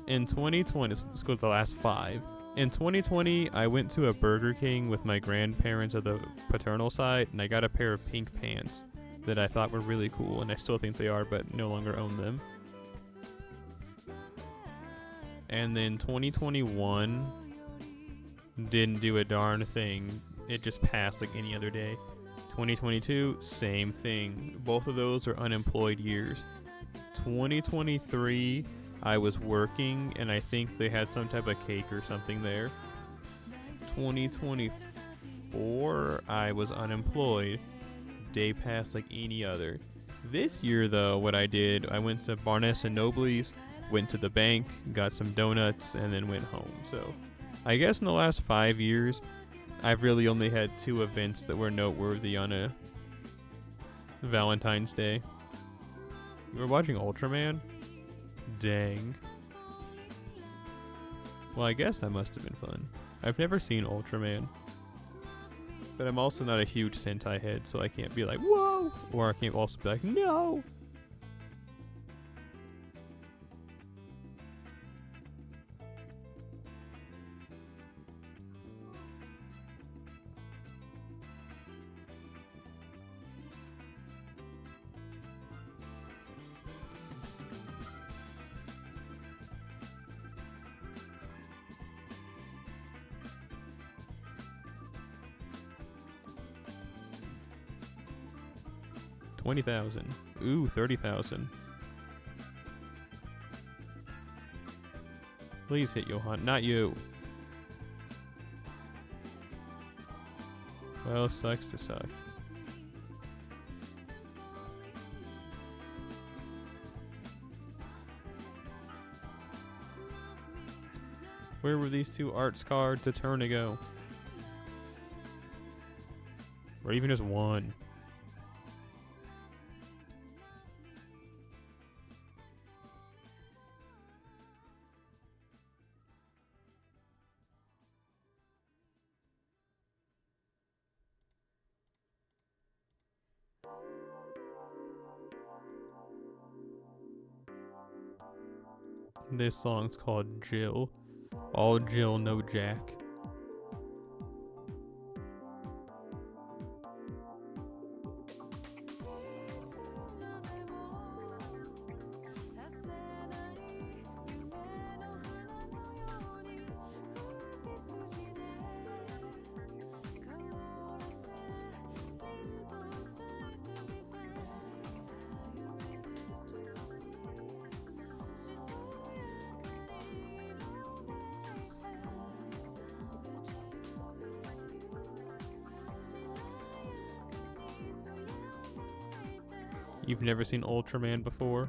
S1: In 2020, let's go to the last 5. In 2020, I went to a Burger King with my grandparents of the paternal side, and I got a pair of pink pants that I thought were really cool, and I still think they are, but no longer own them. And then 2021 didn't do a darn thing. It just passed like any other day. 2022, same thing. Both of those are unemployed years. 2023, I was working, and I think they had some type of cake or something there. 2024, I was unemployed. Day passed like any other. This year, though, what I did, I went to Barnes and Noble's, went to the bank, got some donuts, and then went home. So I guess in the last 5 years, I've really only had 2 events that were noteworthy on a Valentine's Day. You were watching Ultraman? Dang. Well, I guess that must have been fun. I've never seen Ultraman. But I'm also not a huge Sentai head, so I can't be like, whoa! Or I can't also be like, no! $20,000. Ooh, $30,000. Please hit Johan, not you. Well, sucks to suck. Where were these two arts cards a turn ago? Or even just one. This song's called Jill. All Jill, no Jack. You've never seen Ultraman before?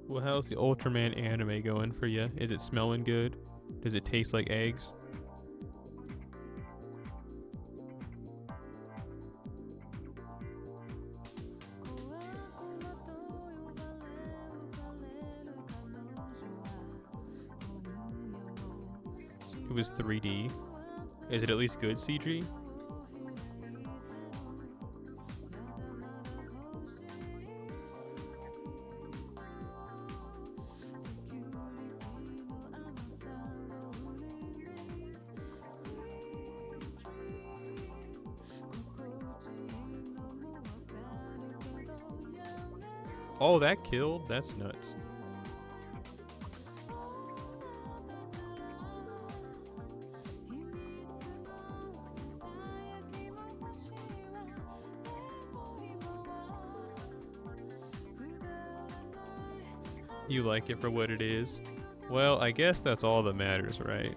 S1: Well, how's the Ultraman anime going for you? Is it smelling good? Does it taste like eggs? It was 3D. Is it at least good CG? Oh, that killed? That's nuts. You like it for what it is? Well, I guess that's all that matters, right?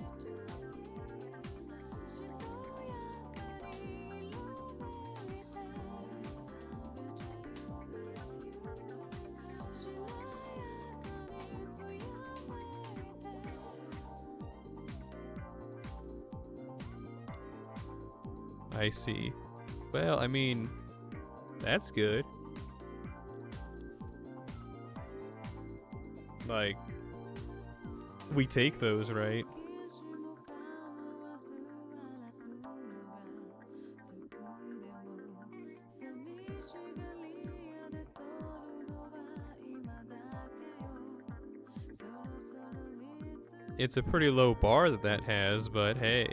S1: I see. Well, I mean, that's good. Like, we take those, right? It's a pretty low bar that has, but hey.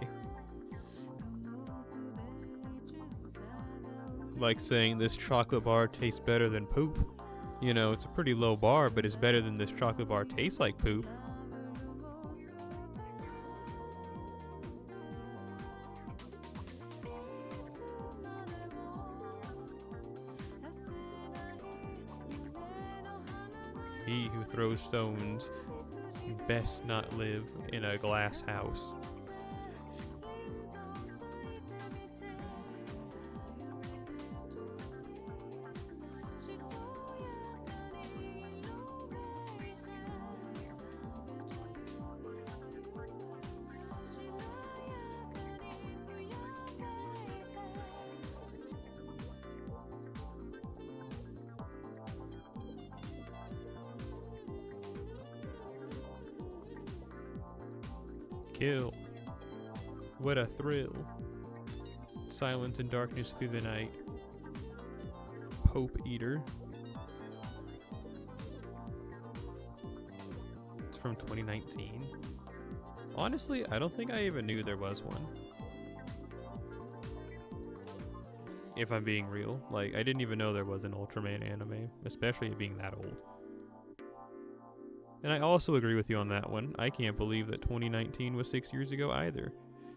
S1: Like saying this chocolate bar tastes better than poop. You know, it's a pretty low bar, but it's better than this chocolate bar tastes like poop. He who throws stones best not live in a glass house. Kill. What a thrill. Silence and darkness through the night. Pope Eater. It's from 2019. Honestly, I don't think I even knew there was one. If I'm being real. Like, I didn't even know there was an Ultraman anime, especially it being that old. And I also agree with you on that one. I can't believe that 2019 was 6 years ago either.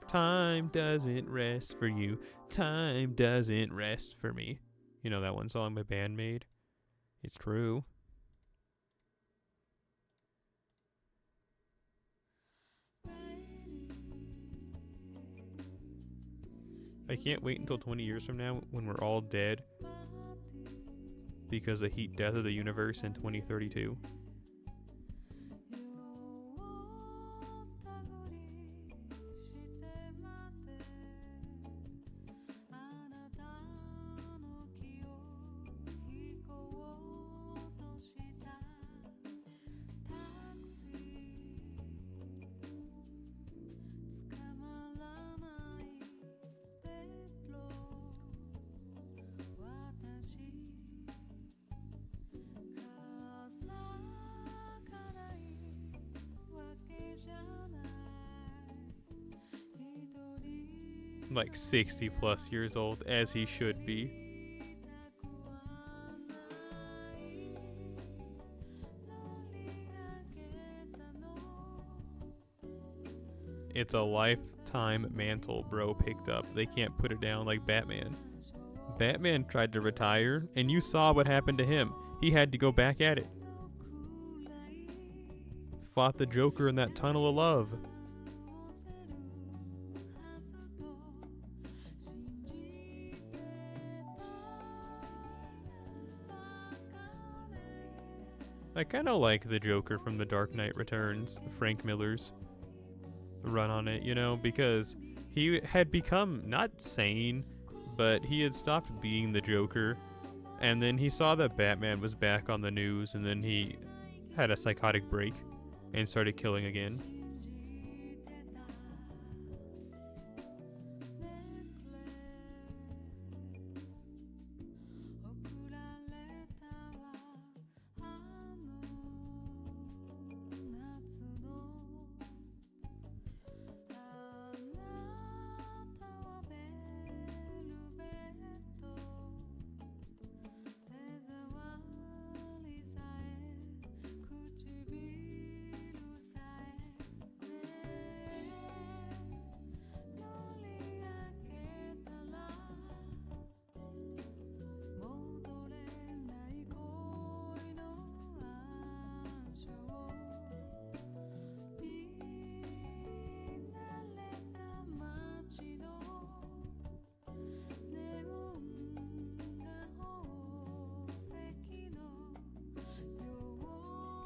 S1: Time doesn't rest for you. Time doesn't rest for me. You know that one song by Bandmade? It's true. I can't wait until 20 years from now when we're all dead because of heat death of the universe in 2032. Like 60 plus years old, as he should be. It's a lifetime mantle bro picked up. They can't put it down like Batman. Batman tried to retire, and you saw what happened to him. He had to go back at it. Fought the Joker in that tunnel of love. I kind of like the Joker from The Dark Knight Returns, Frank Miller's run on it, you know, because he had become not sane, but he had stopped being the Joker, and then he saw that Batman was back on the news, and then he had a psychotic break and started killing again.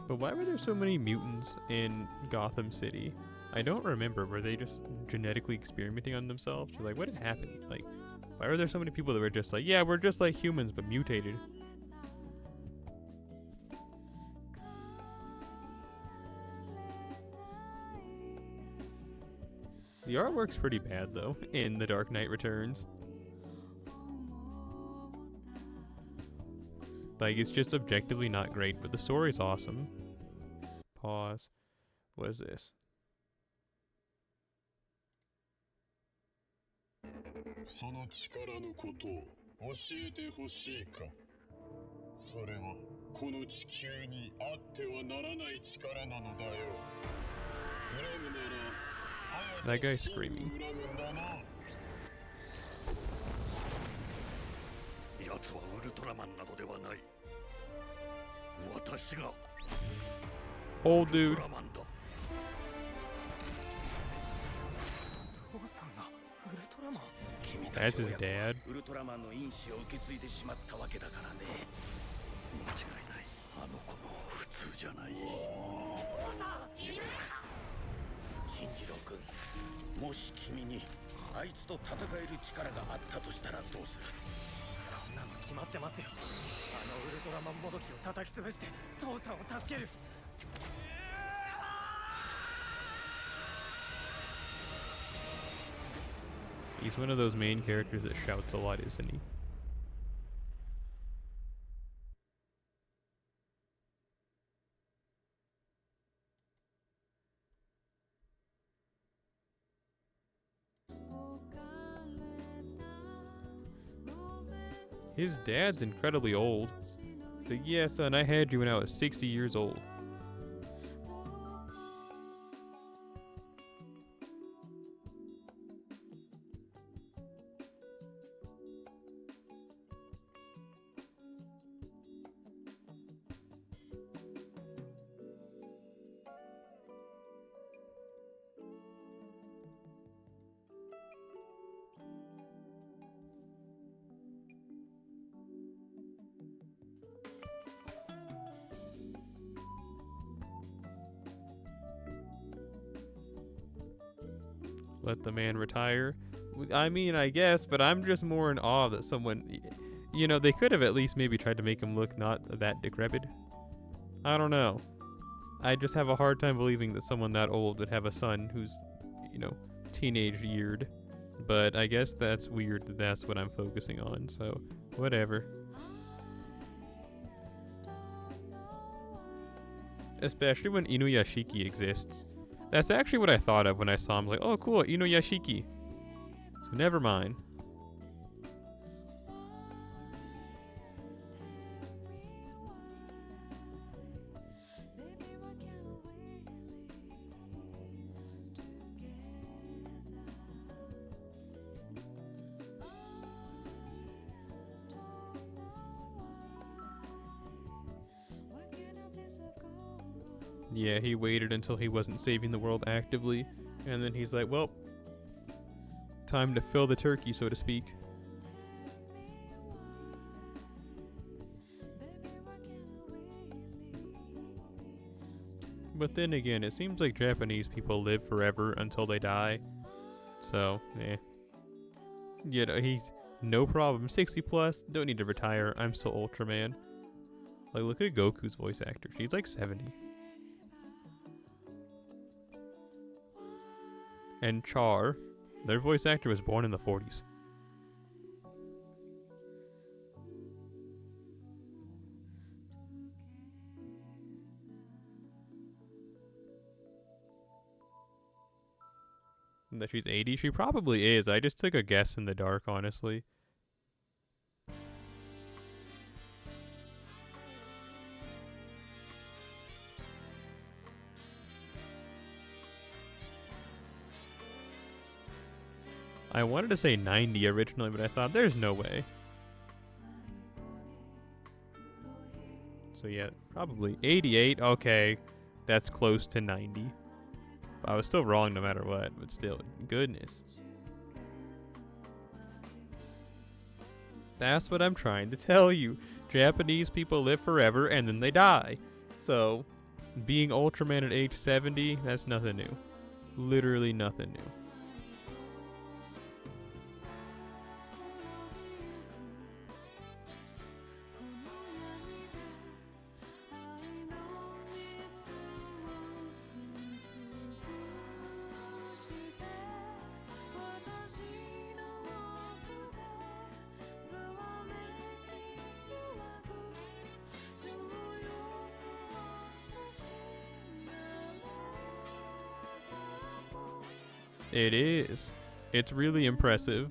S1: But why were there so many mutants in Gotham City? I don't remember. Were they just genetically experimenting on themselves? Or like, what had happened? Like, why were there so many people that were just like, yeah, we're just like humans, but mutated? The artwork's pretty bad, though, in The Dark Knight Returns. Like, it's just objectively not great, but the story's awesome. Pause. What is this?
S2: その力のことを教えてほしいか。それはこの地球にあってはならない力なのだよ。恨むなら
S1: That guy's screaming.
S2: 恨むんだな。奴はウルトラマンなどではない。私が
S1: Old dude. That's his dad.
S2: ウルトラマンの因子を受け継いでしまったわけだからね。間違いない。あの子も普通じゃない。進次郎君、もし君にあいつと戦える力があったとしたらどうする？そんなの決まってますよ。あのウルトラマンもどきを叩き潰して父さんを助ける。
S1: He's one of those main characters that shouts a lot, isn't he? His dad's incredibly old. So yeah, son, I had you when I was 60 years old. Let the man retire. I mean, I guess, but I'm just more in awe that someone, they could have at least maybe tried to make him look not that decrepit. I don't know. I just have a hard time believing that someone that old would have a son who's, teenage yeared. But I guess that's weird that that's what I'm focusing on, so whatever. Especially when Inuyashiki exists. That's actually what I thought of when I saw him. I was like, oh, cool, Inuyashiki. So never mind. Yeah, he waited until he wasn't saving the world actively, and then he's like, well, time to fill the turkey, so to speak. But then again, it seems like Japanese people live forever until they die. So, he's no problem. 60 plus, don't need to retire. I'm still Ultraman. Like, look at Goku's voice actor. She's like 70. And Char, their voice actor was born in the 40s. That she's 80? She probably is. I just took a guess in the dark, honestly. I wanted to say 90 originally, but I thought there's no way. So yeah, probably 88. Okay, that's close to 90. But I was still wrong no matter what, but still, goodness. That's what I'm trying to tell you. Japanese people live forever and then they die. So, being Ultraman at age 70, that's nothing new. Literally nothing new. It is. It's really impressive.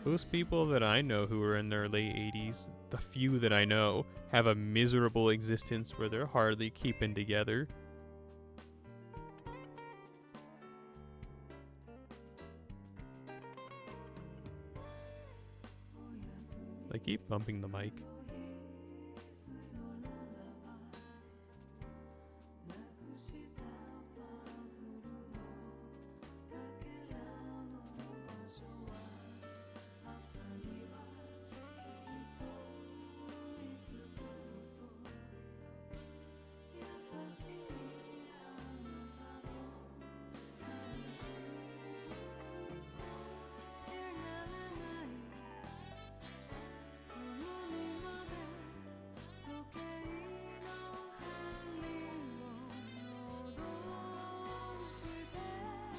S1: Most people that I know who are in their late 80s, the few that I know, have a miserable existence where they're hardly keeping together. I keep bumping the mic.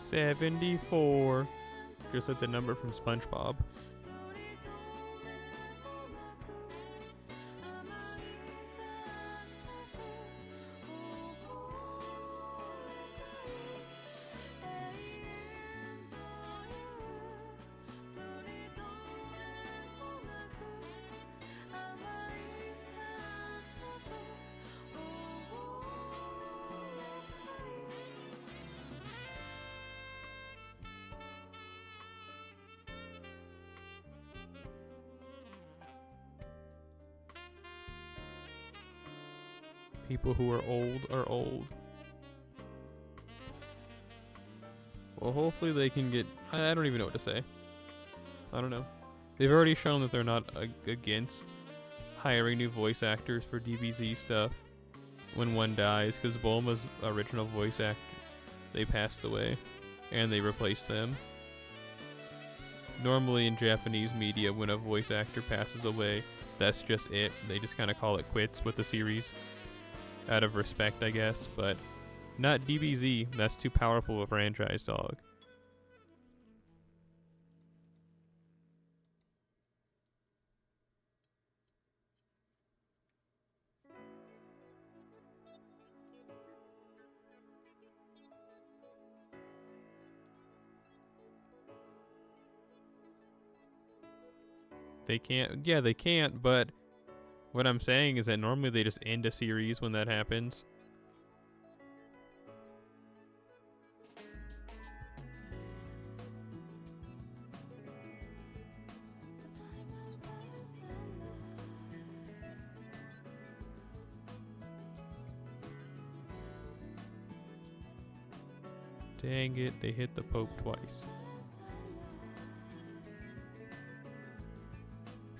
S1: 74. Just like the number from SpongeBob. People who are old are old. Well, hopefully they can get... I don't even know what to say. I don't know. They've already shown that they're not against hiring new voice actors for DBZ stuff when one dies, because Bulma's original voice actor, they passed away, and they replaced them. Normally in Japanese media, when a voice actor passes away, that's just it. They just kind of call it quits with the series. Out of respect, I guess, but not DBZ. That's too powerful a franchise, dog. They can't. Yeah, they can't, but what I'm saying is that normally they just end a series when that happens. Dang it, they hit the Pope twice.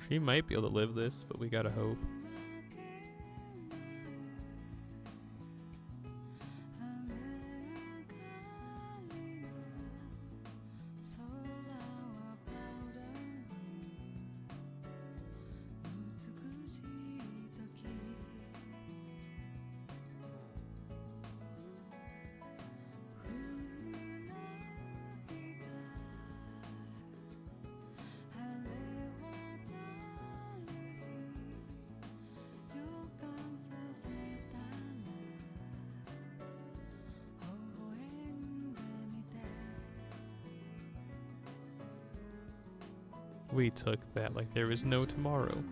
S1: She might be able to live this, but we gotta hope. We took that like there is no tomorrow.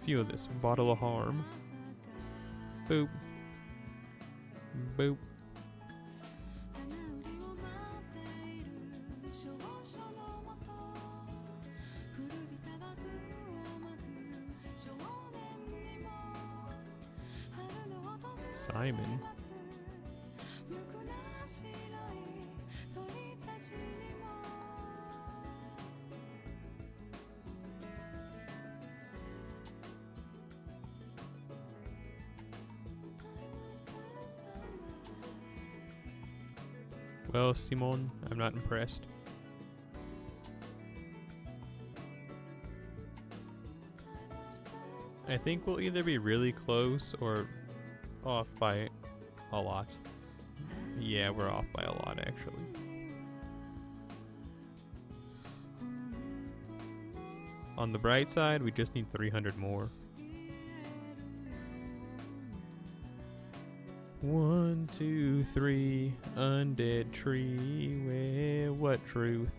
S1: Feel this bottle of harm. Boop. Boop. Simon. Well, Simon, I'm not impressed. I think we'll either be really close or off by a lot. Yeah, we're off by a lot, actually. On the bright side, we just need 300 more. 1, 2, 3, undead tree, where what truth?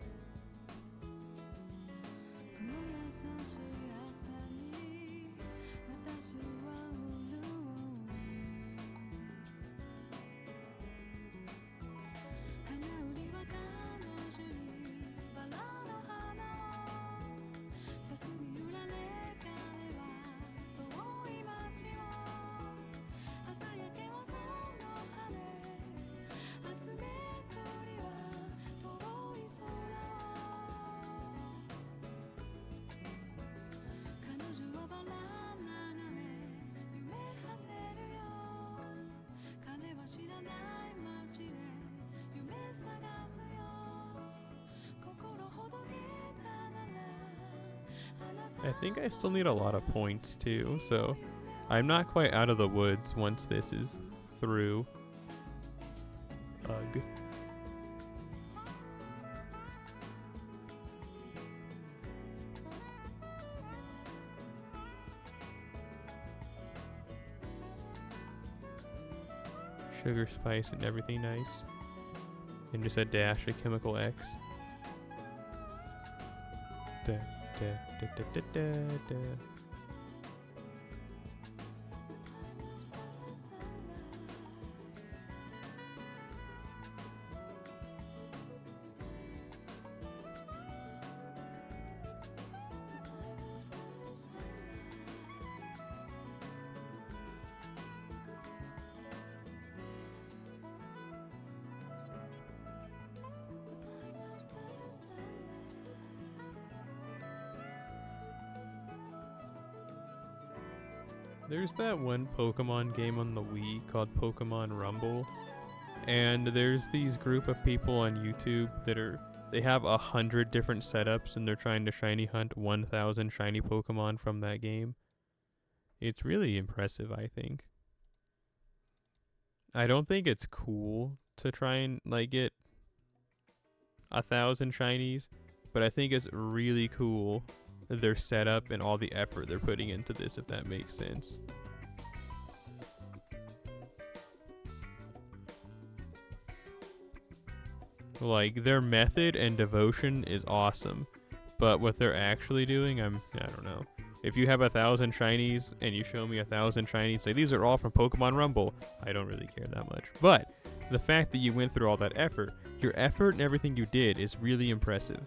S1: I think I still need a lot of points too, so I'm not quite out of the woods once this is through. Ugh. sugar, spice, and everything nice. And just a dash of chemical X. Da, da, da, da, da, da, da. There's that one Pokemon game on the Wii called Pokemon Rumble, and there's these group of people on YouTube they have 100 different setups and they're trying to shiny hunt 1,000 shiny Pokemon from that game. It's really impressive, I think. I don't think it's cool to try and like get 1,000 shinies, but I think it's really cool their setup and all the effort they're putting into this, if that makes sense. Like, their method and devotion is awesome, but what they're actually doing, I don't know. If you have 1,000 shinies and you show me 1,000 shinies, say these are all from Pokemon Rumble, I don't really care that much. But the fact that you went through all that effort, your effort and everything you did is really impressive.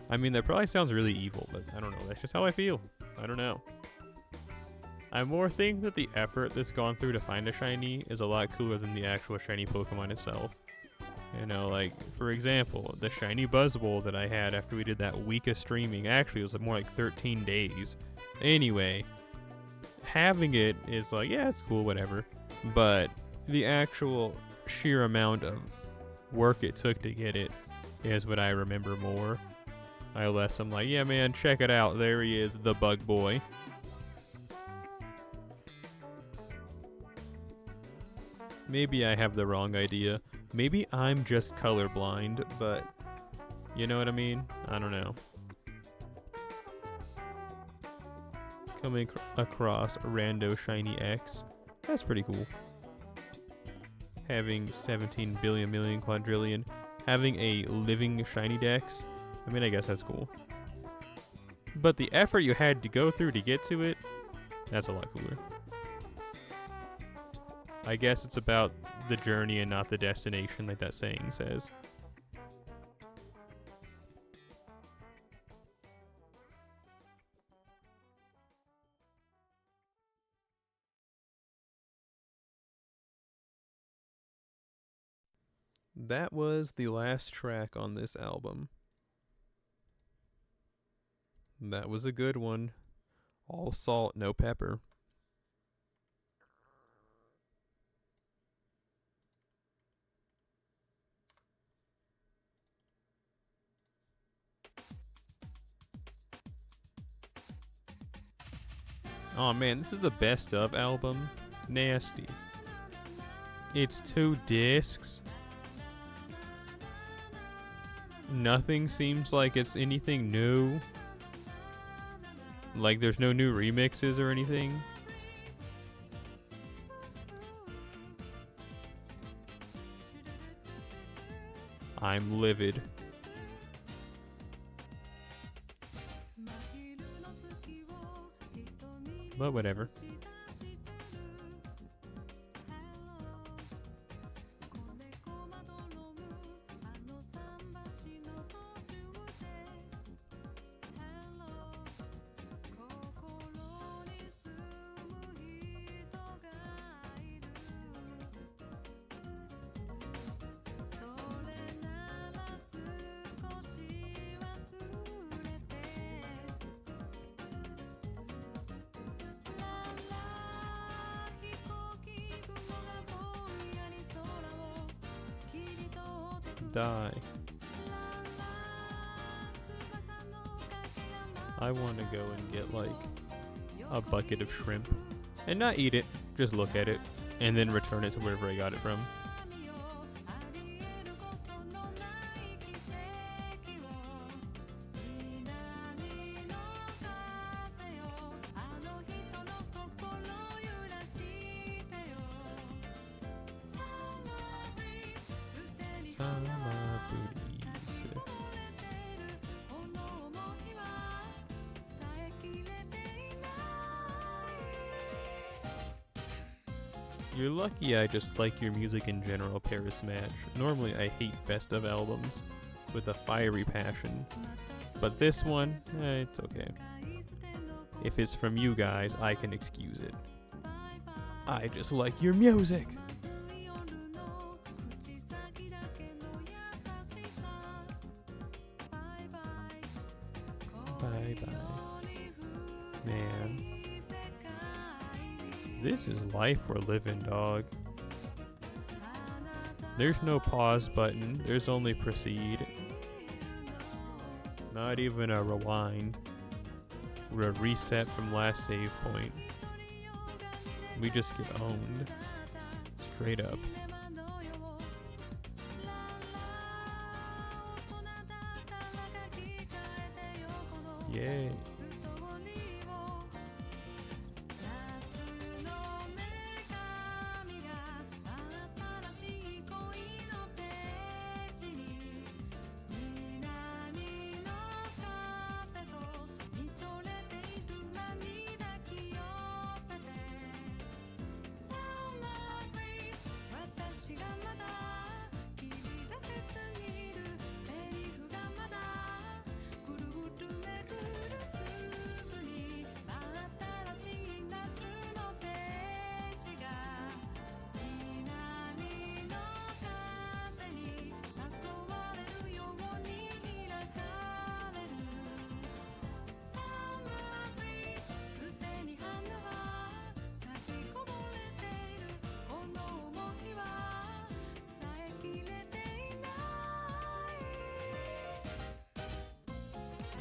S1: I mean, that probably sounds really evil, but I don't know. That's just how I feel. I don't know. I more think that the effort that's gone through to find a shiny is a lot cooler than the actual shiny Pokemon itself. You know, like, for example, the shiny Buzzwole that I had after we did that week of streaming. Actually, it was more like 13 days. Anyway, having it is like, yeah, it's cool, whatever. But the actual sheer amount of work it took to get it is what I remember more. Unless I'm like, yeah, man, check it out. There he is, the Bug Boy. Maybe I have the wrong idea. Maybe I'm just colorblind, but you know what I mean? I don't know. Coming across Rando Shiny X. That's pretty cool. Having 17 billion million quadrillion. Having a living Shiny Dex. I mean, I guess that's cool. But the effort you had to go through to get to it, that's a lot cooler. I guess it's about the journey and not the destination, like that saying says. That was the last track on this album. That was a good one. All salt, no pepper. Oh man, this is the best of album. Nasty. It's 2 discs. Nothing seems like it's anything new. Like there's no new remixes or anything. I'm livid. But whatever. Die. I want to go and get like a bucket of shrimp and not eat it, just look at it and then return it to wherever I got it from. Summer breeze. You're lucky I just like your music in general, Paris Match. Normally I hate best of albums with a fiery passion. But this one, it's okay. If it's from you guys, I can excuse it. I just like your music. Bye bye. Man. This is life we're living, dog. There's no pause button, there's only proceed. Not even a rewind. Or a reset from last save point. We just get owned. Straight up. Yay.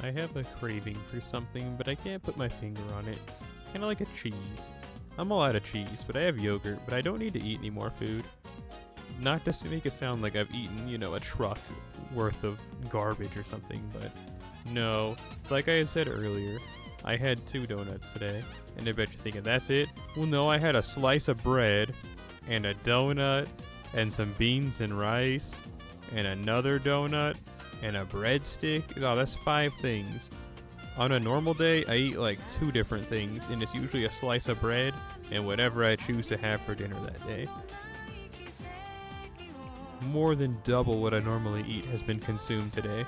S1: I have a craving for something, but I can't put my finger on it. Kinda like a cheese. I'm all out of cheese, but I have yogurt, but I don't need to eat any more food. Not just to make it sound like I've eaten, a truck worth of garbage or something, but no. Like I had said earlier, I had 2 donuts today, and I bet you're thinking, that's it? Well, no, I had a slice of bread, and a donut, and some beans and rice, and another donut, and a breadstick. Oh, that's 5 things. On a normal day, I eat like 2 different things, and it's usually a slice of bread and whatever I choose to have for dinner that day. More than double what I normally eat has been consumed today.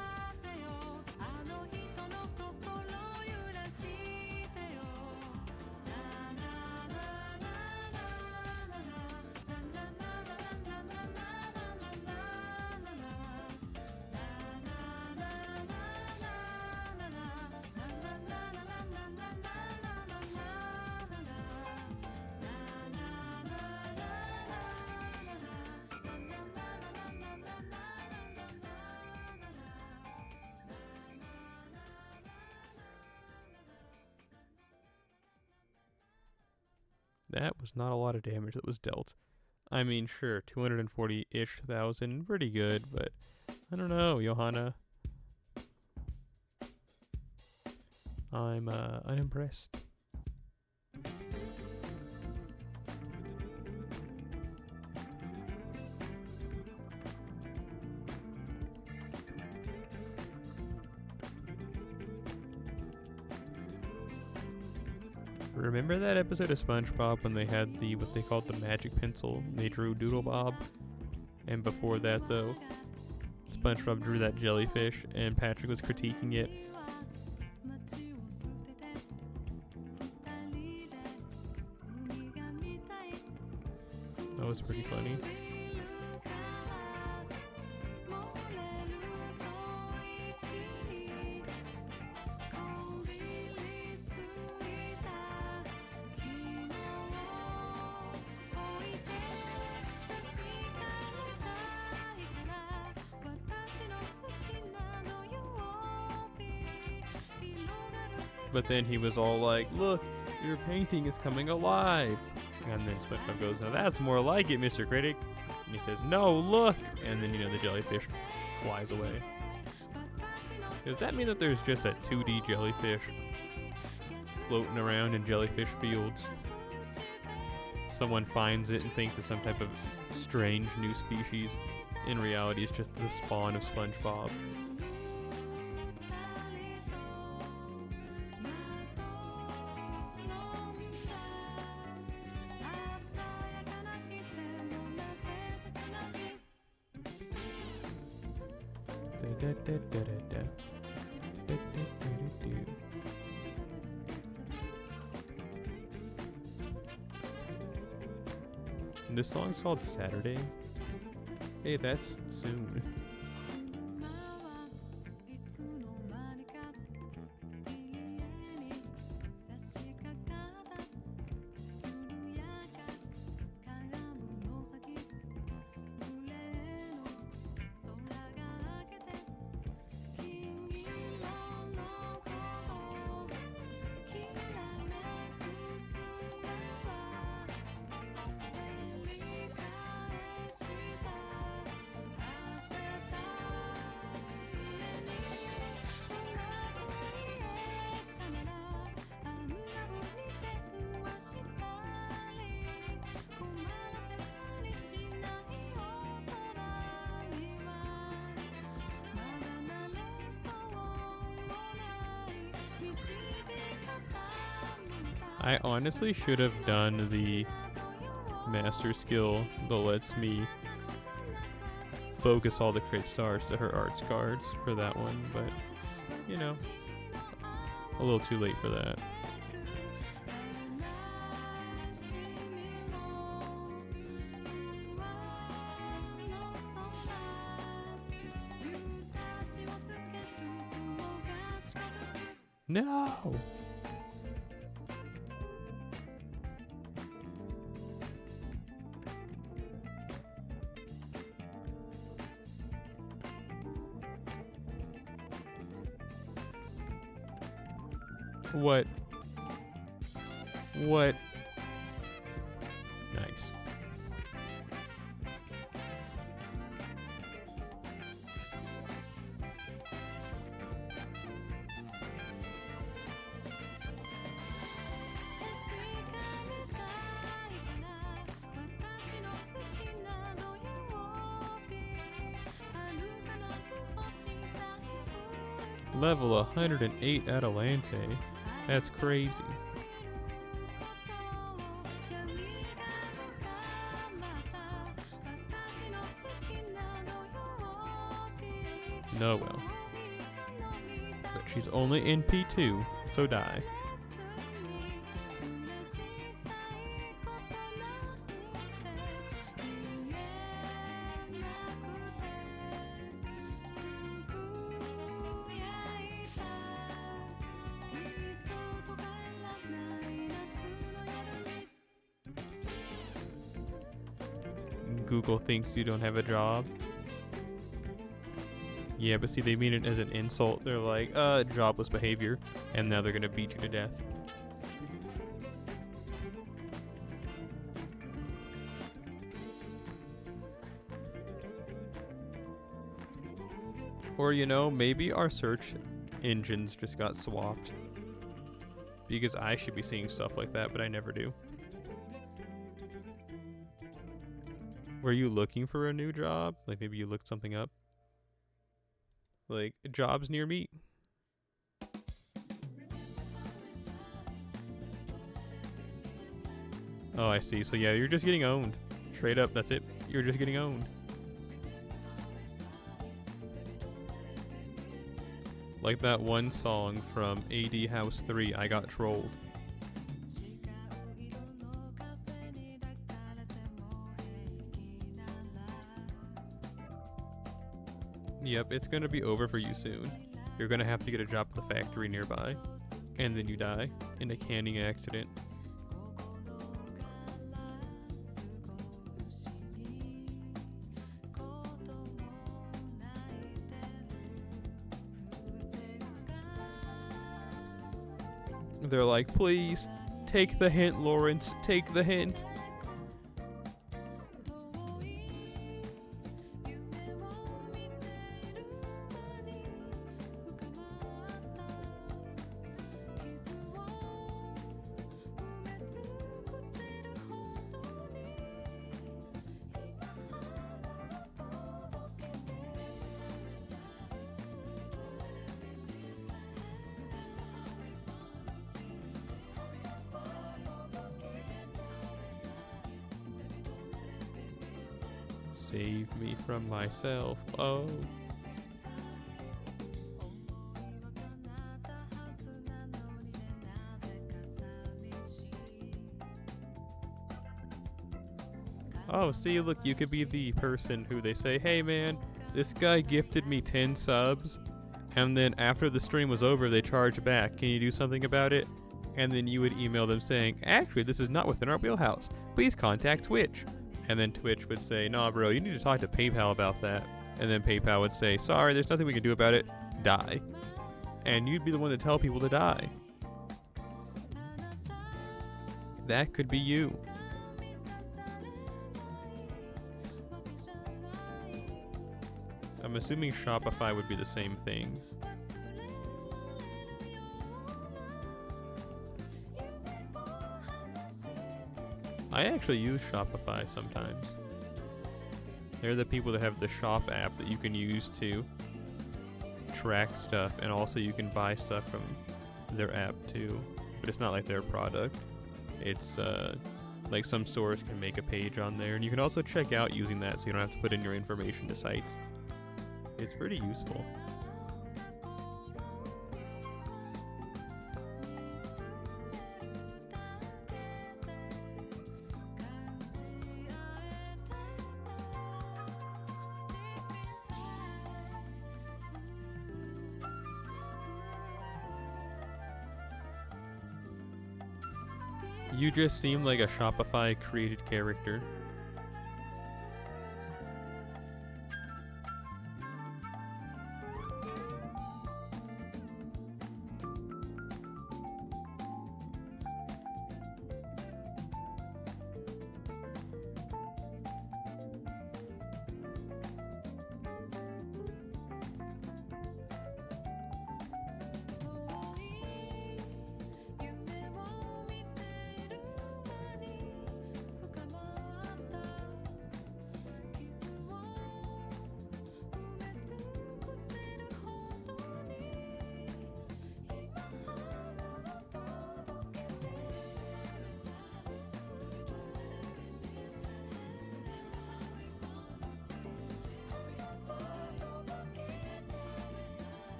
S1: That was not a lot of damage that was dealt. I mean, sure, 240-ish thousand, pretty good, but I don't know, Johanna. I'm unimpressed. Remember that episode of SpongeBob when they had what they called the magic pencil? They drew Doodle Bob. And before that, though, SpongeBob drew that jellyfish and Patrick was critiquing it. That was pretty funny. But then he was all like, look, your painting is coming alive. And then SpongeBob goes, now that's more like it, Mr. Critic. And he says, no, look. And then, the jellyfish flies away. Does that mean that there's just a 2D jellyfish floating around in jellyfish fields? Someone finds it and thinks it's some type of strange new species in reality is just the spawn of SpongeBob. And this song's called Saturday. Hey, that's soon. I honestly should have done the master skill that lets me focus all the crit stars to her arts cards for that one, but you know, a little too late for that. No! What? What? Nice. Level 108 Adelante. That's crazy. No, well. But she's only in P2, so die. Google thinks you don't have a job. Yeah, but see, they mean it as an insult. They're like, jobless behavior, and now they're gonna beat you to death. Or, you know, maybe our search engines just got swapped. Because I should be seeing stuff like that, but I never do. Were you looking for a new job? Like maybe you looked something up? Like, jobs near me. Oh, I see. So yeah, you're just getting owned. Straight up, that's it. You're just getting owned. Like that one song from AD House 3, I Got Trolled. Yep, it's gonna be over for you soon. You're gonna have to get a job at the factory nearby. And then you die in a canning accident. They're like, please, take the hint, Lawrence, take the hint. Save me from myself. Oh. Oh, see, look, you could be the person who they say, hey man, this guy gifted me 10 subs, and then after the stream was over, they charged back. Can you do something about it? And then you would email them saying, actually, this is not within our wheelhouse. Please contact Twitch. And then Twitch would say, nah, bro, you need to talk to PayPal about that. And then PayPal would say, sorry, there's nothing we can do about it. Die. And you'd be the one to tell people to die. That could be you. I'm assuming Shopify would be the same thing. I actually use Shopify sometimes. They're the people that have the shop app that you can use to track stuff, and also you can buy stuff from their app too. But it's not like their product. It's like some stores can make a page on there, and you can also check out using that so you don't have to put in your information to sites. It's pretty useful. You just seem like a Shopify created character.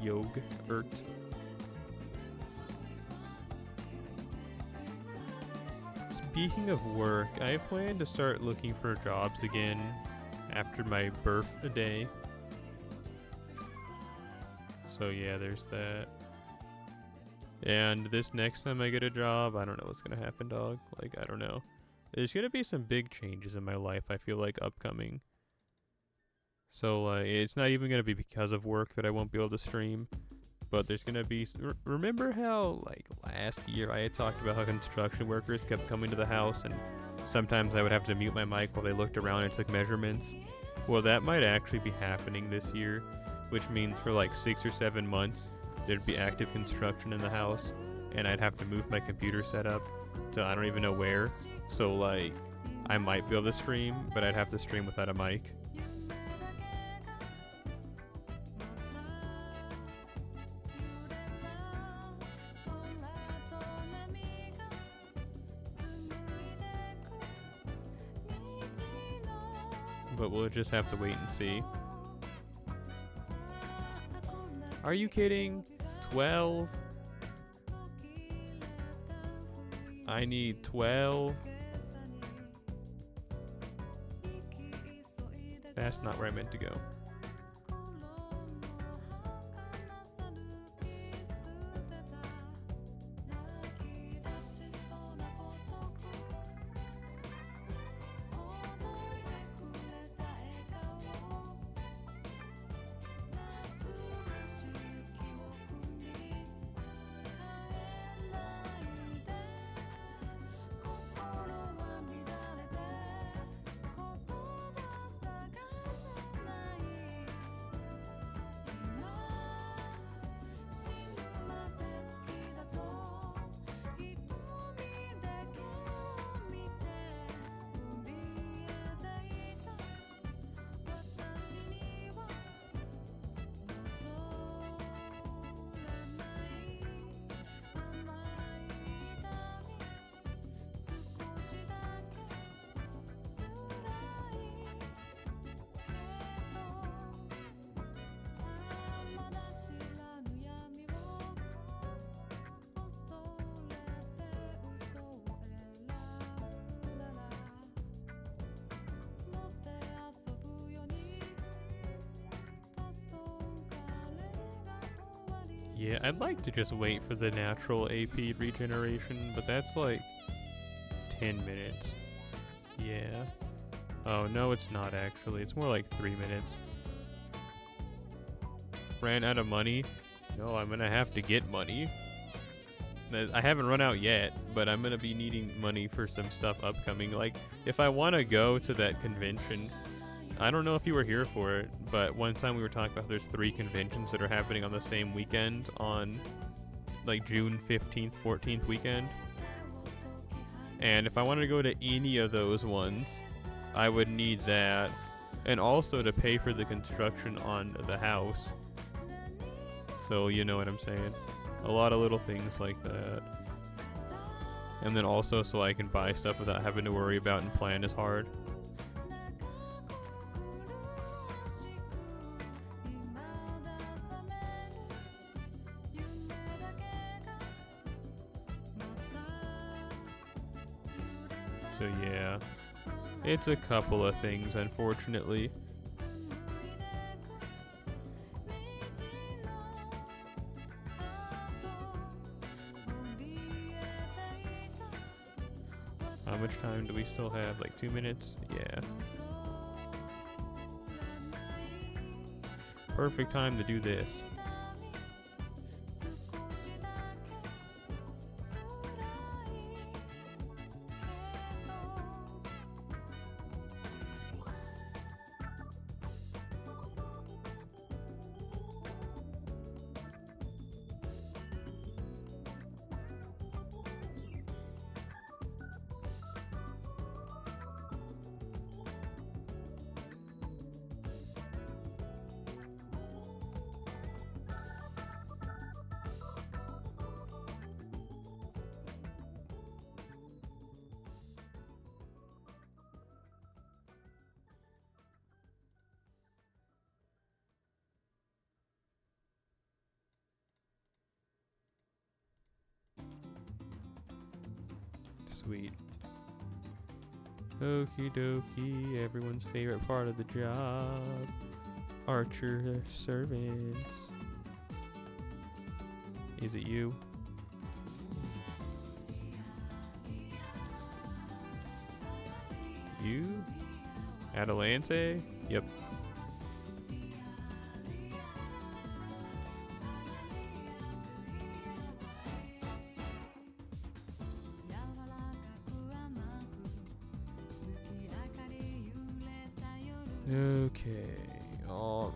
S1: Yogurt. Speaking of work, I plan to start looking for jobs again after my birthday. So yeah, there's that. And this next time I get a job, I don't know what's gonna happen, dog. Like, I don't know. There's gonna be some big changes in my life, I feel like, upcoming. So it's not even going to be because of work that I won't be able to stream, but there's going to be... remember how, like, last year I had talked about how construction workers kept coming to the house, and sometimes I would have to mute my mic while they looked around and took measurements? Well, that might actually be happening this year, which means for like 6 or 7 months, there'd be active construction in the house, and I'd have to move my computer setup to I don't even know where. So, like, I might be able to stream, but I'd have to stream without a mic. But we'll just have to wait and see. Are you kidding? 12? I need 12? That's not where I meant to go. Yeah, I'd like to just wait for the natural AP regeneration, but that's like 10 minutes. Yeah. Oh, no, it's not actually. It's more like 3 minutes. Ran out of money? No, I'm gonna have to get money. I haven't run out yet, but I'm gonna be needing money for some stuff upcoming. Like, if I want to go to that convention, I don't know if you were here for it, but one time we were talking about there's 3 conventions that are happening on the same weekend on like June 15th, 14th weekend. And if I wanted to go to any of those ones, I would need that. And also to pay for the construction on the house. So you know what I'm saying. A lot of little things like that. And then also so I can buy stuff without having to worry about and plan as hard. So yeah, it's a couple of things, unfortunately. How much time do we still have? Like 2 minutes? Yeah. Perfect time to do this. Sweet. Okie dokie, everyone's favorite part of the job. Archer servants. Is it you? You? Adelante? Yep. Okay, alright.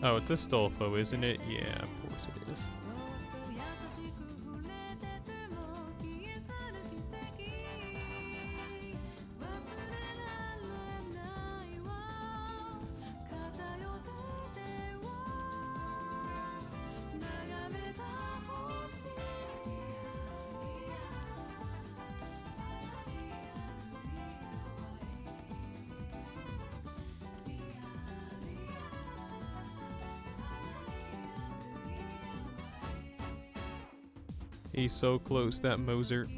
S1: Oh, it's a Stolfo, isn't it? Yeah, of course it is. He's so close, that Mozart.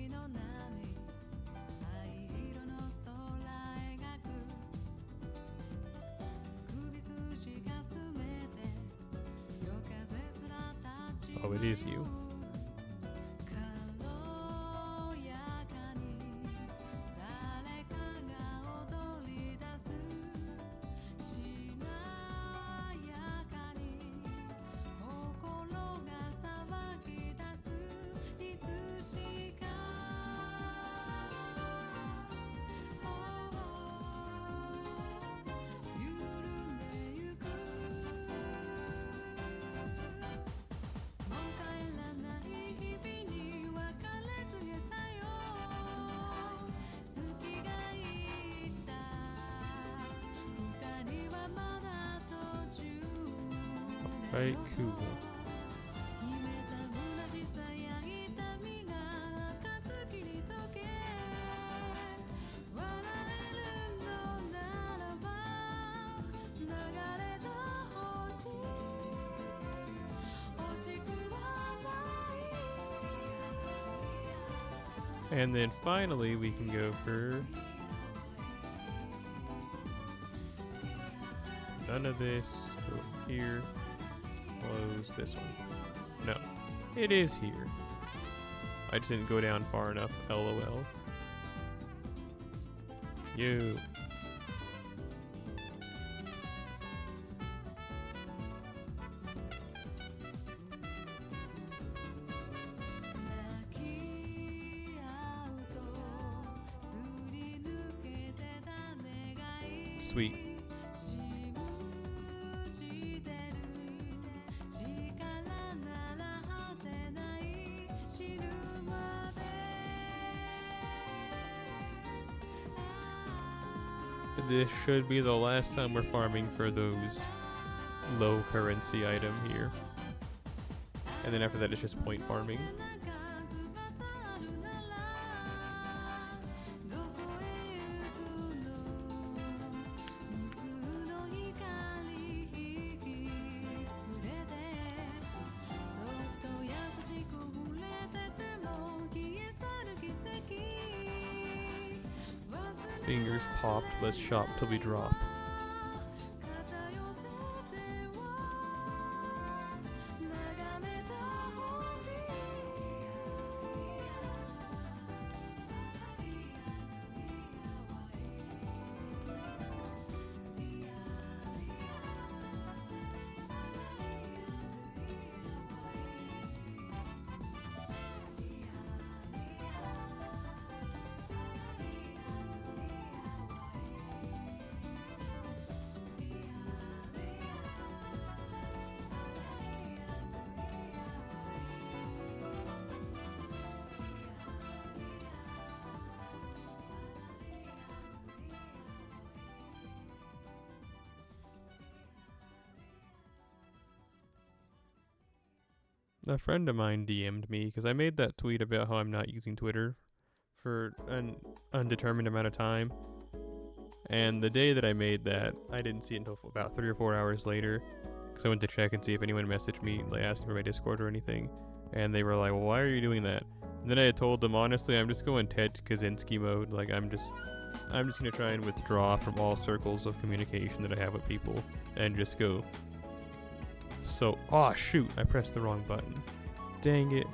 S1: Oh, it is you. Alright, cool. And then finally we can go for none of this. Go here. Close this one. No. It is here. I just didn't go down far enough. LOL. You. Sweet. This should be the last time we're farming for those low currency item here. And then after that it's just point farming. Fingers popped, let's shop till we drop. A friend of mine DM'd me because I made that tweet about how I'm not using Twitter for an undetermined amount of time. And the day that I made that, I didn't see it until about 3 or 4 hours later. Because I went to check and see if anyone messaged me, like asking for my Discord or anything. And they were like, well, why are you doing that? And then I had told them, honestly, I'm just going Ted Kaczynski mode. Like, I'm just going to try and withdraw from all circles of communication that I have with people. And just go. So, oh shoot, I pressed the wrong button. Dang it.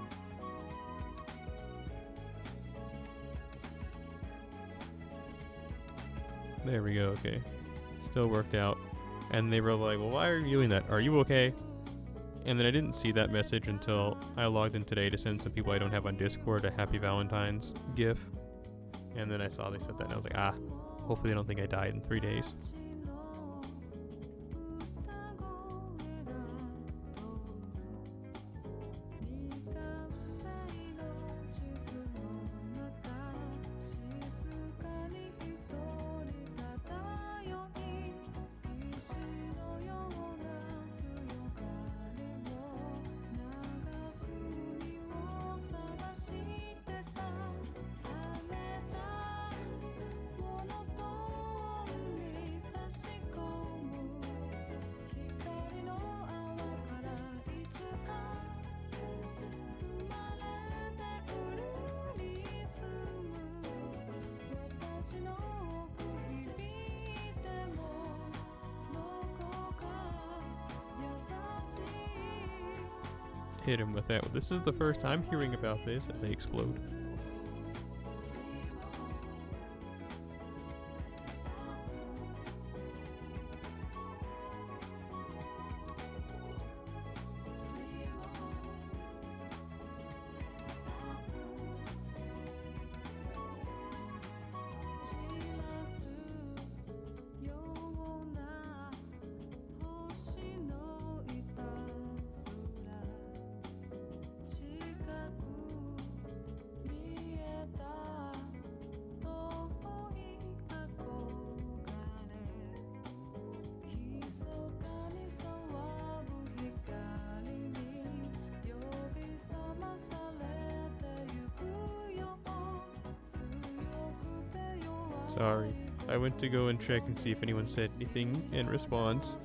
S1: There we go, okay. Still worked out. And they were like, well, why are you doing that? Are you okay? And then I didn't see that message until I logged in today to send some people I don't have on Discord a Happy Valentine's GIF. And then I saw they said that and I was like, ah, hopefully they don't think I died in 3 days. Hit him with that. This is the first time hearing about this, and they explode. Sorry. I went to go and check and see if anyone said anything in response.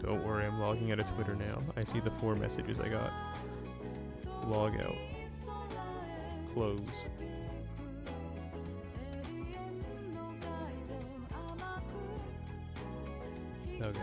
S1: Don't worry, I'm logging out of Twitter now. I see the 4 messages I got. Log out. Close. Okay.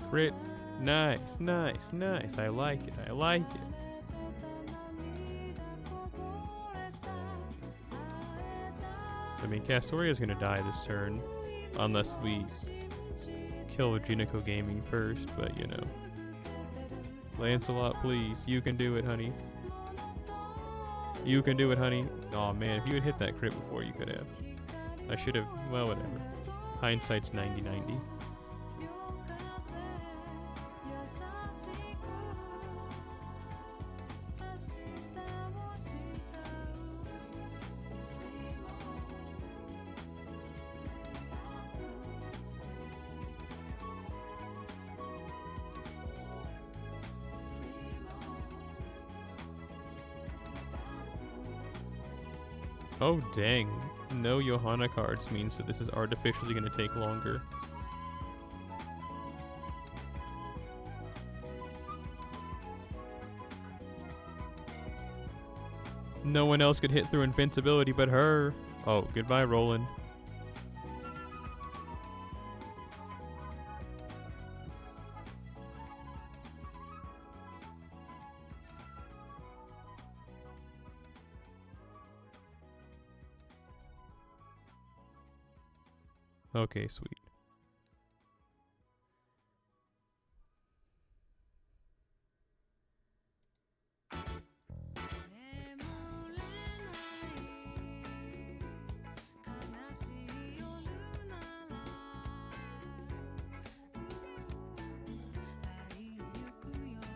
S1: Crit. Nice, nice, nice. I like it. I like it. I mean, Castoria's gonna die this turn. Unless we kill Jinako Gaming first, but you know. Lancelot, please. You can do it, honey. You can do it, honey. Aw, man. If you had hit that crit before, you could have. I should have. Well, whatever. Hindsight's 90-90. Oh dang, no Johanna cards means that this is artificially going to take longer. No one else could hit through invincibility but her. Oh, goodbye Roland. Okay, sweet.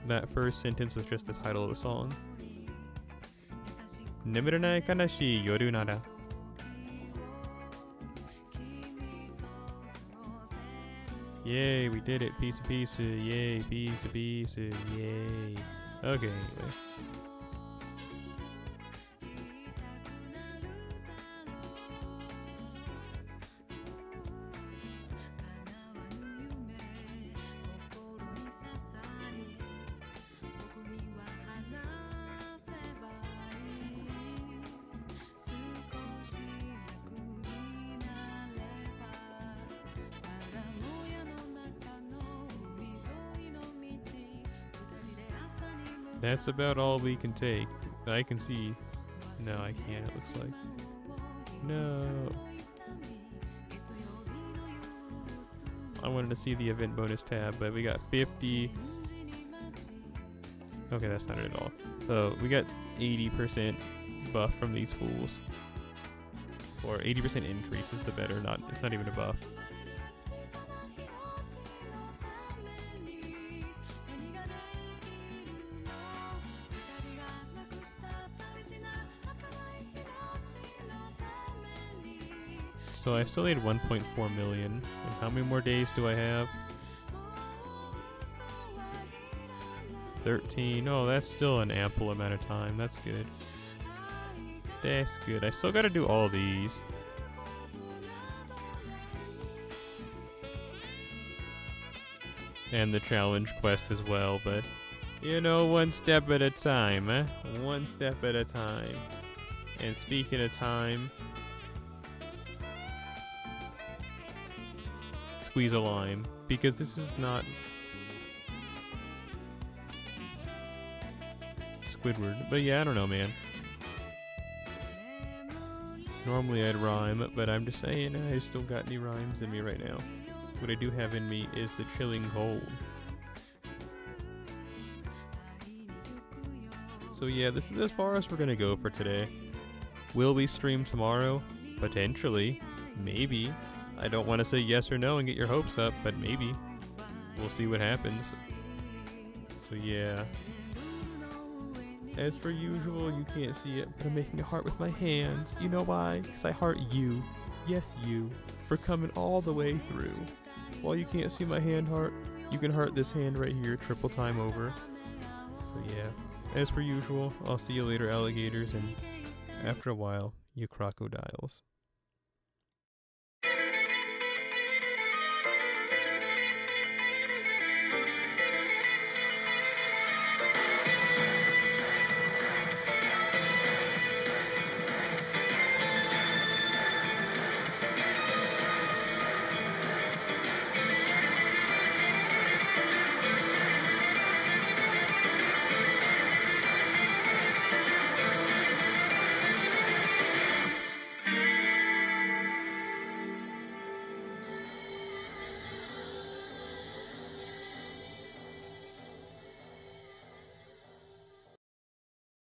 S1: That first sentence was just the title of the song. Nemuranai kanashii yoru nara. Yay, we did it. Piece of pizza. Yay, piece of pizza. Yay. Okay, anyway. That's about all we can take. I can see. No, I can't, it looks like. No. I wanted to see the event bonus tab, but we got 50. Okay, that's not it at all. So we got 80% buff from these fools. Or 80% increase is the better, it's not even a buff. So I still need 1.4 million. And how many more days do I have? 13. Oh, that's still an ample amount of time. That's good. That's good. I still gotta do all these. And the challenge quest as well, but you know, one step at a time, eh? One step at a time. And speaking of time, squeeze a lime, because this is not Squidward. But yeah, I don't know, man. Normally I'd rhyme, but I'm just saying I still got any rhymes in me right now. What I do have in me is the chilling cold. So yeah, this is as far as we're gonna go for today. Will we stream tomorrow? Potentially. Maybe. I don't want to say yes or no and get your hopes up, but maybe. We'll see what happens. So yeah. As per usual, you can't see it, but I'm making a heart with my hands. You know why? Because I heart you. Yes, you. For coming all the way through. While you can't see my hand heart, you can heart this hand right here triple time over. So yeah. As per usual, I'll see you later, alligators, and after a while, you crocodiles.